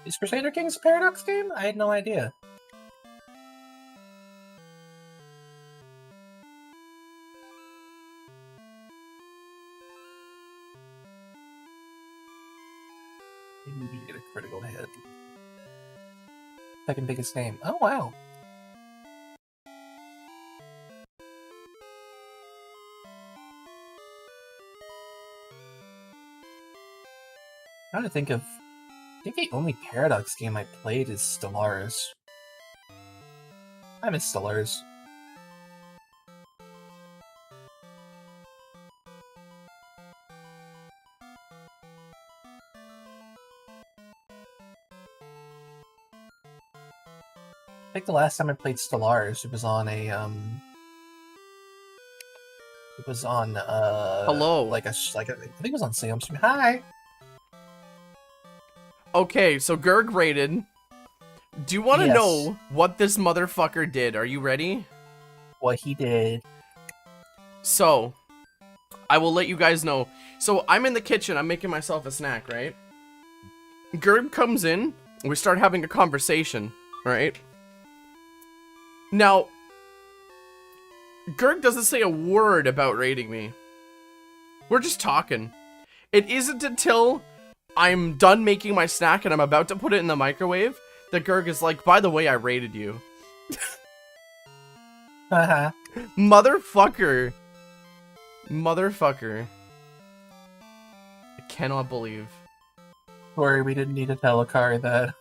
Is Crusader Kings a Paradox game? I had no idea. Maybe you get a critical hit. Second biggest game. Oh, wow. I'm trying to think of... I think the only Paradox game I played is Stellaris. I miss Stellaris. I think the last time I played Stellaris, it was on a, it was on, Hello. I think it was on Sam Stream. Hi! Okay, so Gerg rated. Do you want to Yes. know what this motherfucker did? Are you ready? What he did. So, I will let you guys know. So I'm in the kitchen. I'm making myself a snack, right? Gerb comes in. We start having a conversation, right? Now, Gerg doesn't say a word about raiding me. We're just talking. It isn't until I'm done making my snack and I'm about to put it in the microwave that Gerg is like, by the way, I raided you. Haha. Motherfucker. Motherfucker. I cannot believe. Sorry, we didn't need to tell Akari that.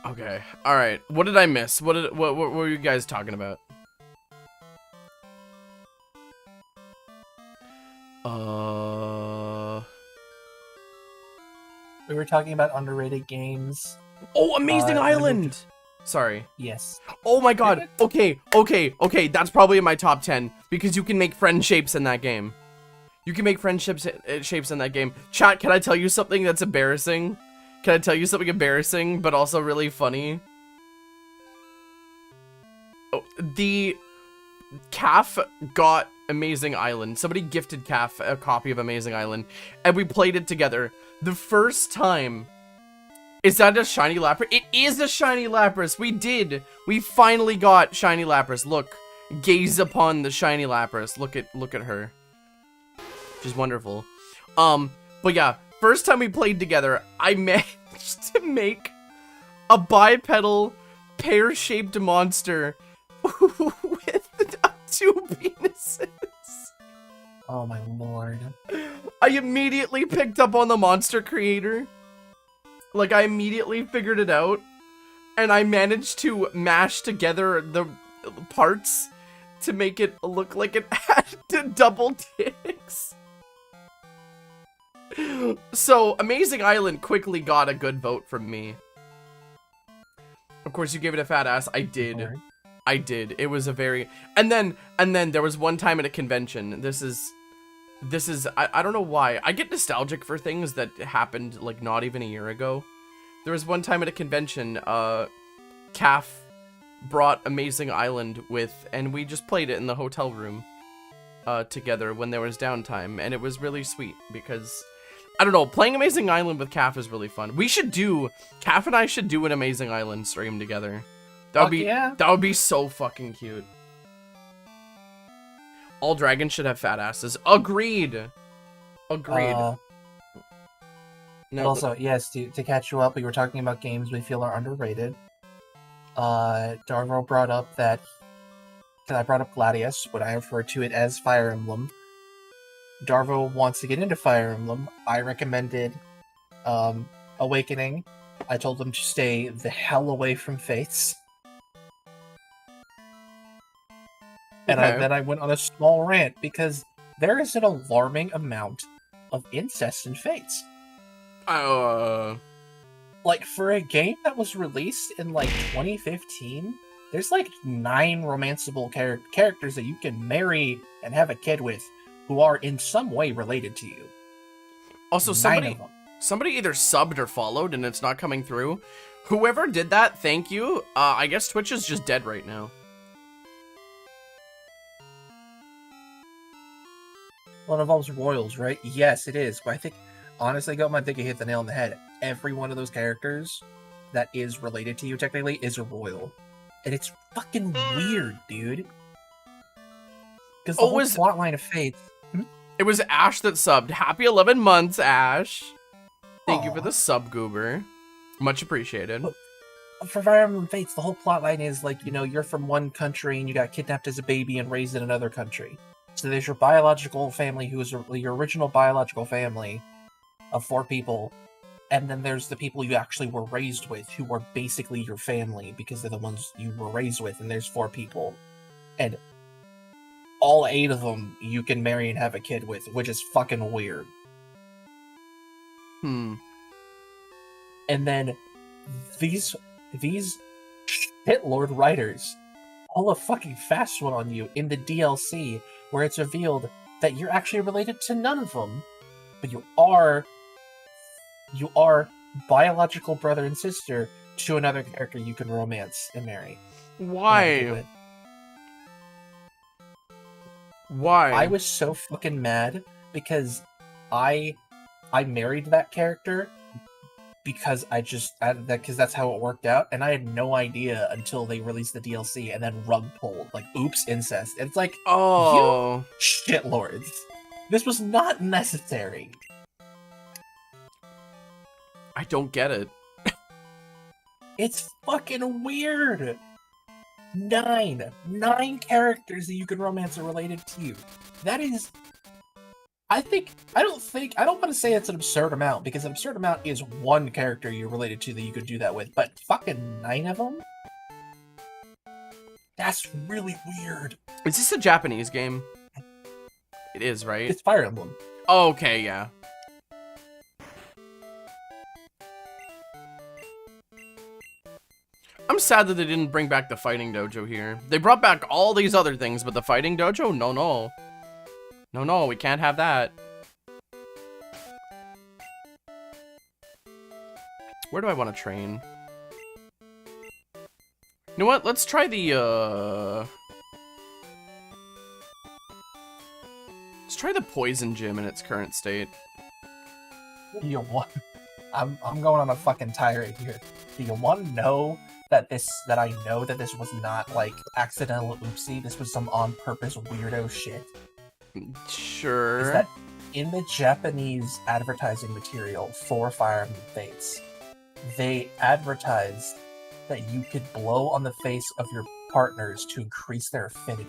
Okay. All right. What did I miss? What were you guys talking about? We were talking about underrated games. Oh, Amazing we Island. Sorry. Yes. Oh my god. Okay. That's probably in my top 10 because you can make friend shapes in that game. You can make friendships shapes in that game. Chat, can I tell you something that's embarrassing? Can I tell you something embarrassing but also really funny? Oh, the Calf got Amazing Island. Somebody gifted Calf a copy of Amazing Island and we played it together. The first time. Is that a shiny Lapras? It is a shiny Lapras. We finally got shiny Lapras. Look, gaze upon the shiny Lapras. Look at her. She's wonderful. But yeah, first time we played together, I managed to make a bipedal pear-shaped monster with 2 penises. Oh my lord. I immediately picked up on the monster creator. Like, I immediately figured it out. And I managed to mash together the parts to make it look like it had double dicks. So, Amazing Island quickly got a good vote from me. Of course, you gave it a fat ass. I did. Sorry. I did. It was a very... And then there was one time at a convention. This is... I don't know why. I get nostalgic for things that happened, like, not even a year ago. There was one time at a convention, Calf brought Amazing Island with... And we just played it in the hotel room together when there was downtime. And it was really sweet because... I don't know, playing Amazing Island with Calf is really fun. Calf and I should do an Amazing Island stream together. That would be so fucking cute. All dragons should have fat asses. Agreed. No, Also, yes, to catch you up, we were talking about games we feel are underrated. Darvo brought up that... Because I brought up Gladius, but I refer to it as Fire Emblem. Darvo wants to get into Fire Emblem. I recommended Awakening. I told him to stay the hell away from Fates. And Okay. then I went on a small rant because there is an alarming amount of incest in Fates. Like, for a game that was released in, like, 2015, there's, like, 9 romanceable characters that you can marry and have a kid with who are in some way related to you. Also, 9 of them. somebody either subbed or followed and it's not coming through. Whoever did that, thank you. I guess Twitch is just dead right now. Well, it involves royals, right? Yes, it is. But I think, honestly, I think you hit the nail on the head. Every one of those characters that is related to you, technically, is a royal. And it's fucking weird, dude. Because the whole plotline of Faith... It was Ash that subbed. Happy 11 months, Ash. Thank you for the sub, Goober. Much appreciated. For Fire Emblem Fates, the whole plotline is, like, you know, you're from one country and you got kidnapped as a baby and raised in another country. So there's your biological family, who is your original biological family of 4 people. And then there's the people you actually were raised with, who are basically your family, because they're the ones you were raised with, and there's 4 people. And all 8 of them you can marry and have a kid with, which is fucking weird. And then these shitlord writers pull a fucking fast one on you in the DLC, where it's revealed that you're actually related to none of them, but you are biological brother and sister to another character you can romance and marry. Why? Why? I was so fucking mad because I married that character because because that's how it worked out, and I had no idea until they released the DLC and then rug pulled, like, oops, incest. It's like, Oh. you shitlords. This was not necessary. I don't get it. It's fucking weird. Nine characters that you can romance are related to you. That is, I don't want to say it's an absurd amount, because an absurd amount is one character you're related to that you could do that with, but fucking 9 of them? That's really weird. Is this a Japanese game? It is, right? It's Fire Emblem. Oh, okay, yeah. I'm sad that they didn't bring back the fighting dojo here. They brought back all these other things, but the fighting dojo? No, no. No, no, we can't have that. Where do I want to train? You know what? Let's try the, let's try the poison gym in its current state. You want? I'm going on a fucking tirade here. Do you want to know that I know that this was not, like, accidental oopsie? This was some on-purpose weirdo shit. Sure. Is that in the Japanese advertising material for Fire Emblem Fates, they advertised that you could blow on the face of your partners to increase their affinity,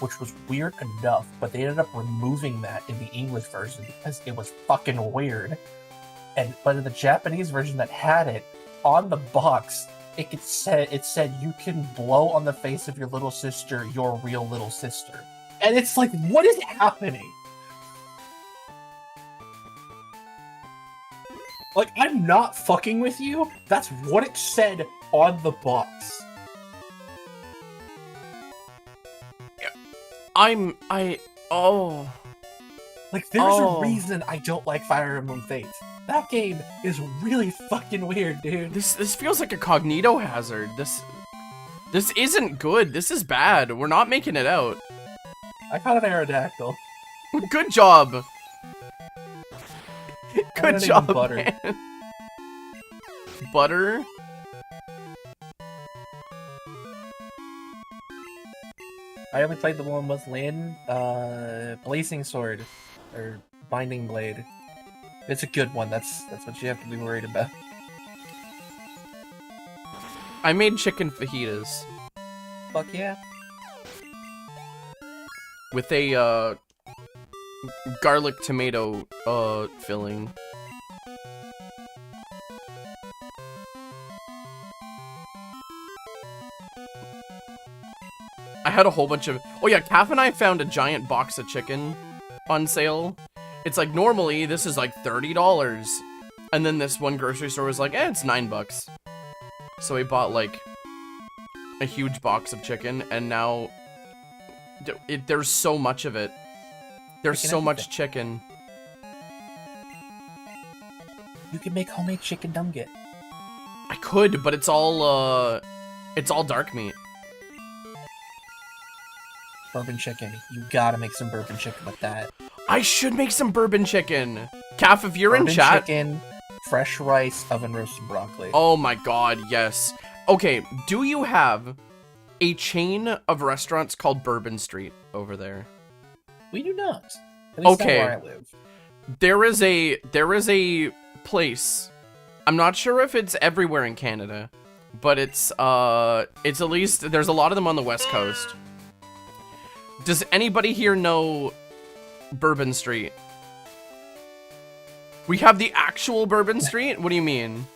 which was weird enough, but they ended up removing that in the English version because it was fucking weird. But in the Japanese version that had it, on the box, it said you can blow on the face of your little sister, your real little sister. And it's like, what is happening? Like, I'm not fucking with you. That's what it said on the box. Oh. Like, there's a reason I don't like Fire Emblem Fates. That game is really fucking weird, dude. This feels like a cognito hazard. This isn't good. This is bad. We're not making it out. I caught an Aerodactyl. Good job. Good job, butter. man. Butter? I only played the one with Lyn, Blazing Sword, or Binding Blade. It's a good one, that's what you have to be worried about. I made chicken fajitas. Fuck yeah. With a, garlic tomato, filling. I had a whole bunch of... Oh yeah, Calf and I found a giant box of chicken on sale. It's like, normally, this is like $30. And then this one grocery store was like, it's $9. So we bought like a huge box of chicken, and now there's so much of it. There's so much chicken. You can make homemade chicken dumget. I could, but it's all dark meat. Bourbon chicken. You gotta make some bourbon chicken with that. I should make some bourbon chicken. Calf, if you're bourbon in chat. Chicken, fresh rice, oven roasted broccoli. Oh my god, yes. Okay, do you have a chain of restaurants called Bourbon Street over there? We do not. At least Okay. not where I live. There is a place. I'm not sure if it's everywhere in Canada, but it's at least, there's a lot of them on the West Coast. Does anybody here know Bourbon Street? We have the actual Bourbon Street? What do you mean?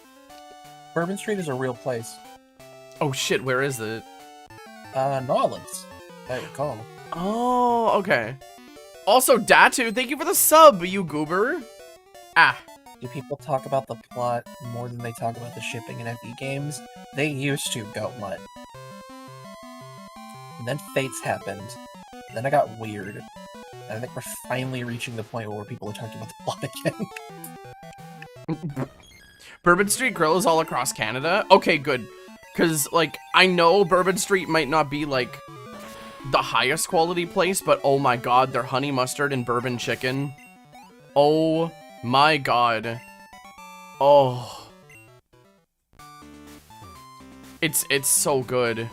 Bourbon Street is a real place. Oh shit, where is it? New Orleans, I recall. Oh, okay. Also, Datu, thank you for the sub, you goober. Ah. Do people talk about the plot more than they talk about the shipping in FE games? They used to, Goatmutt. And then Fates happened. Then it got weird. And I think we're finally reaching the point where people are talking about the plot again. Bourbon Street Grill is all across Canada? Okay, good. Because, like, I know Bourbon Street might not be, like, the highest quality place, but oh my god, their honey mustard and bourbon chicken. Oh my god. Oh. It's so good.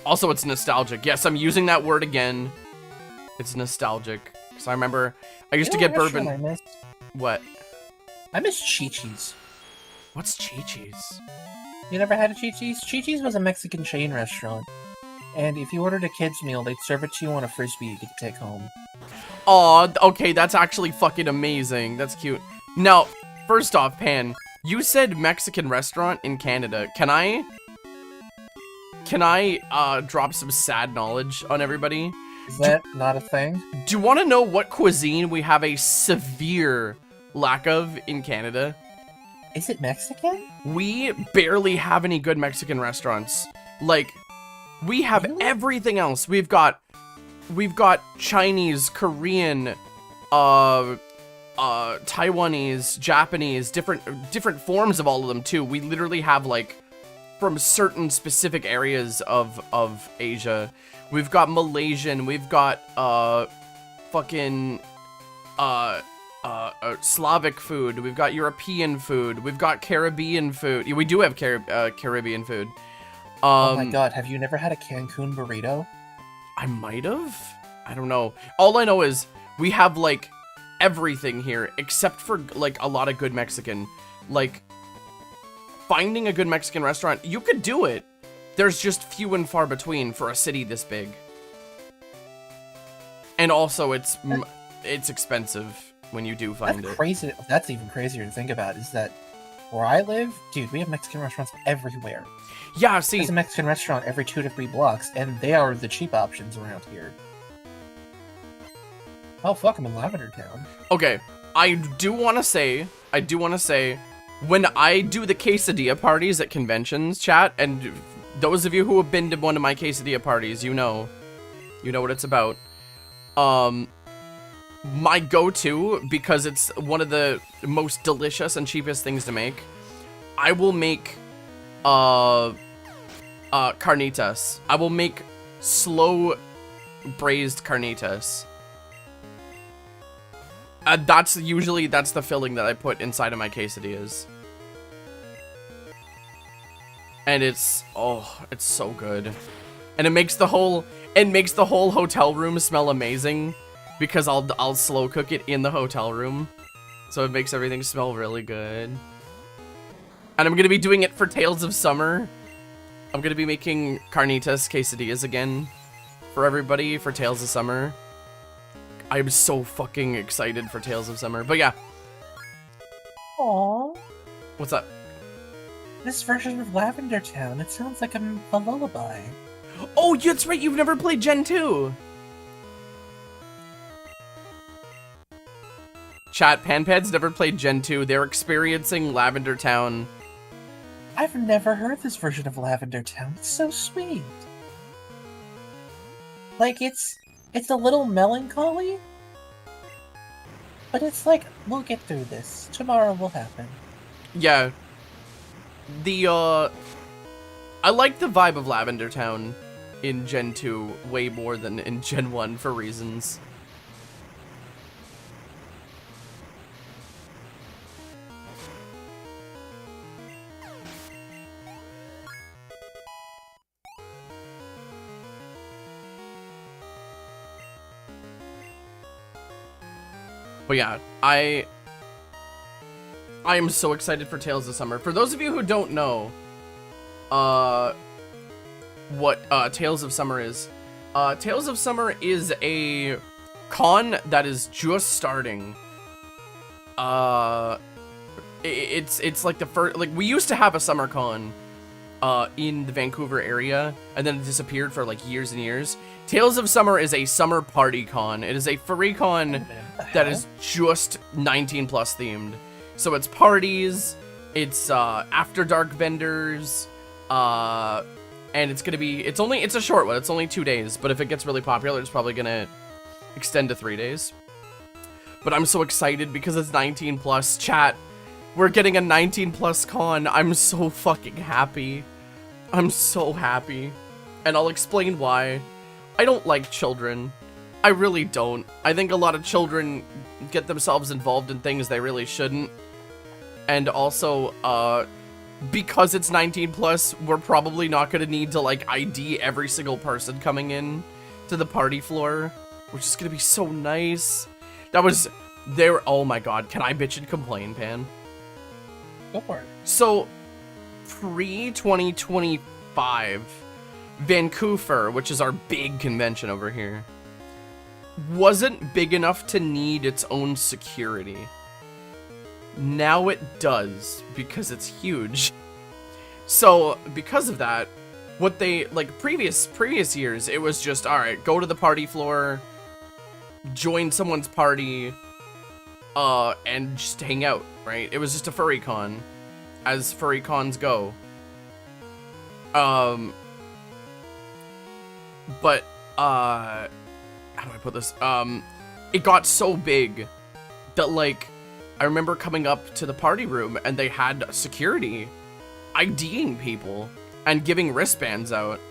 Also, it's nostalgic. Yes, I'm using that word again. It's nostalgic. Because I remember I used to get bourbon. I miss? What? I miss Chi-Chi's. What's Chi-Chi's? You never had a Chi-Chi's? Chi-Chi's was a Mexican chain restaurant. And if you ordered a kid's meal, they'd serve it to you on a frisbee you could take home. Aw, okay, that's actually fucking amazing. That's cute. Now, first off, Pan, you said Mexican restaurant in Canada. Can I drop some sad knowledge on everybody? Is that not a thing? Do you want to know what cuisine we have a severe lack of in Canada? Is it Mexican? We barely have any good Mexican restaurants. Like, we have everything else. We've got Chinese, Korean, Taiwanese, Japanese, different forms of all of them too. We literally have like from certain specific areas of Asia. We've got Malaysian, we've got fucking Slavic food, we've got European food, we've got Caribbean food. Yeah, we do have Caribbean food. Oh my god, have you never had a Cancun burrito? I might have. I don't know. All I know is we have like everything here except for like a lot of good Mexican. Like finding a good Mexican restaurant, you could do it. There's just few and far between for a city this big. And also it's expensive when you do find it. Crazy. That's even crazier to think about is that where I live, dude, we have Mexican restaurants everywhere. Yeah, see, there's a Mexican restaurant every 2 to 3 blocks, and they are the cheap options around here. Oh fuck, I'm in Lavender Town. Okay, I do want to say, when I do the quesadilla parties at conventions, chat, and those of you who have been to one of my quesadilla parties, you know what it's about. My go-to, because it's one of the most delicious and cheapest things to make, I will make, carnitas. I will make slow braised carnitas. That's the filling that I put inside of my quesadillas. And it's so good. And it makes the whole hotel room smell amazing because I'll slow cook it in the hotel room. So it makes everything smell really good. And I'm going to be doing it for Tales of Summer. I'm going to be making carnitas quesadillas again for everybody for Tales of Summer. I'm so fucking excited for Tales of Summer. But yeah. Aww. What's up? This version of Lavender Town, it sounds like a lullaby. Oh, that's right, you've never played Gen 2. Chat, Panpad's never played Gen 2. They're experiencing Lavender Town. I've never heard this version of Lavender Town. It's so sweet. Like, it's a little melancholy, but it's like, we'll get through this. Tomorrow will happen. Yeah. I like the vibe of Lavender Town in Gen 2 way more than in Gen 1 for reasons. But yeah, I am so excited for Tales of Summer. For those of you who don't know, what Tales of Summer is a con that is just starting. It's like the first, like we used to have a summer con in the Vancouver area, and then it disappeared for like years and years. Tales of Summer is a summer party con. It is a furry con that is just 19+ themed. So it's parties, it's after dark vendors, and it's gonna be, it's a short one, it's only 2 days, but if it gets really popular, it's probably gonna extend to 3 days. But I'm so excited because it's 19+. Chat, we're getting a 19+ con. I'm so fucking happy. I'm so happy. And I'll explain why. I don't like children. I really don't. I think a lot of children get themselves involved in things they really shouldn't. And also, because it's 18 plus, we're probably not gonna need to like ID every single person coming in to the party floor, which is gonna be so nice. That was there. Oh my god, can I bitch and complain, Pan? Go for it. So, pre-2025, Vancouver, which is our big convention over here, wasn't big enough to need its own security. Now it does, because it's huge. So, because of that, what they, like, previous years, it was just, alright, go to the party floor, join someone's party, and just hang out, right? It was just a furry con, as furry cons go. But, how do I put this? It got so big that, like, I remember coming up to the party room and they had security IDing people and giving wristbands out.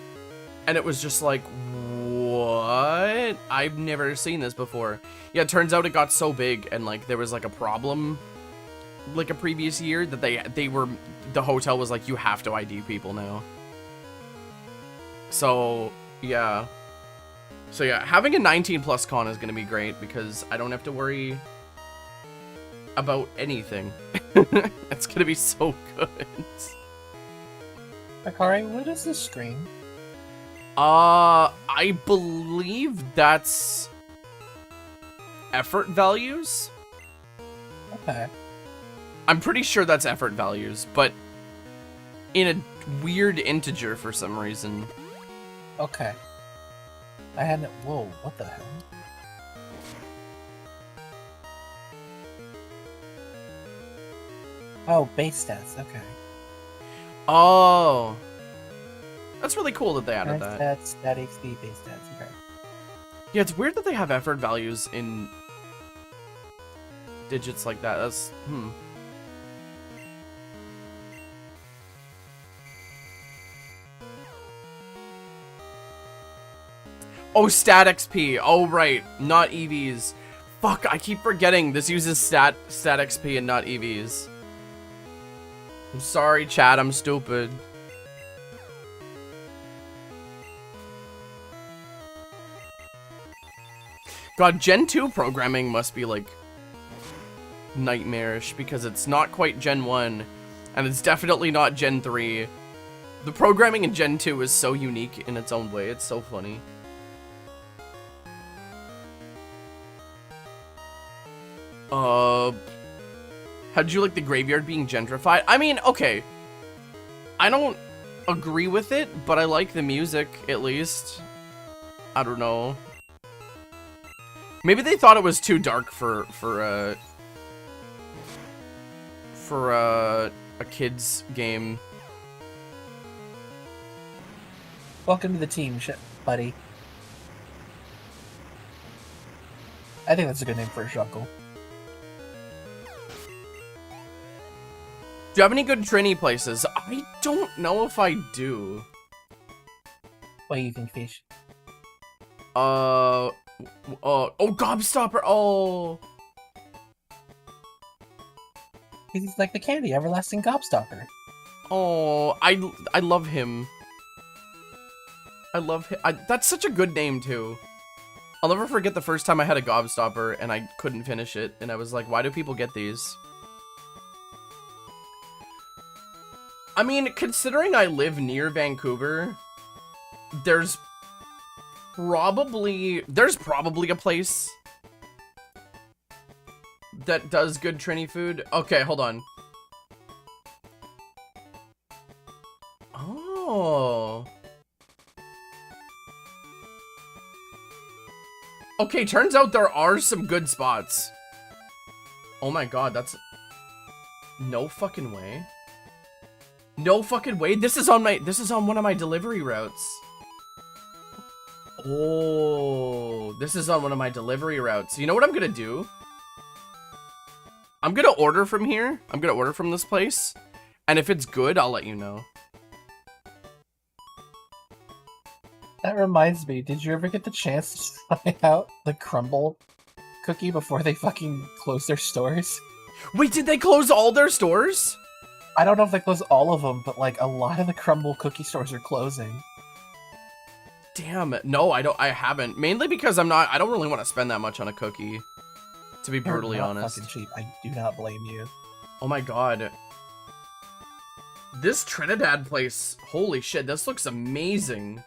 And it was just like, what? I've never seen this before. Yeah, it turns out it got so big and like there was like a problem like a previous year that the hotel was like, you have to ID people now. So, yeah. So yeah, having a 19 plus con is gonna be great because I don't have to worry about anything. It's gonna be so good. Akari, what is this screen? I believe that's effort values. Okay. I'm pretty sure that's effort values, but in a weird integer for some reason. Okay. I hadn't. Whoa, what the hell? Oh, base stats. Okay. Oh. That's really cool that they added that. Stats, stat XP, base stats. Okay. Yeah, it's weird that they have effort values in digits like that. That's, Oh, stat XP. Oh, right. Not EVs. Fuck, I keep forgetting this uses stat XP and not EVs. I'm sorry, chat. I'm stupid. God, Gen 2 programming must be, like, nightmarish because it's not quite Gen 1, and it's definitely not Gen 3. The programming in Gen 2 is so unique in its own way. It's so funny. How'd you like the graveyard being gentrified? I mean, okay. I don't agree with it, but I like the music, at least. I don't know. Maybe they thought it was too dark for a kid's game. Welcome to the team, buddy. I think that's a good name for a shuckle. Do you have any good Trini places? I don't know if I do. What do you think, Fish? Oh, Gobstopper, oh. He's like the candy, everlasting gobstopper. Oh, I love him. I love him. That's such a good name, too. I'll never forget the first time I had a Gobstopper and I couldn't finish it. And I was like, why do people get these? I mean, considering I live near Vancouver, there's probably a place that does good Trini food. Okay, hold on. Oh. Okay, turns out there are some good spots. Oh my god, that's... No fucking way. No fucking way. This is on one of my delivery routes. Oh, this is on one of my delivery routes. You know what I'm gonna do? I'm gonna order from here. I'm gonna order from this place. And if it's good, I'll let you know. That reminds me, did you ever get the chance to try out the crumble cookie before they fucking closed their stores? Wait, did they close all their stores? I don't know if they closed all of them, but like a lot of the crumble cookie stores are closing. Damn it. No, I haven't. Mainly because I don't really want to spend that much on a cookie. To be brutally They're not honest. fucking cheap. I do not blame you. Oh my god. This Trinidad place, holy shit, this looks amazing.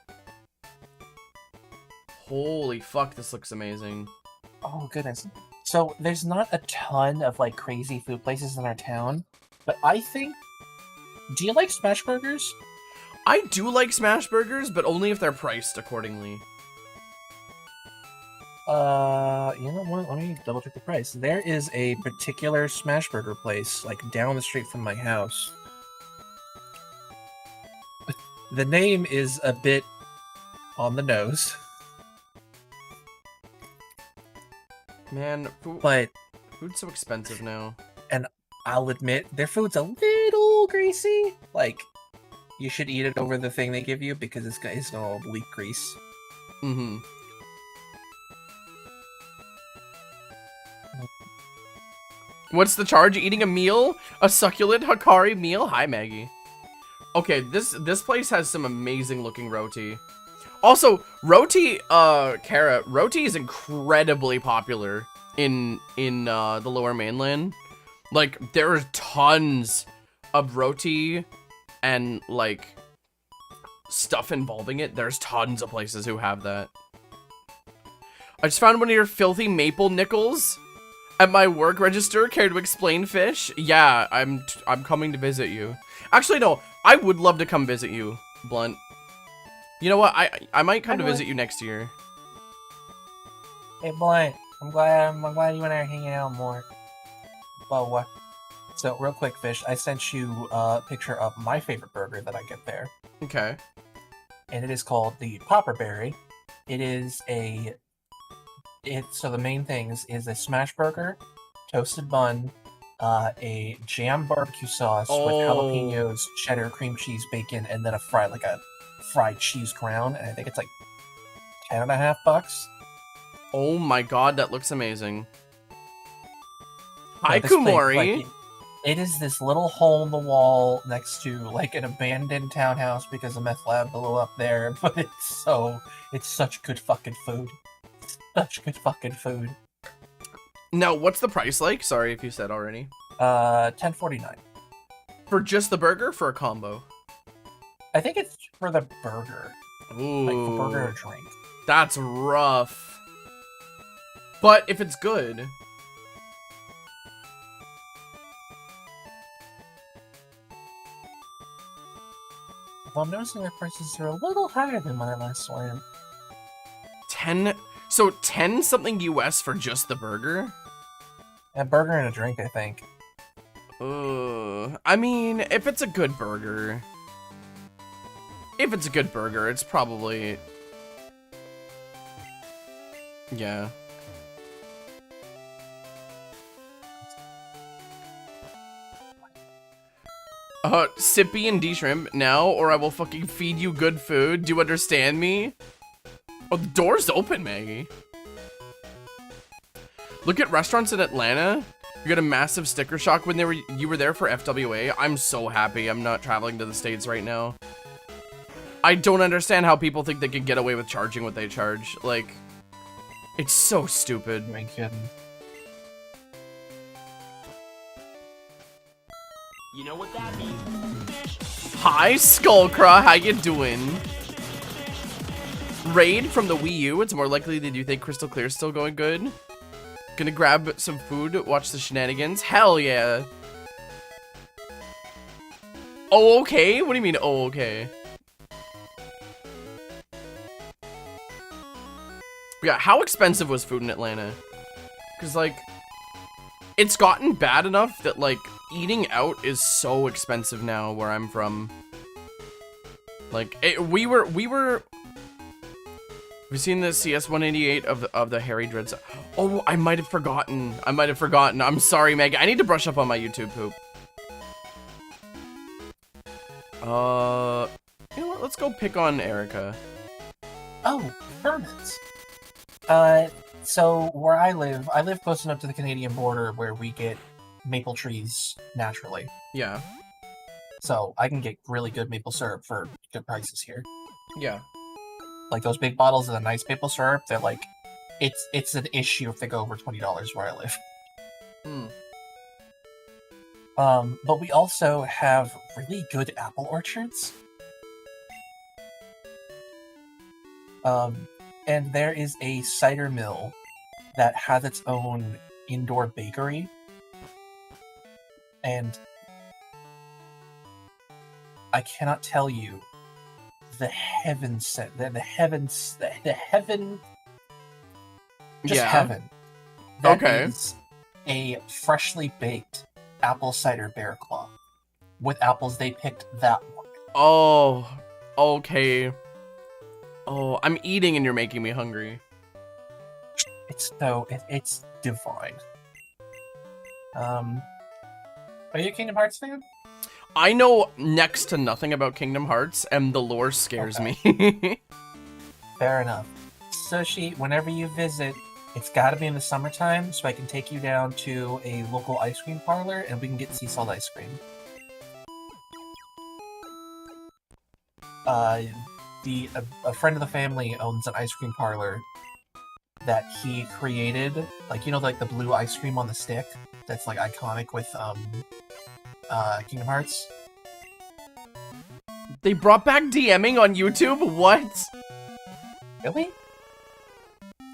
Holy fuck, this looks amazing. Oh goodness. So there's not a ton of like crazy food places in our town, but I think. Do you like smash burgers? I do like smash burgers, but only if they're priced accordingly. You know what? Let me double check the price. There is a particular smash burger place like down the street from my house. The name is a bit on the nose, Man, but food's so expensive now. I'll admit their food's a little greasy. Like, you should eat it over the thing they give you because it's gonna leak grease. Mm-hmm. What's the charge? Eating a meal? A succulent Hikari meal? Hi, Maggie. Okay, this place has some amazing looking roti. Also, roti, Kara, roti is incredibly popular in the Lower Mainland. Like, there are tons of roti and, like, stuff involving it. There's tons of places who have that. I just found one of your filthy maple nickels at my work register. Care to explain, fish? Yeah, I'm coming to visit you. Actually, no, I would love to come visit you, Blunt. You know what? I might come to visit you next year. Hey, Blunt. I'm glad you and I are hanging out more. Well, what? So, real quick, Fish, I sent you a picture of my favorite burger that I get there. Okay. And it is called the Popper Berry. It is so the main things is a smash burger, toasted bun, a jam barbecue sauce with jalapenos, cheddar, cream cheese, bacon, and then a fried cheese crown. And I think it's like $10.50. Oh my god, that looks amazing. Yeah, Hi, this thing, Kumori. like, it is this little hole in the wall next to like an abandoned townhouse because a meth lab blew up there. But it's such good fucking food. Such good fucking food. Now, what's the price like? Sorry if you said already. $10.49. For just the burger, for a combo? I think it's for the burger. Ooh. Like for burger or drink. That's rough. But if it's good. Well, I'm noticing their prices are a little higher than when I last swam. 10. So 10 something US for just the burger? A burger and a drink, I think. I mean, if it's a good burger. If it's a good burger, it's probably. Yeah. Sippy and D-Shrimp now, or I will fucking feed you good food. Do you understand me? Oh, the door's open, Maggie. Look at restaurants in Atlanta. You got a massive sticker shock when you were there for FWA. I'm so happy I'm not traveling to the States right now. I don't understand how people think they can get away with charging what they charge. Like, it's so stupid. You ain't kidding. You know what that means? Fish. Hi, Skullcraw. How you doing? Raid from the Wii U. It's more likely that you think Crystal Clear's still going good. Gonna grab some food, watch the shenanigans. Hell yeah. Oh, okay? What do you mean, oh, okay? Yeah, how expensive was food in Atlanta? Because, like, it's gotten bad enough that, like, eating out is so expensive now where I'm from. Like, we were... Have you seen the CS-188 of the Harry Dreads? Oh, I might have forgotten. I'm sorry, Meg. I need to brush up on my YouTube poop. You know what? Let's go pick on Erica. Oh, permits. So where I live close enough to the Canadian border where we get maple trees naturally. Yeah. So I can get really good maple syrup for good prices here. Yeah. Like those big bottles of the nice maple syrup, they're like, it's an issue if they go over $20 where I live. Hmm. But we also have really good apple orchards. And there is a cider mill that has its own indoor bakery. And I cannot tell you the heaven set, the heaven, just heaven. That is a freshly baked apple cider bear claw with apples they picked that morning. Oh, okay. Oh, I'm eating and you're making me hungry. It's divine. Are you a Kingdom Hearts fan? I know next to nothing about Kingdom Hearts, and the lore scares me. Fair enough. Sushi, whenever you visit, it's got to be in the summertime, so I can take you down to a local ice cream parlor, and we can get sea salt ice cream. A friend of the family owns an ice cream parlor that he created, like, you know, like the blue ice cream on the stick that's like iconic with Kingdom Hearts. They brought back DMing on YouTube? What? Really?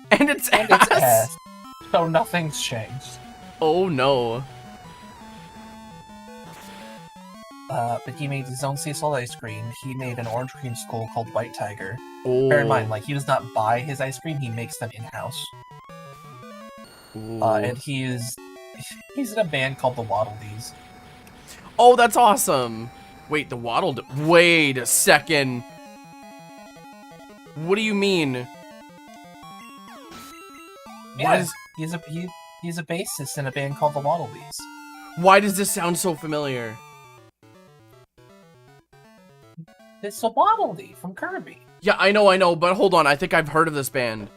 And it's And ass? it's ass. So nothing's changed. Oh no. But he made his own sea salt ice cream. He made an orange cream skull called White Tiger. Oh. Bear in mind, like, he does not buy his ice cream, he makes them in-house. And he's in a band called the Waddle Dees. Oh, that's awesome. Wait, the Waddle... Wait a second. What do you mean? Yeah, he's a bassist in a band called the Waddle Dees. Why does this sound so familiar? It's the Waddle Dee from Kirby. Yeah, I know, but hold on. I think I've heard of this band.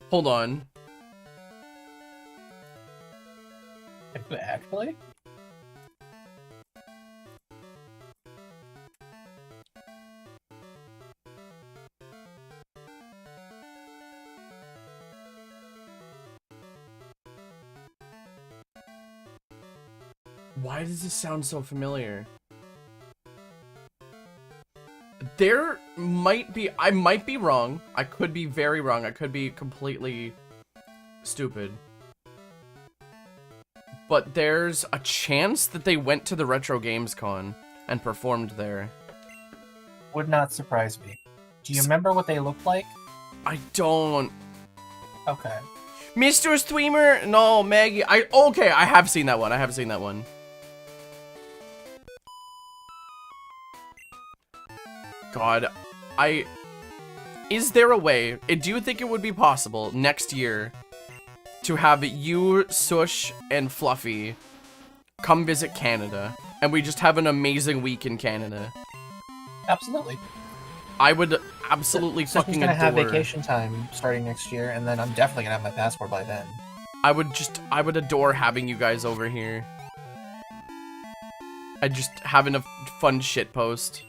Hold on. Actually? Why does this sound so familiar? There might be... I might be wrong. I could be very wrong. I could be completely stupid. But there's a chance that they went to the Retro Games Con and performed there. Would not surprise me. Do you remember what they looked like? I don't... Okay. Mr. Streamer? No, Maggie. Okay, I have seen that one. I have seen that one. God, is there a way, do you think it would be possible next year to have you, Sush, and Fluffy come visit Canada, and we just have an amazing week in Canada? Absolutely. I would absolutely fucking gonna adore. have vacation time starting next year, and then I'm definitely gonna have my passport by then. I would adore having you guys over here. I'd just having a fun shit post.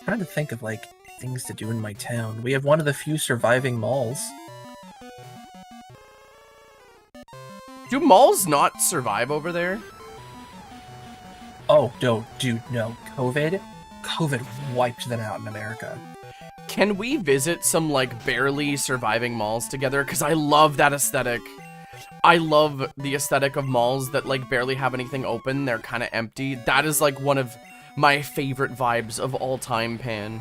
Trying to think of, like, things to do in my town. We have one of the few surviving malls. Do malls not survive over there? Oh, no, dude, no. COVID wiped them out in America. Can we visit some, like, barely surviving malls together? Because I love that aesthetic. I love the aesthetic of malls that, like, barely have anything open. They're kind of empty. That is, like, one of my favorite vibes of all time, Pan.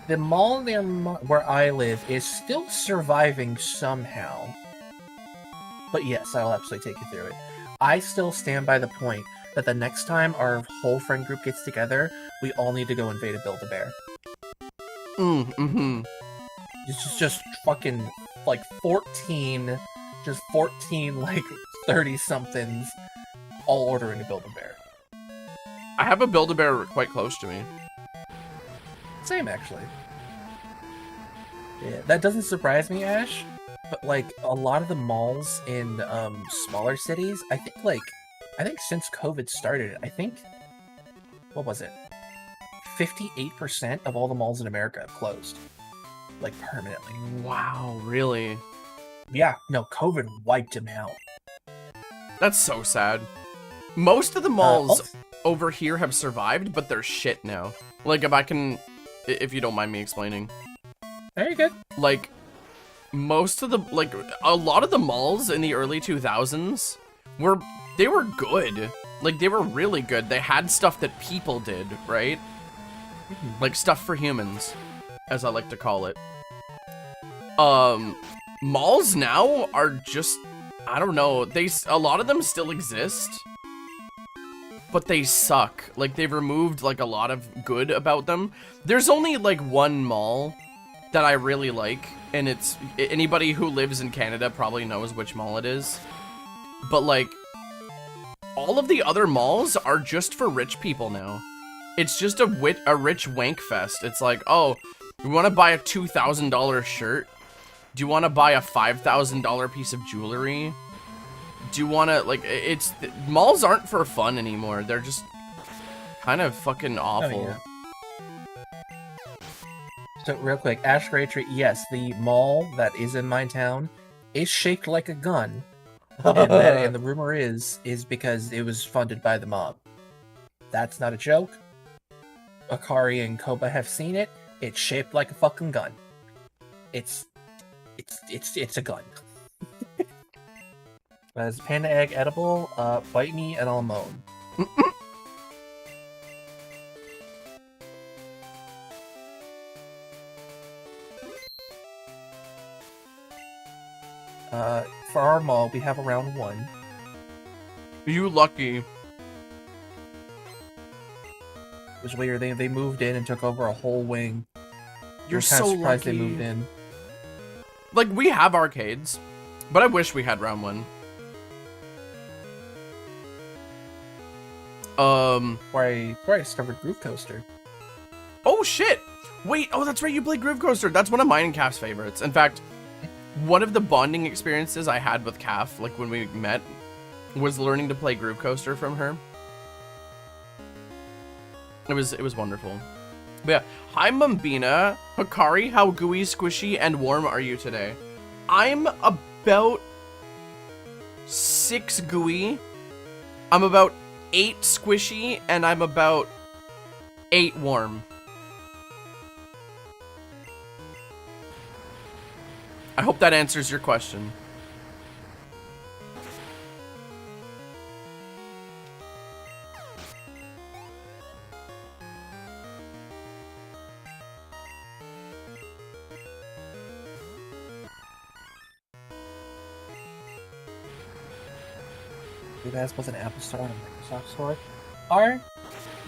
The mall near where I live is still surviving somehow. But yes, I'll absolutely take you through it. I still stand by the point that the next time our whole friend group gets together, we all need to go invade a Build-A-Bear. Mm-hmm. It's just fucking, like, 14 just 14 like 30 somethings all ordering a Build-A-Bear. I have a Build-A-Bear quite close to me. Same actually. Yeah, that doesn't surprise me, Ash. But like a lot of the malls in smaller cities, I think since COVID started, I think what was it? 58% of all the malls in America have closed. Like permanently. Wow, really? Yeah, no, COVID wiped them out. That's so sad. Most of the malls over here have survived, but they're shit now. Like, if you don't mind me explaining. Very good. Like, a lot of the malls in the early 2000s were good. Like, they were really good. They had stuff that people did, right? Like, stuff for humans, as I like to call it. Malls now are just, I don't know, a lot of them still exist, but they suck. Like, they've removed, like, a lot of good about them. There's only, like, one mall that I really like, and it's, anybody who lives in Canada probably knows which mall it is. But, like, all of the other malls are just for rich people now. It's just a rich wank fest. It's like, oh, you want to buy a $2,000 shirt? Do you want to buy a $5,000 piece of jewelry? Do you want to, like, malls aren't for fun anymore. They're just kind of fucking awful. Oh, yeah. So real quick, Ash Gray Tree, yes, the mall that is in my town is shaped like a gun. And the rumor is because it was funded by the mob. That's not a joke. Akari and Koba have seen it. It's shaped like a fucking gun. It's a gun. Is panda egg edible? Bite me and I'll moan. For our mall, we have around 1. You lucky. It was weird. They moved in and took over a whole wing. You're I'm so kind of surprised lucky. they moved in. Like, we have arcades, but I wish we had round 1. Where I discovered Groove Coaster. Oh shit! Wait, oh that's right, you played Groove Coaster. That's one of mine and Calf's favorites. In fact, one of the bonding experiences I had with Calf, like when we met, was learning to play Groove Coaster from her. It was wonderful. But yeah, hi Mumbina, Hikari, how gooey, squishy, and warm are you today? I'm about 6 gooey. I'm about 8 squishy, and I'm about 8 warm. I hope that answers your question. That's both an Apple Store and a Microsoft Store.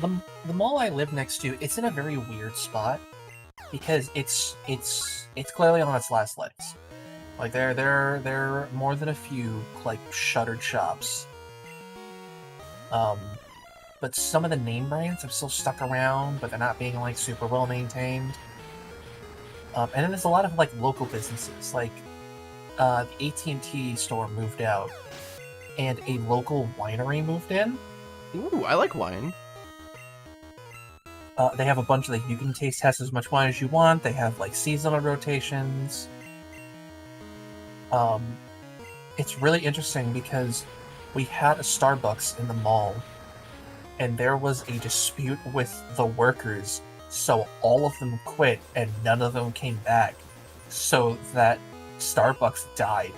The mall I live next to, it's in a very weird spot because it's clearly on its last legs. Like there are more than a few like shuttered shops. But some of the name brands have still stuck around, but they're not being like super well maintained. And then there's a lot of like local businesses, like the AT&T store moved out. And a local winery moved in. Ooh, I like wine. They have a bunch of, like, you can test as much wine as you want. They have, like, seasonal rotations. It's really interesting because we had a Starbucks in the mall, and there was a dispute with the workers, so all of them quit, and none of them came back. So that Starbucks died.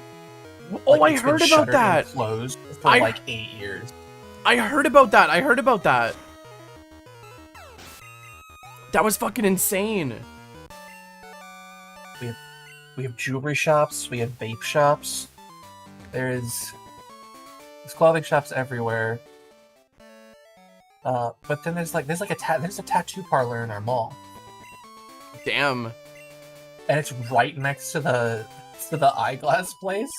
Oh, Like, I it's been heard about shuttered that. and closed for like 8 years. I heard about that. That was fucking insane. We have jewelry shops. We have vape shops. There's clothing shops everywhere. But then there's a tattoo parlor in our mall, Damn. and it's right next to the eyeglass place.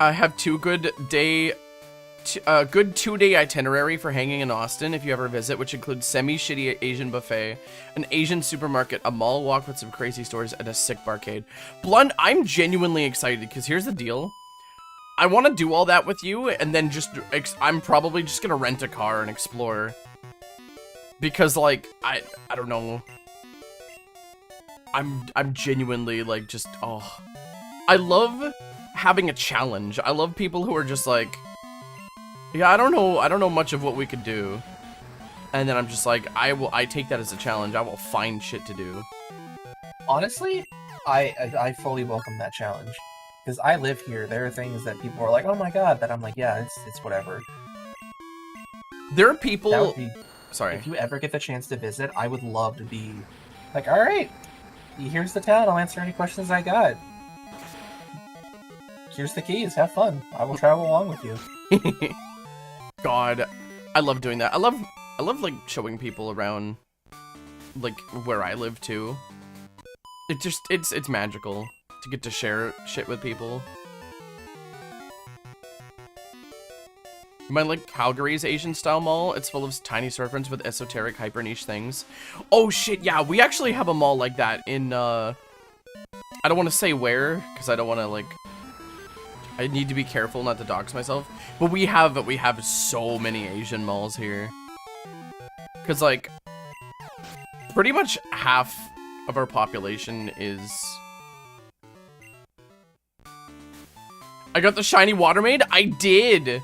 I have good 2-day itinerary for hanging in Austin if you ever visit, which includes semi-shitty Asian buffet, an Asian supermarket, a mall walk with some crazy stores, and a sick barcade. Blunt, I'm genuinely excited because here's the deal. I want to do all that with you, and then I'm probably just gonna rent a car and explore. Because, like, I don't know. I'm genuinely, like, just, oh. I love having a challenge. I love people who are just like, yeah, I don't know much of what we could do. And then I'm just like, I take that as a challenge. I will find shit to do. Honestly, I fully welcome that challenge. Because I live here. There are things that people are like, oh my god, that I'm like, yeah, it's whatever. There are people... That would be... Sorry. If you ever get the chance to visit, I would love to be like, alright, here's the town, I'll answer any questions I got. Here's the keys, have fun. I will travel along with you. God, I love doing that. I love like showing people around, like where I live too. It's magical to get to share shit with people. My like Calgary's Asian style mall. It's full of tiny storefronts with esoteric hyper niche things. Oh shit, yeah, we actually have a mall like that in I don't want to say where because I don't want to like. I need to be careful not to dox myself. But we have so many Asian malls here. Cause like pretty much half of our population is. I got the shiny water maid? I did!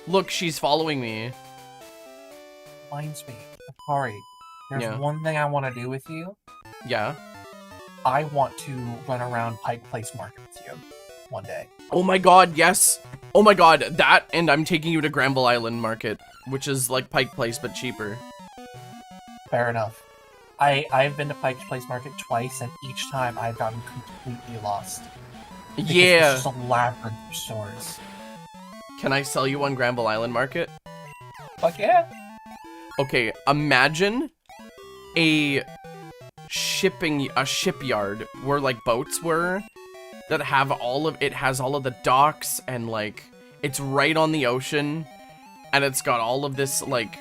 Look, she's following me. Reminds me, Akari, there's one thing I want to do with you. Yeah? I want to run around Pike Place Market with you one day. Oh my god, yes! Oh my god, that, and I'm taking you to Granville Island Market, which is like Pike Place, but cheaper. Fair enough. I've been to Pike Place Market twice, and each time I've gotten completely lost. Yeah! It's just a labyrinth of stores. Can I sell you on Granville Island Market? Fuck yeah! Okay, imagine a shipyard where like boats were that have it has all of the docks and like it's right on the ocean and it's got all of this like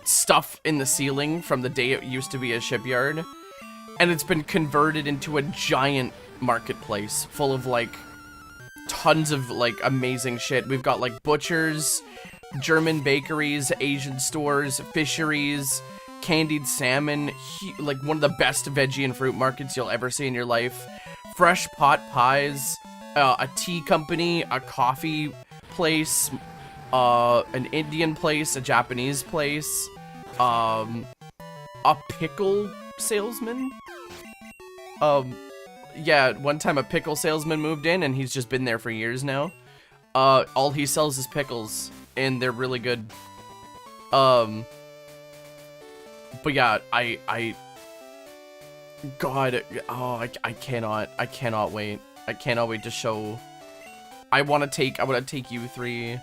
stuff in the ceiling from the day it used to be a shipyard and it's been converted into a giant marketplace full of like tons of like amazing shit. We've got like butchers, German bakeries, Asian stores, fisheries, candied salmon, like one of the best veggie and fruit markets you'll ever see in your life, fresh pot pies, a tea company, a coffee place, an Indian place, a Japanese place, a pickle salesman. Yeah, one time a pickle salesman moved in and he's just been there for years now. All he sells is pickles and they're really good. But yeah, God, oh, I cannot wait. I cannot wait to show. I want to take you three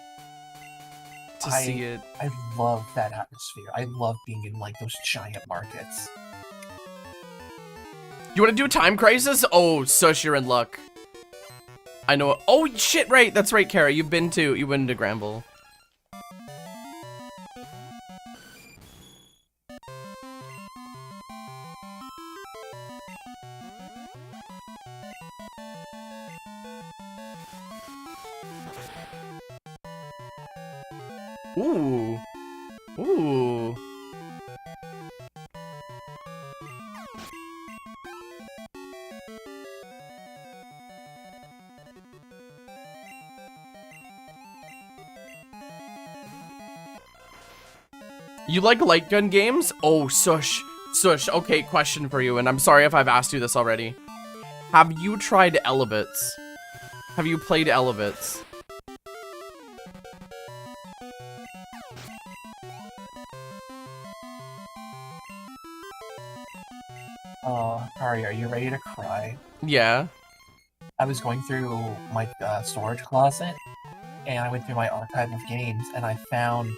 to see it. I love that atmosphere. I love being in like those giant markets. You want to do a time crisis? Oh, Sush, you're in luck. I know. Oh shit! Right, that's right, Kara. You've been to Granville. Ooh. Ooh. You like light gun games? Oh, Sush. Sush, okay, question for you, and I'm sorry if I've asked you this already. Have you tried Elevates? Have you played Elevates? Ari, are you ready to cry? Yeah. I was going through my storage closet, and I went through my archive of games, and I found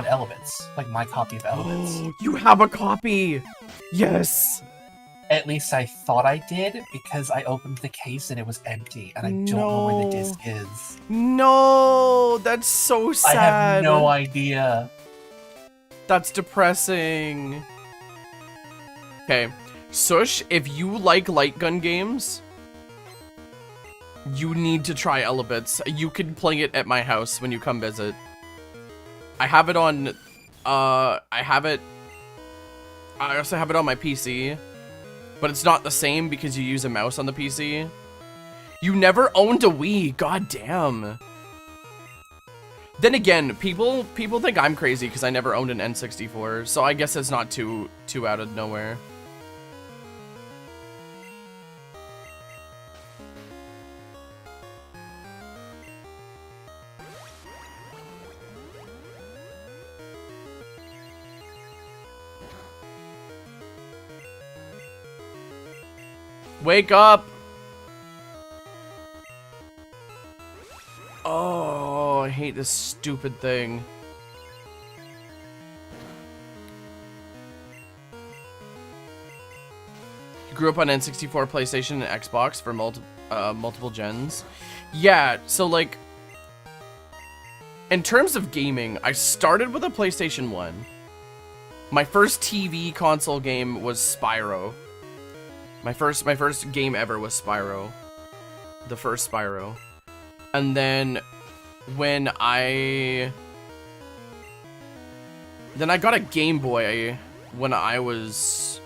Elevates, like my copy of Elevates. Oh, you have a copy! Yes! At least I thought I did, because I opened the case and it was empty, and I don't know where the disc is. No, that's so sad. I have no idea. That's depressing. Okay, Sush, if you like light gun games, you need to try Elebits. You can play it at my house when you come visit. I have it on, I also have it on my PC, but it's not the same because you use a mouse on the PC. You never owned a Wii, god damn. Then again, people think I'm crazy because I never owned an N64, so I guess it's not too out of nowhere. Wake up! Oh, I hate this stupid thing. You grew up on N64, PlayStation, and Xbox for multiple gens. Yeah, so like, in terms of gaming, I started with a PlayStation 1. My first TV console game was Spyro. My first game ever was Spyro. The first Spyro. And then when I got a Game Boy when I was,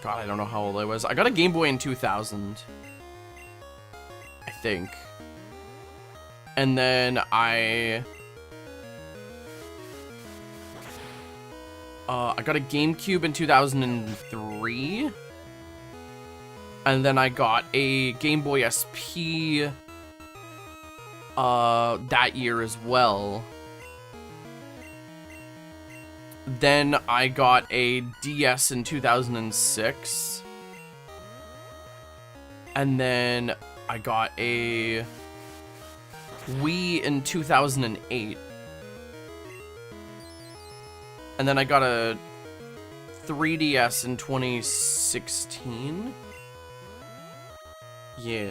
God, I don't know how old I was. I got a Game Boy in 2000, I think. And then I got a GameCube in 2003. And then I got a Game Boy SP that year as well. Then I got a DS in 2006. And then I got a Wii in 2008. And then I got a 3DS in 2016. Yeah.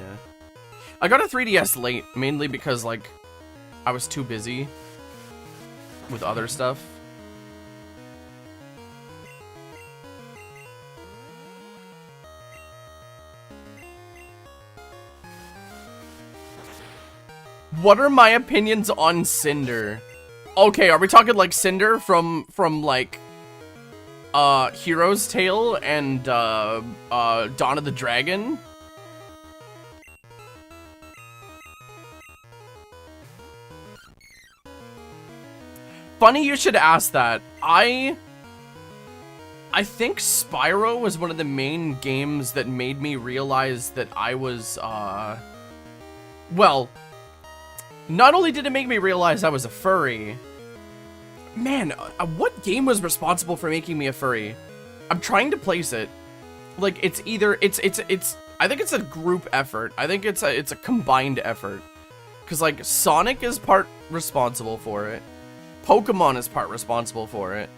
I got a 3DS late, mainly because, like, I was too busy with other stuff. What are my opinions on Cinder? Okay, are we talking, like, Cinder from like, Hero's Tale and, Dawn of the Dragon? Funny you should ask that. I think Spyro was one of the main games that made me realize that I was, well, not only did it make me realize I was a furry, man, what game was responsible for making me a furry? I'm trying to place it. Like, it's either, I think it's a group effort. I think it's a combined effort. Because, like, Sonic is part responsible for it. Pokemon is part responsible for it.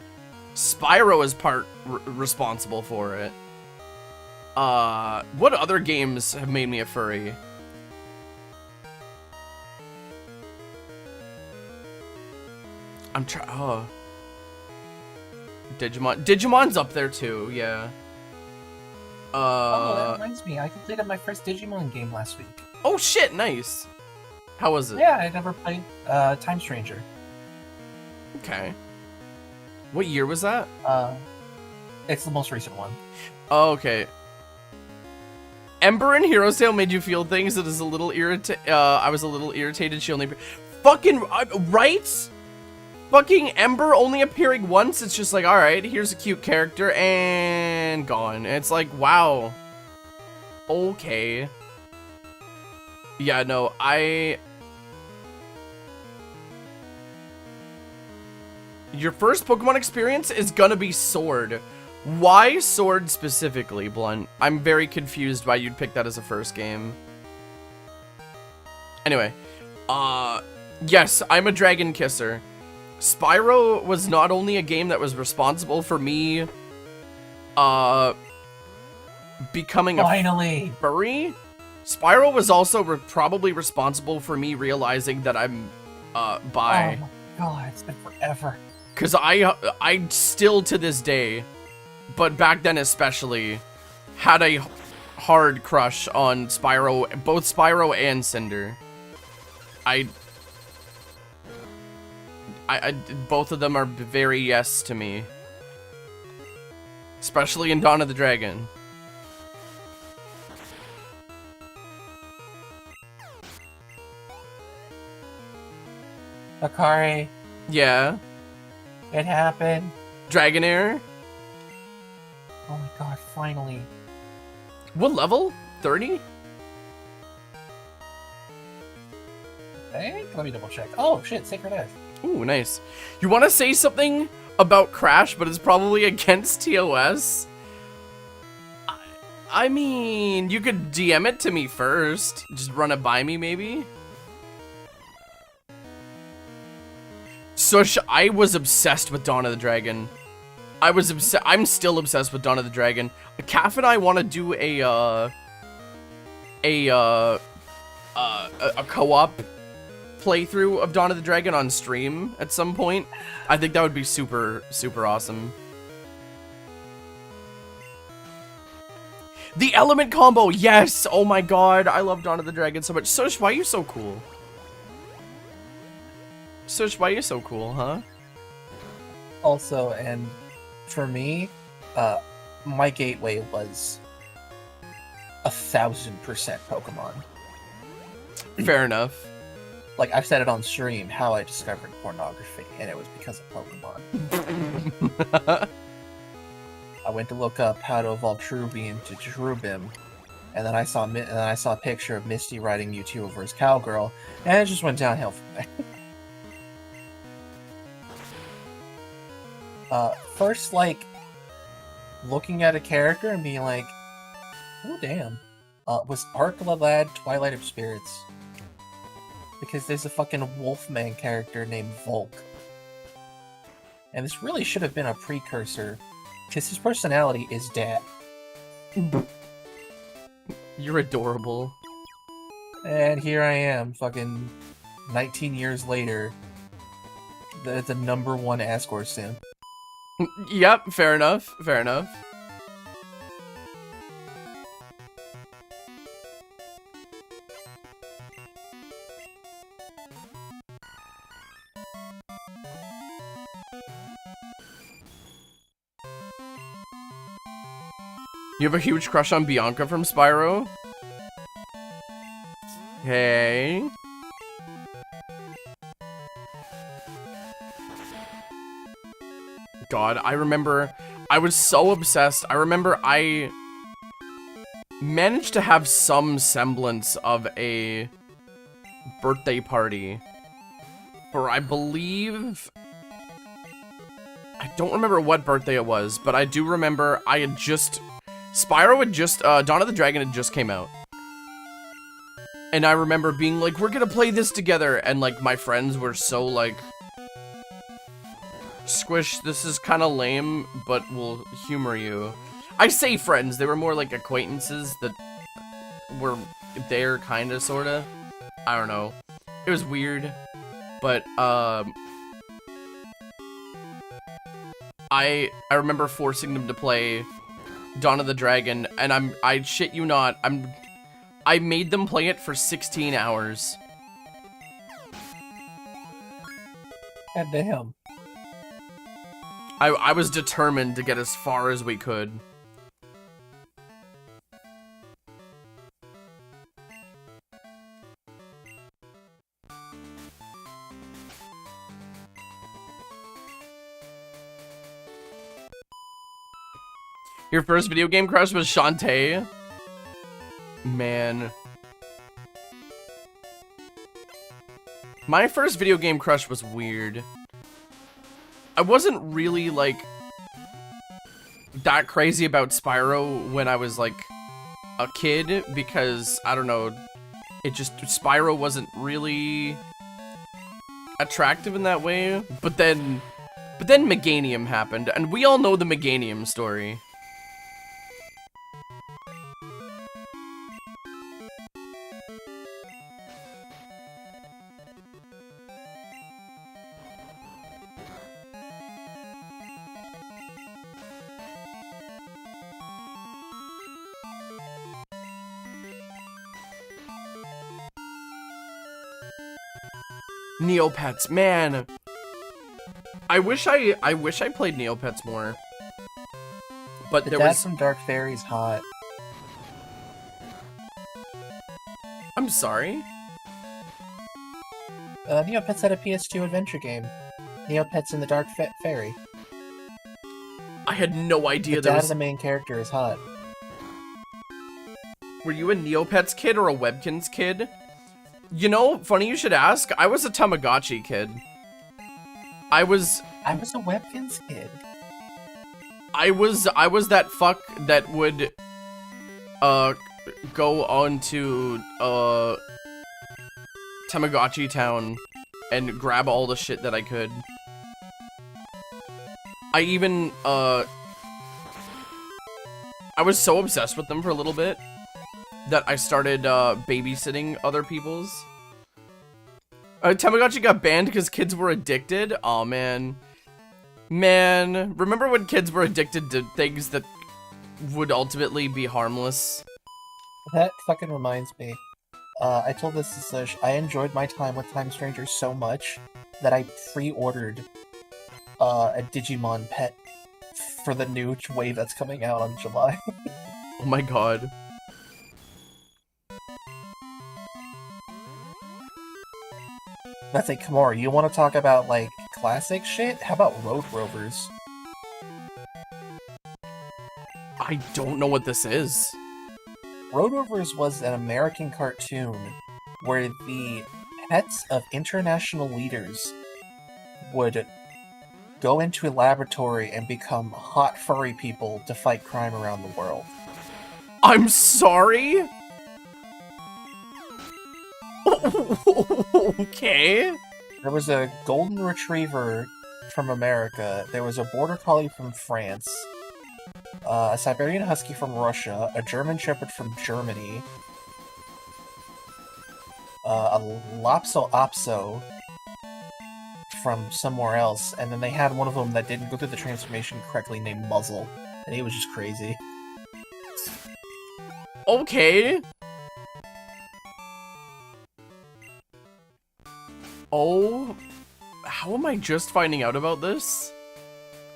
Spyro is part responsible for it. What other games have made me a furry? Oh. Digimon's up there too, yeah. Oh, that reminds me. I completed my first Digimon game last week. Oh shit, nice. How was it? Yeah, I never played Time Stranger. Okay. What year was that? It's the most recent one. Oh, okay. Ember in Hero's Tale made you feel things that is a little I was a little irritated she only fucking right? Fucking Ember only appearing once, it's just like, alright, here's a cute character and gone. It's like, wow. Okay. Yeah, no, your first Pokemon experience is gonna be Sword. Why Sword specifically, Blunt? I'm very confused why you'd pick that as a first game. Anyway, yes, I'm a Dragon Kisser. Spyro was not only a game that was responsible for me, becoming a Finally! furry. Spyro was also probably responsible for me realizing that I'm bi. Oh my god, it's been forever. Cause I still to this day, but back then especially, had a hard crush on Spyro, both Spyro and Cinder. I both of them are very yes to me. Especially in Dawn of the Dragon. Akari, Yeah. it happened. Dragonair? Oh my god, finally. What level? 30? Hey, let me double check. Oh shit, Sacred Edge. Ooh, nice. You want to say something about Crash, but it's probably against TOS? I mean, you could DM it to me first. Just run it by me, maybe? Sush, I was obsessed with Dawn of the Dragon. I'm still obsessed with Dawn of the Dragon. Calf and I want to do a co-op playthrough of Dawn of the Dragon on stream at some point. I think that would be super, super awesome. The element combo, yes! Oh my god, I love Dawn of the Dragon so much. Sush, why are you so cool? Sush, why are you so cool, huh? Also, and for me, my gateway was 1000% Pokemon. Fair enough. Like, I've said it on stream, how I discovered pornography, and it was because of Pokemon. I went to look up how to evolve Truby into Cherubim, and then I saw a picture of Misty riding Mewtwo over his cowgirl, and it just went downhill from there. First, like, looking at a character and being like, oh damn, was Arcalad Twilight of Spirits. Because there's a fucking Wolfman character named Volk. And this really should have been a precursor, because his personality is dad. You're adorable. And here I am, fucking 19 years later, the #1 Asgore sim. Yep, fair enough, fair enough. You have a huge crush on Bianca from Spyro? Hey. God, I remember I was so obsessed. I remember I managed to have some semblance of a birthday party for, I believe, I don't remember what birthday it was, but I do remember I had just, Spyro had just, Dawn of the Dragon had just came out. And I remember being like, we're gonna play this together, and like my friends were so like, Squish, this is kind of lame, but we'll humor you. I say friends, they were more like acquaintances that were there, kind of, sort of. I don't know. It was weird, but I remember forcing them to play Dawn of the Dragon, and I shit you not, I made them play it for 16 hours. God damn. I was determined to get as far as we could. Your first video game crush was Shantae? Man. My first video game crush was weird. I wasn't really, like, that crazy about Spyro when I was, like, a kid, because, I don't know, it just, Spyro wasn't really attractive in that way, but then Meganium happened, and we all know the Meganium story. Neopets, man. I wish I played Neopets more. But The there dad was. from Dark Fairy's hot. I'm sorry. Neopets had a PS2 adventure game. Neopets in the Dark Fairy. I had no idea The there dad was. of the main character is hot. Were you a Neopets kid or a Webkins kid? You know, funny you should ask. I was a Tamagotchi kid. I was I was a Webkins kid. I was that fuck that would go on to Tamagotchi Town and grab all the shit that I could. I even I was so obsessed with them for a little bit that I started babysitting other people's. Tamagotchi got banned because kids were addicted. Oh man. Man, remember when kids were addicted to things that would ultimately be harmless? That fucking reminds me. I told this to Sush, I enjoyed my time with Time Strangers so much that I pre-ordered a Digimon pet for the new wave that's coming out on July. Oh my god. That's like, Kamora, you want to talk about, like, classic shit? How about Road Rovers? I don't know what this is. Road Rovers was an American cartoon where the pets of international leaders would go into a laboratory and become hot furry people to fight crime around the world. I'm sorry? Okay. There was a golden retriever from America, there was a border collie from France, a Siberian husky from Russia, a German shepherd from Germany, a Lopso Opso from somewhere else, and then they had one of them that didn't go through the transformation correctly named Muzzle, and he was just crazy. Okay. Oh, how am I just finding out about this?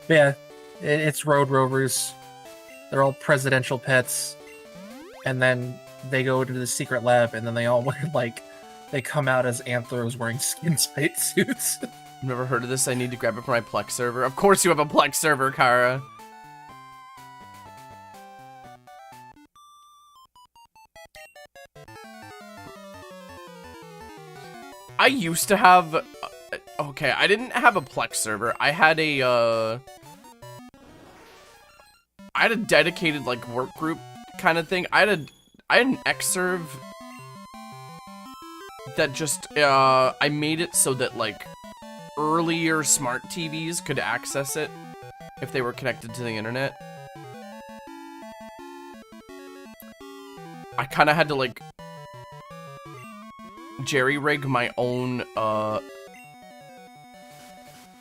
Yeah, it's Road Rovers. They're all presidential pets, and then they go to the secret lab, and then they all wear, like, they come out as anthros wearing skin tight suits. I've never heard of this. I need to grab it for my Plex server. Of course you have a Plex server, Kara. I used to have... okay, I didn't have a Plex server. I had a dedicated, like, work group kind of thing. I had an Xserve that just, I made it so that, like, earlier smart TVs could access it if they were connected to the internet. I kind of had to, like, jerry-rig my own,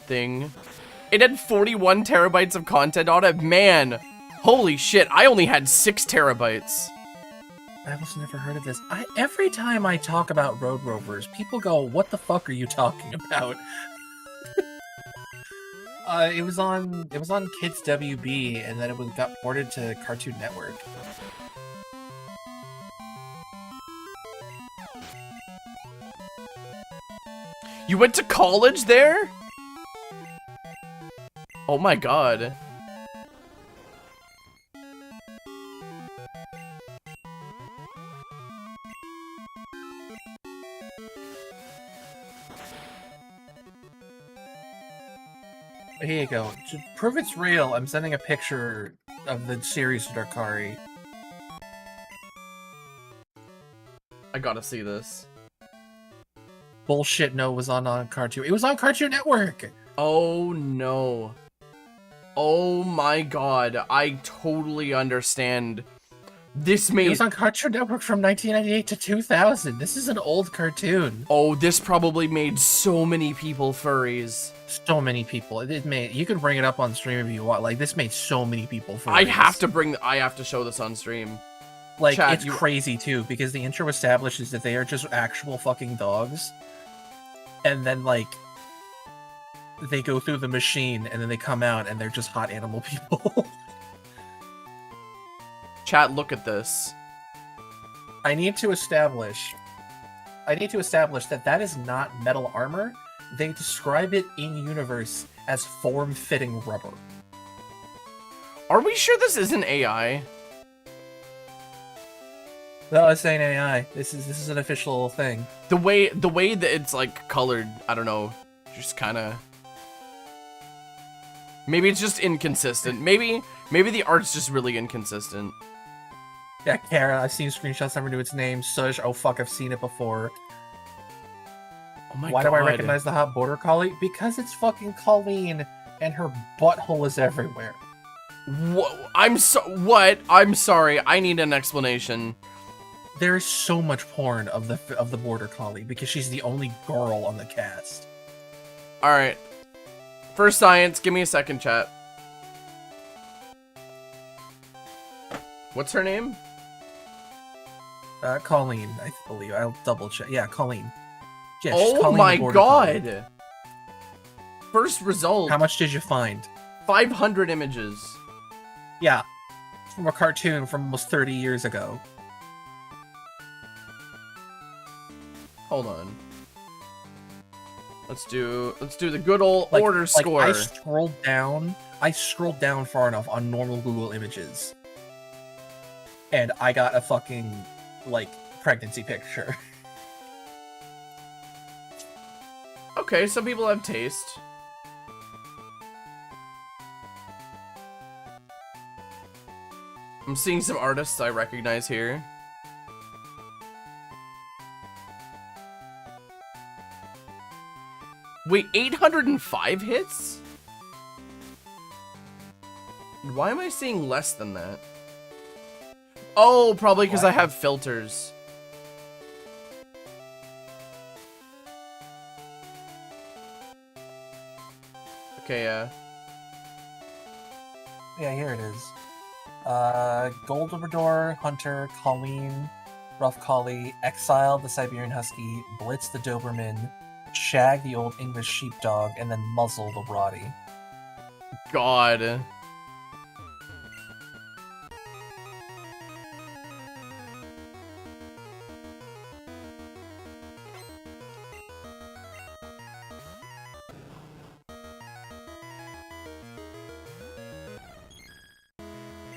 thing. It had 41 terabytes of content on it. Man, holy shit, I only had 6 terabytes. I've also never heard of this. Every time I talk about Road Rovers, people go, "What the fuck are you talking about?" It was on Kids WB, and then it got ported to Cartoon Network. You went to college there? Oh my god. Here you go. To prove it's real, I'm sending a picture of the series to Darkari. I gotta see this. Bullshit, no, it was on Cartoon. It was on Cartoon Network! Oh no. Oh my god. I totally understand. This It made... was on Cartoon Network from 1998 to 2000. This is an old cartoon. oh, this probably made so many people furries. So many people. It made. You can bring it up on stream if you want. Like, this made so many people furries. I have to show this on stream. Like, Chat, it's crazy too, because the intro establishes that they are just actual fucking dogs. and then like they go through the machine, and then they come out, and they're just hot animal people. Chat, look at this. I need to establish that that is not metal armor. They describe it in universe as form-fitting rubber. Are we sure this isn't AI? No, it's saying AI. This is an official thing. The way that it's like colored, I don't know, just kind of. Maybe it's just inconsistent. Maybe the art's just really inconsistent. Yeah, Kara, I've seen screenshots, never knew its name. Sush, oh fuck, I've seen it before. Oh my Why god. do I recognize the hot border collie? Because it's fucking Colleen, and her butthole is everywhere. What? I'm sorry. I need an explanation. There is so much porn of the border collie because she's the only girl on the cast. All right. For science, give me a second, chat. What's her name? Colleen, I believe. I'll double check. Yeah, Colleen. Yeah, she's Oh Colleen my the border collie. god. First result. How much did you find? 500 images. Yeah, from a cartoon from almost 30 years ago. Hold on. Let's do the good old Like, order score. I scrolled down far enough on normal Google Images, and I got a fucking like pregnancy picture. Okay, some people have taste. I'm seeing some artists I recognize here. Wait, 805 hits? Why am I seeing less than that? Oh, probably because I have filters. Okay, yeah. Yeah, here it is. Gold Labrador, Hunter, Colleen, Rough Collie, Exile, the Siberian Husky, Blitz the Doberman, Shag the Old English Sheepdog, and then Muzzle the Roddy. God.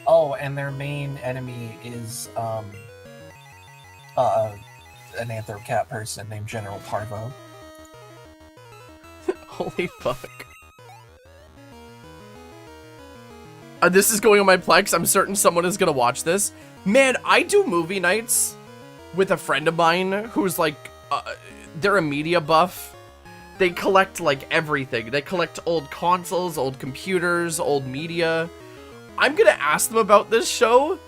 Oh, and their main enemy is an Anthrop-Cat person named General Parvo. Holy fuck. This is going on my Plex. I'm certain someone is gonna watch this. Man, I do movie nights with a friend of mine who's like, they're a media buff. They collect like everything. They collect old consoles, old computers, old media. I'm gonna ask them about this show,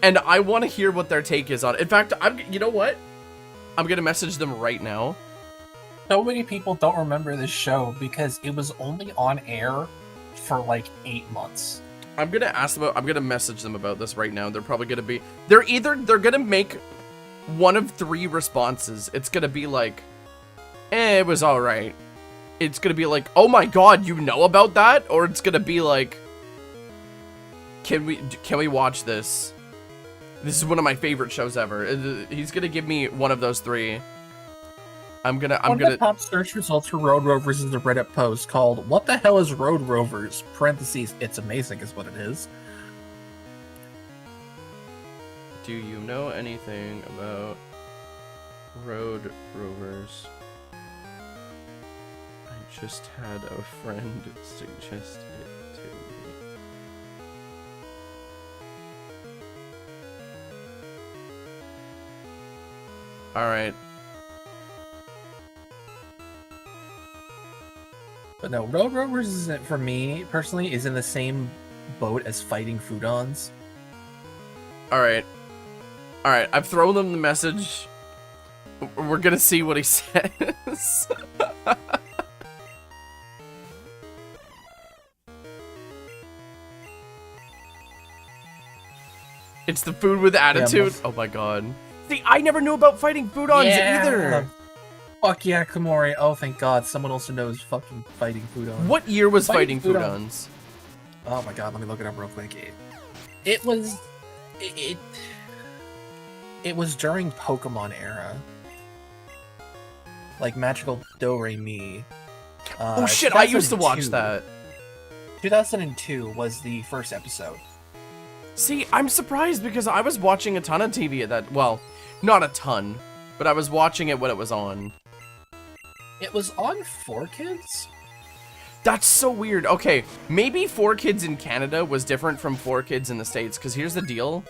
and I want to hear what their take is on it. In fact, you know what? I'm gonna message them right now. So many people don't remember this show because it was only on air for like 8 months. I'm gonna message them about this right now. They're probably gonna be, they're gonna make one of 3 responses. It's gonna be like, it was alright. It's gonna be like, oh my god, you know about that? Or it's gonna be like, can we watch this? This is one of my favorite shows ever. He's gonna give me one of those 3. One of the top search results for Road Rovers is a Reddit post called "What the hell is Road Rovers?" Parentheses, it's amazing is what it is. Do you know anything about Road Rovers? I just had a friend suggest it to me. Alright. But no, Road Rovers isn't, for me personally, is in the same boat as Fighting Foodons. Alright. Alright, I've thrown him the message. We're gonna see what he says. It's the food with attitude. Yeah, oh my god. See, I never knew about Fighting Foodons either. Fuck yeah, Komori. Oh, thank God. Someone also knows fucking Fighting Foodon. What year was Fighting Fighting Foodon. Foodons? Oh my God, let me look it up real quick. It was... It was during Pokemon era. Like Magical Do-Re-Mi. Oh shit, I used to watch 2002. that. 2002 was the first episode. See, I'm surprised because I was watching a ton of TV at that. Well, not a ton, but I was watching it when it was on. It was on 4Kids? That's so weird. Okay, maybe 4Kids in Canada was different from 4Kids in the States, because here's the deal.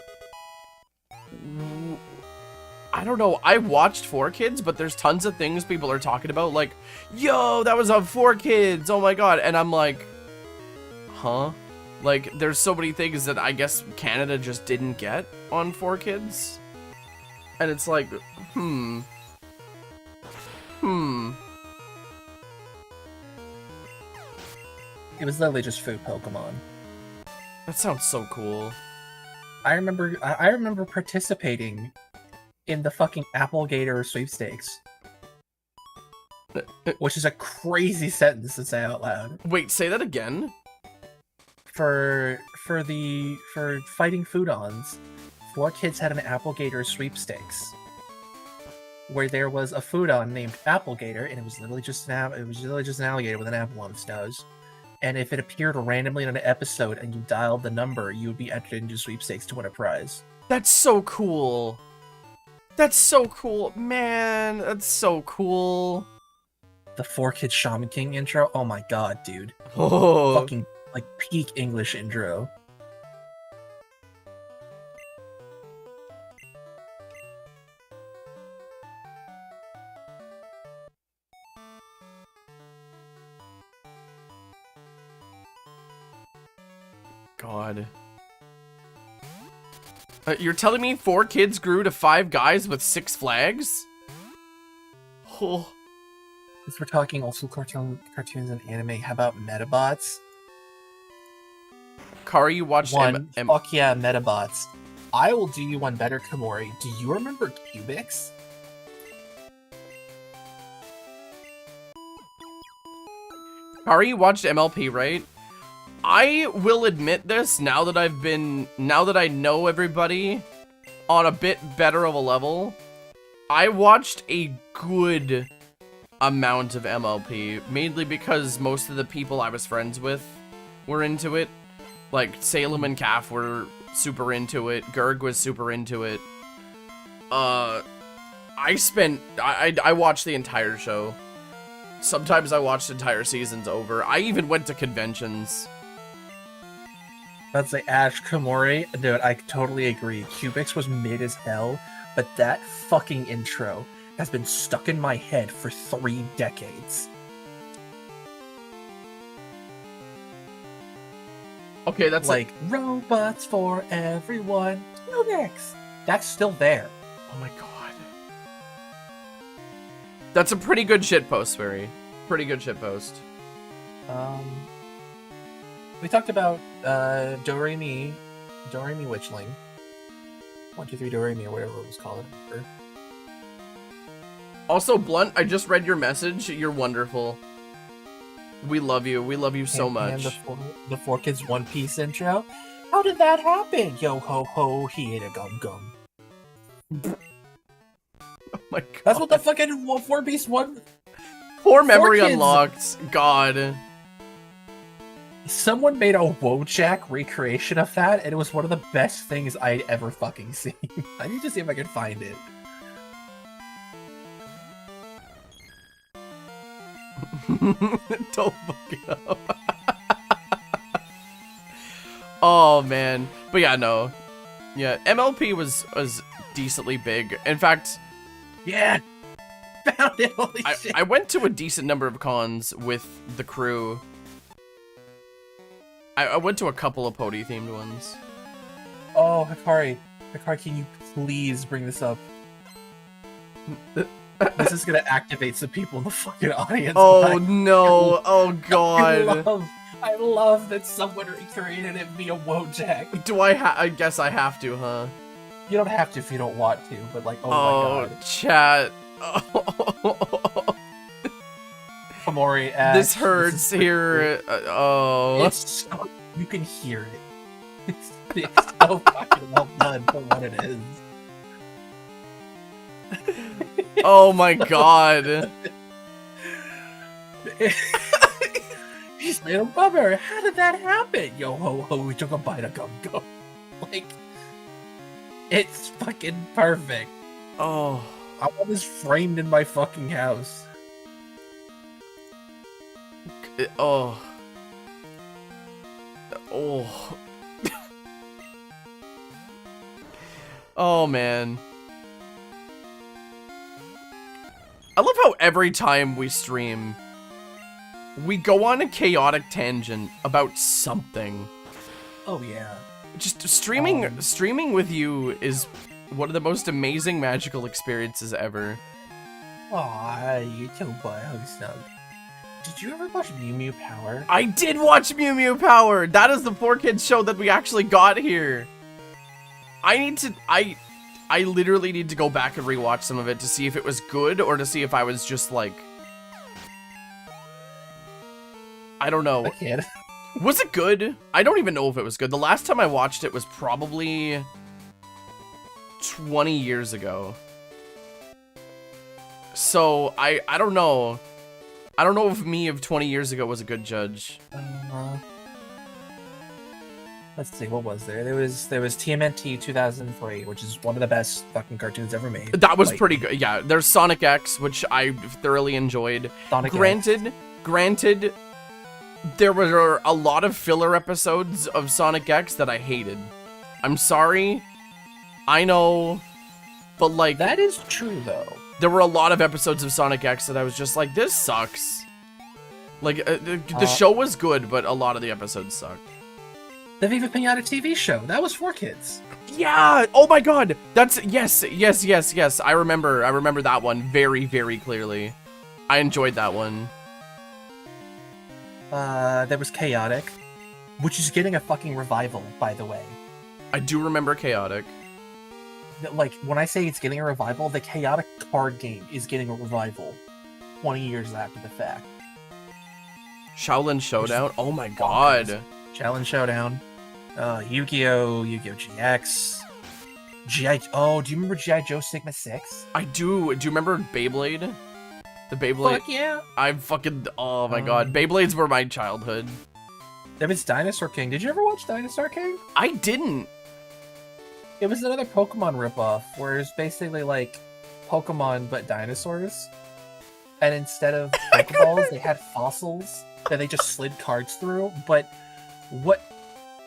I don't know, I watched 4Kids, but there's tons of things people are talking about, like, yo, that was on 4Kids, oh my god, and I'm like, huh? Like, there's so many things that I guess Canada just didn't get on 4Kids. And it's like, It was literally just food Pokemon. That sounds so cool. I remember participating in the fucking Applegator sweepstakes. Which is a crazy sentence to say out loud. Wait, say that again? For Fighting Foodons, 4Kids had an Applegator sweepstakes. Where there was a Foodon named Applegator, and it was literally just an alligator with an apple on its nose. And if it appeared randomly in an episode and you dialed the number, you would be entered into sweepstakes to win a prize. That's so cool. That's so cool. Man, that's so cool. The 4Kids Shaman King intro? Oh my god, dude. Oh. Fucking, like, peak English intro. God. You're telling me 4Kids grew to 5 guys with 6 flags? Oh. Since we're talking old school cartoons and anime, how about Metabots? Kari, you watched Fuck yeah, Metabots. I will do you one better, Komori. Do you remember Cubix? Kari, you watched MLP, right? I will admit this now that I know everybody on a bit better of a level. I watched a good amount of MLP, mainly because most of the people I was friends with were into it. Like, Salem and Calf were super into it, Gerg was super into it. I watched the entire show. Sometimes I watched entire seasons over. I even went to conventions. Let's say Ash Komori. Dude, I totally agree. Cubix was mid as hell, but that fucking intro has been stuck in my head for 3 decades. Okay, that's like robots for everyone. Cubix. That's still there. Oh my god. That's a pretty good shitpost, Furry. Pretty good shitpost. We talked about Do-Re-Mi Witchling. 1, 2, 3 Do-Re-Mi or whatever it was called. Also, Blunt, I just read your message. You're wonderful. We love you. We love you so much. And the 4Kids One Piece intro. How did that happen? Yo ho ho, he ate a gum gum. Oh my god. That's what the fucking 4-piece one. Poor memory 4Kids. unlocked. God. Someone made a Wojak recreation of that, and it was one of the best things I'd ever fucking seen. I need to see if I can find it. Don't fuck it up. Oh man. But yeah, no. Yeah, MLP was decently big. In fact, yeah, found it. Holy shit. I went to a decent number of cons with the crew. I went to a couple of Pody themed ones. Oh, Hikari, can you please bring this up? This is gonna activate some people in the fucking audience. Oh no! Oh god! I love that someone recreated it via Wojak. Do I guess I have to, huh? You don't have to if you don't want to, but like, oh my god. Chat. Oh. Komori This Ash. hurts here. Oh. It's so, you can hear it. It's so fucking well done for what it is. Oh my god. He's made a rubber. How did that happen? Yo ho ho, we took a bite of gum gum. Like, it's fucking perfect. Oh. I want this framed in my fucking house. Oh. Oh. Oh man. I love how every time we stream, we go on a chaotic tangent about something. Oh yeah. Just streaming with you is one of the most amazing magical experiences ever. Aw, you too, boy. How snug. Did you ever watch Mew Mew Power? I did watch Mew Mew Power. That is the 4Kids show that we actually got here. I literally need to go back and rewatch some of it to see if it was good or to see if I was just like, I don't know. I can't. Was it good? I don't even know if it was good. The last time I watched it was probably 20 years ago. So I don't know. I don't know if me of 20 years ago was a good judge. Let's see, what was there? There was TMNT 2003, which is one of the best fucking cartoons ever made. That was Like, pretty good. Yeah, there's Sonic X, which I thoroughly enjoyed. Sonic Granted, there were a lot of filler episodes of Sonic X that I hated. I'm sorry. I know, but like That is true though. there were a lot of episodes of Sonic X that I was just like, this sucks. Like the show was good, but a lot of the episodes sucked. The Viva Pinata TV show, that was for kids. Yeah. Oh my God. That's yes. I remember that one very, very clearly. I enjoyed that one. There was Chaotic, which is getting a fucking revival, by the way. I do remember Chaotic. Like, when I say it's getting a revival, the Chaotic card game is getting a revival 20 years after the fact. Shaolin Showdown. Oh my God. Challenge Showdown. Yu-Gi-Oh! Yu-Gi-Oh! GX. Oh, do you remember G.I. Joe Sigma 6? I do. Do you remember Beyblade? The Beyblade. Fuck yeah! I'm fucking. Oh my God. Beyblades were my childhood. There was Dinosaur King. Did you ever watch Dinosaur King? I didn't. It was another Pokemon ripoff, where it's basically like Pokemon but dinosaurs. And instead of Pokeballs, they had fossils that they just slid cards through. But what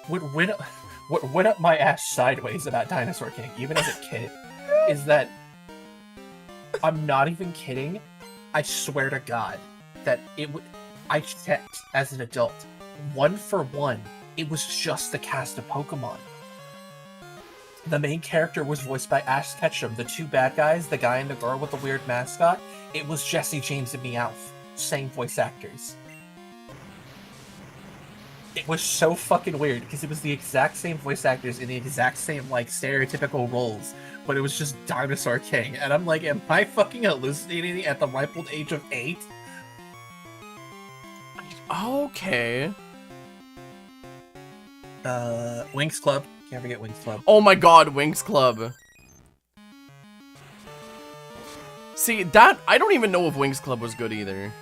went up my ass sideways about Dinosaur King, even as a kid, is that I'm not even kidding. I swear to God that I checked as an adult. 1 for 1, it was just the cast of Pokemon. The main character was voiced by Ash Ketchum. The two bad guys, the guy and the girl with the weird mascot, it was Jesse James and Meowth. Same voice actors. It was so fucking weird because it was the exact same voice actors in the exact same like stereotypical roles, but it was just Dinosaur King. And I'm like, am I fucking hallucinating at the ripe old age of 8? Okay. Winx Club. Can't forget Winx Club. Oh my God, Winx Club. See, that, I don't even know if Winx Club was good either.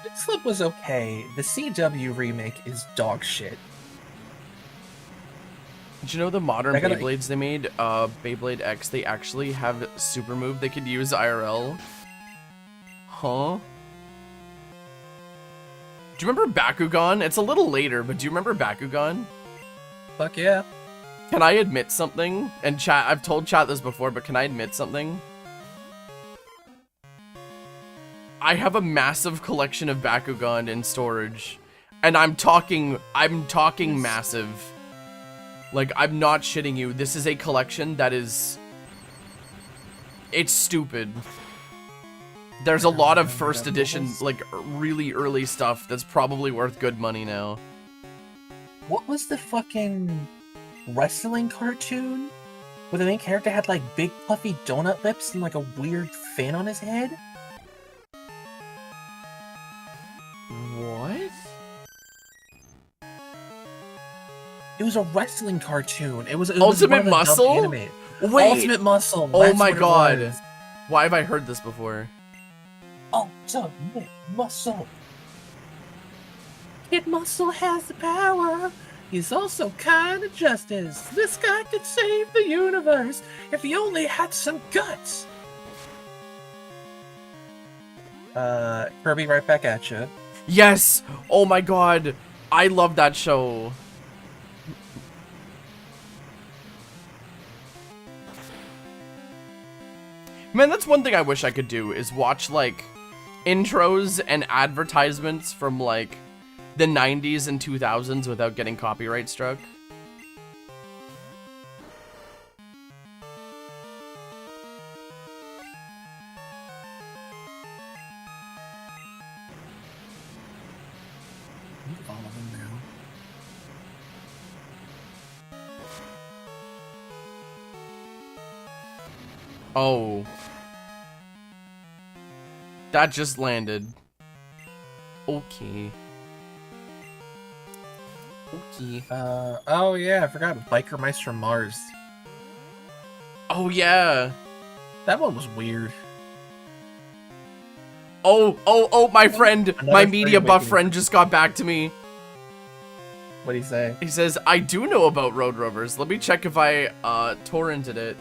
Winx Club was okay. The CW remake is dog shit. Did you know the modern I gotta- Beyblades they made, Beyblade X, they actually have super move they could use IRL? Huh? Do you remember Bakugan? It's a little later, but do you remember Bakugan? Fuck yeah. Can I admit something? And chat, I've told chat this before, but can I admit something? I have a massive collection of Bakugan in storage, and I'm talking massive. Like, I'm not shitting you. This is a collection that is, it's stupid. There's a lot of first edition, like, really early stuff that's probably worth good money now. What was the fucking wrestling cartoon where the main character had like big puffy donut lips and like a weird fin on his head. What? It was a wrestling cartoon. It was Ultimate one of the dubbed Muscle? anime. Wait. Ultimate Muscle. Oh that's my what it god. was. Why have I heard this before? Ultimate Muscle. Kid Muscle has the power. He's also kind of justice. This guy could save the universe if he only had some guts. Kirby, right back at you. Yes! Oh my god. I love that show. Man, that's one thing I wish I could do, is watch, like, intros and advertisements from, like, the 90s and 2000s without getting copyright struck. All of them now. Oh. That just landed. Okay. Okay. Oh yeah, I forgot Biker Mice from Mars. Oh, yeah. That one was weird. Oh, my friend, Another my furry media buff awakening. friend just got back to me. What'd he say? He says, I do know about Road Rovers. Let me check if I, torrented it.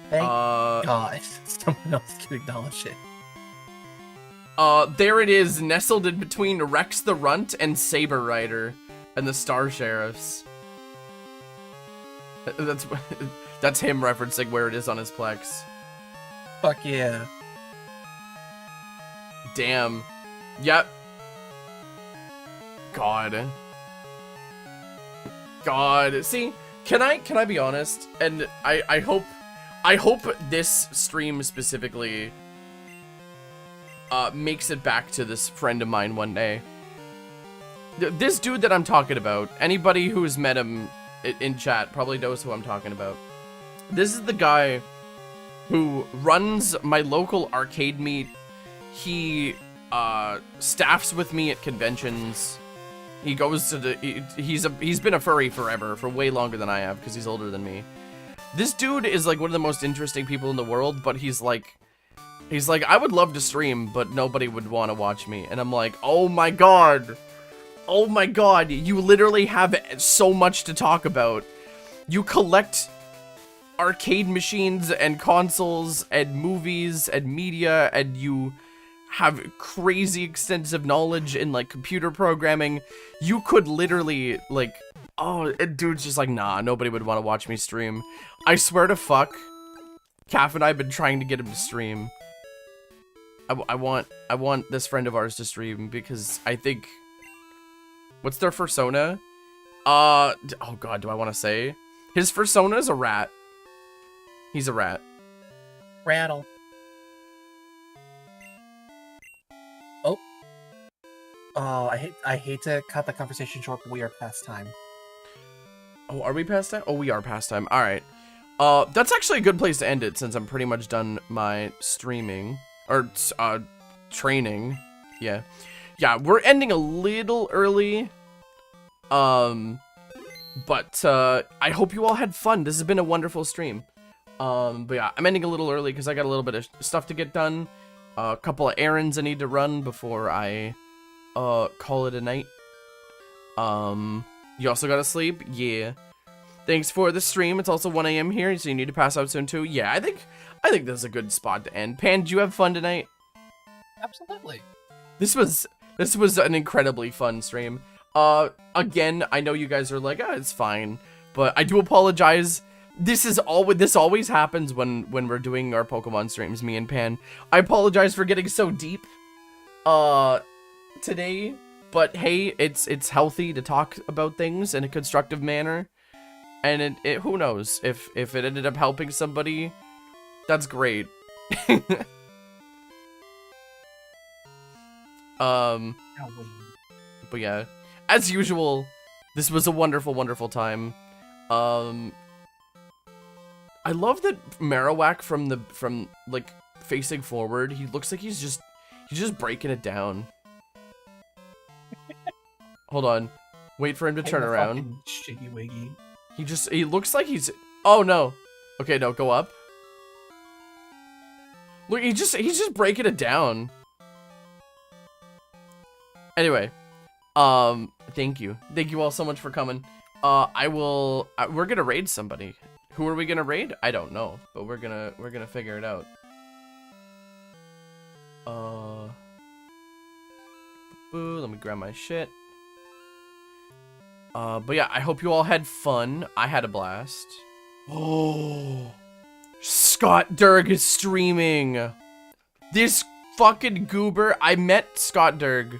Thank God. Someone else can acknowledge it. There it is, nestled in between Rex the Runt and Saber Rider and the Star Sheriffs. That's him referencing where it is on his Plex. Fuck yeah. Damn. Yep. God. See, can I be honest? And I hope this stream specifically makes it back to this friend of mine one day. This dude that I'm talking about, anybody who's met him in chat probably knows who I'm talking about. This is the guy who runs my local arcade meet. He staffs with me at conventions. He goes to the he's been a furry forever, for way longer than I have, because he's older than me. This dude is like one of the most interesting people in the world, but he's like I would love to stream, but nobody would want to watch me. And I'm like, oh my god, you literally have so much to talk about. You collect arcade machines and consoles and movies and media, and you have crazy extensive knowledge in like computer programming. You could literally like, oh, dude's just like, nah, nobody would want to watch me stream. I swear to fuck, Calf and I have been trying to get him to stream. I want this friend of ours to stream, because I think, what's their persona? Oh god, do I want to say? His persona is a rat. He's a rat. Rattle. Oh. Oh, I hate to cut the conversation short, but we are past time. Oh, are we past time? Oh, we are past time. All right. That's actually a good place to end it, since I'm pretty much done my streaming or training. Yeah, we're ending a little early. But I hope you all had fun. This has been a wonderful stream. But yeah, I'm ending a little early because I got a little bit of stuff to get done. A couple of errands I need to run before I call it a night. You also gotta sleep? Yeah. Thanks for the stream. It's also 1 AM here, so you need to pass out soon too. Yeah, I think this is a good spot to end. Pan, did you have fun tonight? Absolutely. This was an incredibly fun stream. Again, I know you guys are like, it's fine, but I do apologize. This always happens when we're doing our Pokemon streams, me and Pan. I apologize for getting so deep today, but hey, it's healthy to talk about things in a constructive manner. And it who knows, if it ended up helping somebody, that's great. But yeah, as usual, this was a wonderful, wonderful time. I love that Marowak from like facing forward. He looks like he's just breaking it down. Hold on. Wait for him to turn around. Shiggy wiggy. He looks like he's, oh no. Okay, no, go up. Look, he's just breaking it down. Anyway, thank you all so much for coming. We're gonna raid somebody. Who are we gonna raid? I don't know, but we're gonna figure it out. Let me grab my shit. But yeah, I hope you all had fun. I had a blast. Oh, Scott Durg is streaming. This fucking goober. I met Scott Durg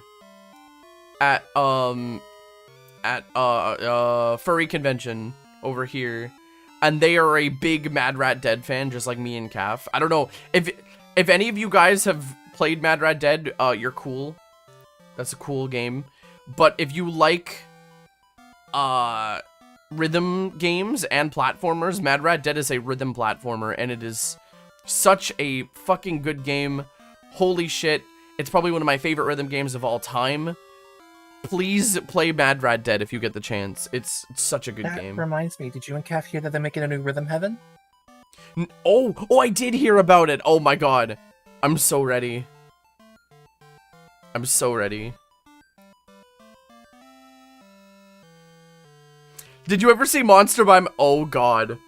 at furry convention over here, and they are a big Mad Rat Dead fan, just like me and Calf. I don't know if any of you guys have played Mad Rat Dead. You're cool. That's a cool game. But if you like rhythm games and platformers, Mad Rat Dead is a rhythm platformer, and it is such a fucking good game. Holy shit. It's probably one of my favorite rhythm games of all time. Please play Mad Rat Dead if you get the chance. It's such a good game. That reminds me, did you and Calf hear that they're making a new Rhythm Heaven? Oh, I did hear about it. Oh my god. I'm so ready. I'm so ready. Did you ever see Monster by... Oh god.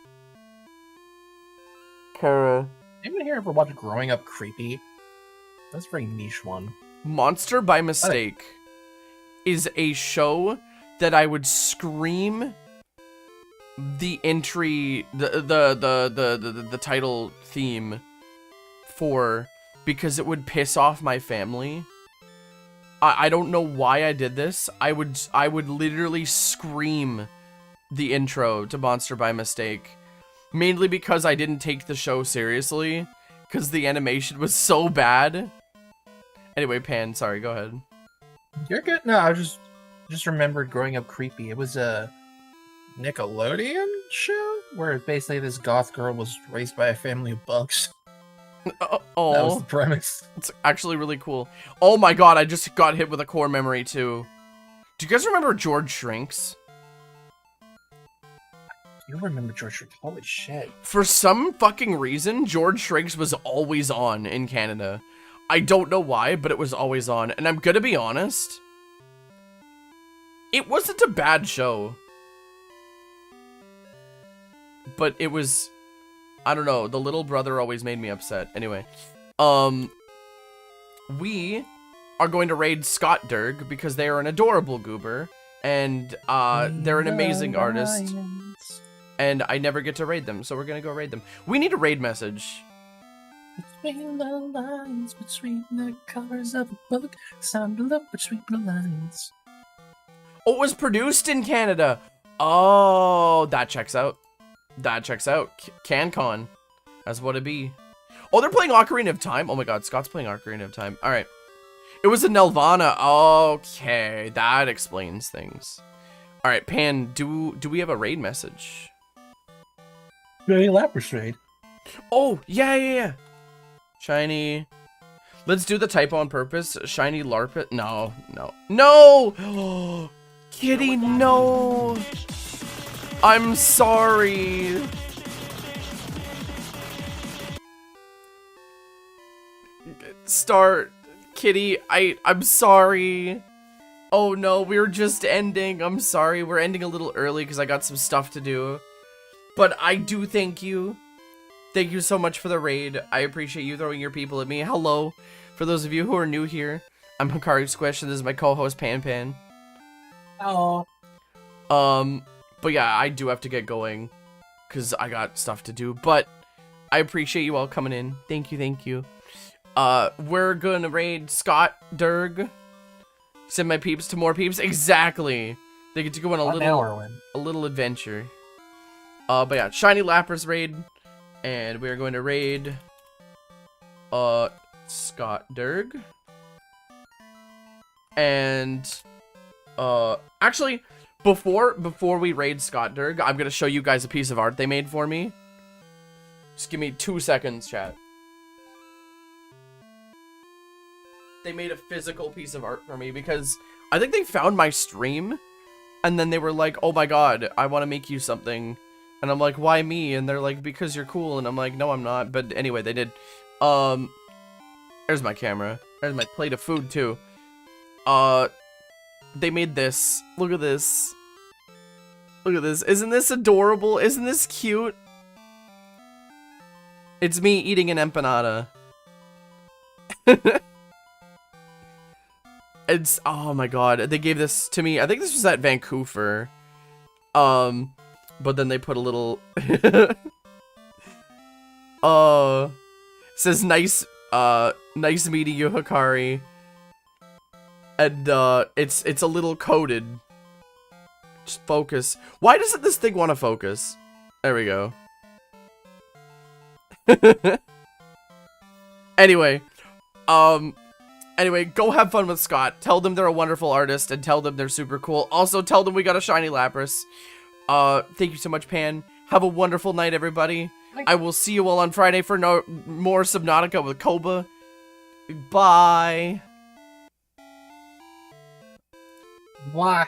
Kara. Anyone here ever watch Growing Up Creepy? That's a very niche one. Monster by Mistake is a show that I would scream the entry, the title theme for, because it would piss off my family. I don't know why I did this. I would literally scream the intro to Monster by Mistake, mainly because I didn't take the show seriously, because the animation was so bad. Anyway, Pan, sorry, go ahead. You're good. No, I just remembered Growing Up Creepy. It was a Nickelodeon show where basically this goth girl was raised by a family of bugs. Oh, that was the premise. It's actually really cool. Oh my god, I just got hit with a core memory too. Do you guys remember George Shrinks? You remember George Shrinks? Holy shit. For some fucking reason, George Shrinks was always on in Canada. I don't know why, but it was always on. And I'm gonna be honest, it wasn't a bad show. But it was, I don't know, the little brother always made me upset. Anyway, we are going to raid Scott Durg because they are an adorable goober. And they're an amazing artist. And I never get to raid them, so we're gonna go raid them. We need a raid message. Between the lines, between the covers of a book, sound a look between the lines. Oh, it was produced in Canada. Oh, that checks out. That checks out. CanCon. That's what it be. Oh, they're playing Ocarina of Time. Oh my god, Scott's playing Ocarina of Time. Alright. It was in Nelvana. Okay, that explains things. Alright, Pan, do we have a raid message? Very Lapras raid. Oh, yeah. Shiny. Let's do the typo on purpose. Shiny Larpit. No. Kitty, no. I'm sorry. Start. Kitty, I'm sorry. Oh no, we're just ending. I'm sorry. We're ending a little early because I got some stuff to do. But I do thank you. Thank you so much for the raid. I appreciate you throwing your people at me. Hello. For those of you who are new here, I'm Hikari Squish, and this is my co-host, Panpan. Oh. But yeah, I do have to get going, because I got stuff to do. But I appreciate you all coming in. Thank you. We're gonna raid Scott Durg. Send my peeps to more peeps. Exactly. They get to go on a little adventure. But yeah, Shiny Lapras raid. And we're going to raid Scott Durg. And actually, before we raid Scott Durg, I'm gonna show you guys a piece of art they made for me. Just give me 2 seconds, chat. They made a physical piece of art for me because I think they found my stream and then they were like, oh my god, I want to make you something. And I'm like, why me? And they're like, because you're cool. And I'm like, no, I'm not. But anyway, they did. There's my camera. There's my plate of food too. They made this. Look at this. Look at this. Isn't this adorable? Isn't this cute? It's me eating an empanada. It's, oh my god, they gave this to me. I think this was at Vancouver. But then they put a little says nice meeting you, Hikari. And it's a little coded. Just focus. Why doesn't this thing want to focus? There we go. Anyway, go have fun with Scott. Tell them they're a wonderful artist and tell them they're super cool. Also, tell them we got a shiny Lapras. Thank you so much, Pan. Have a wonderful night, everybody. I will see you all on Friday for more Subnautica with Koba. Bye. Why?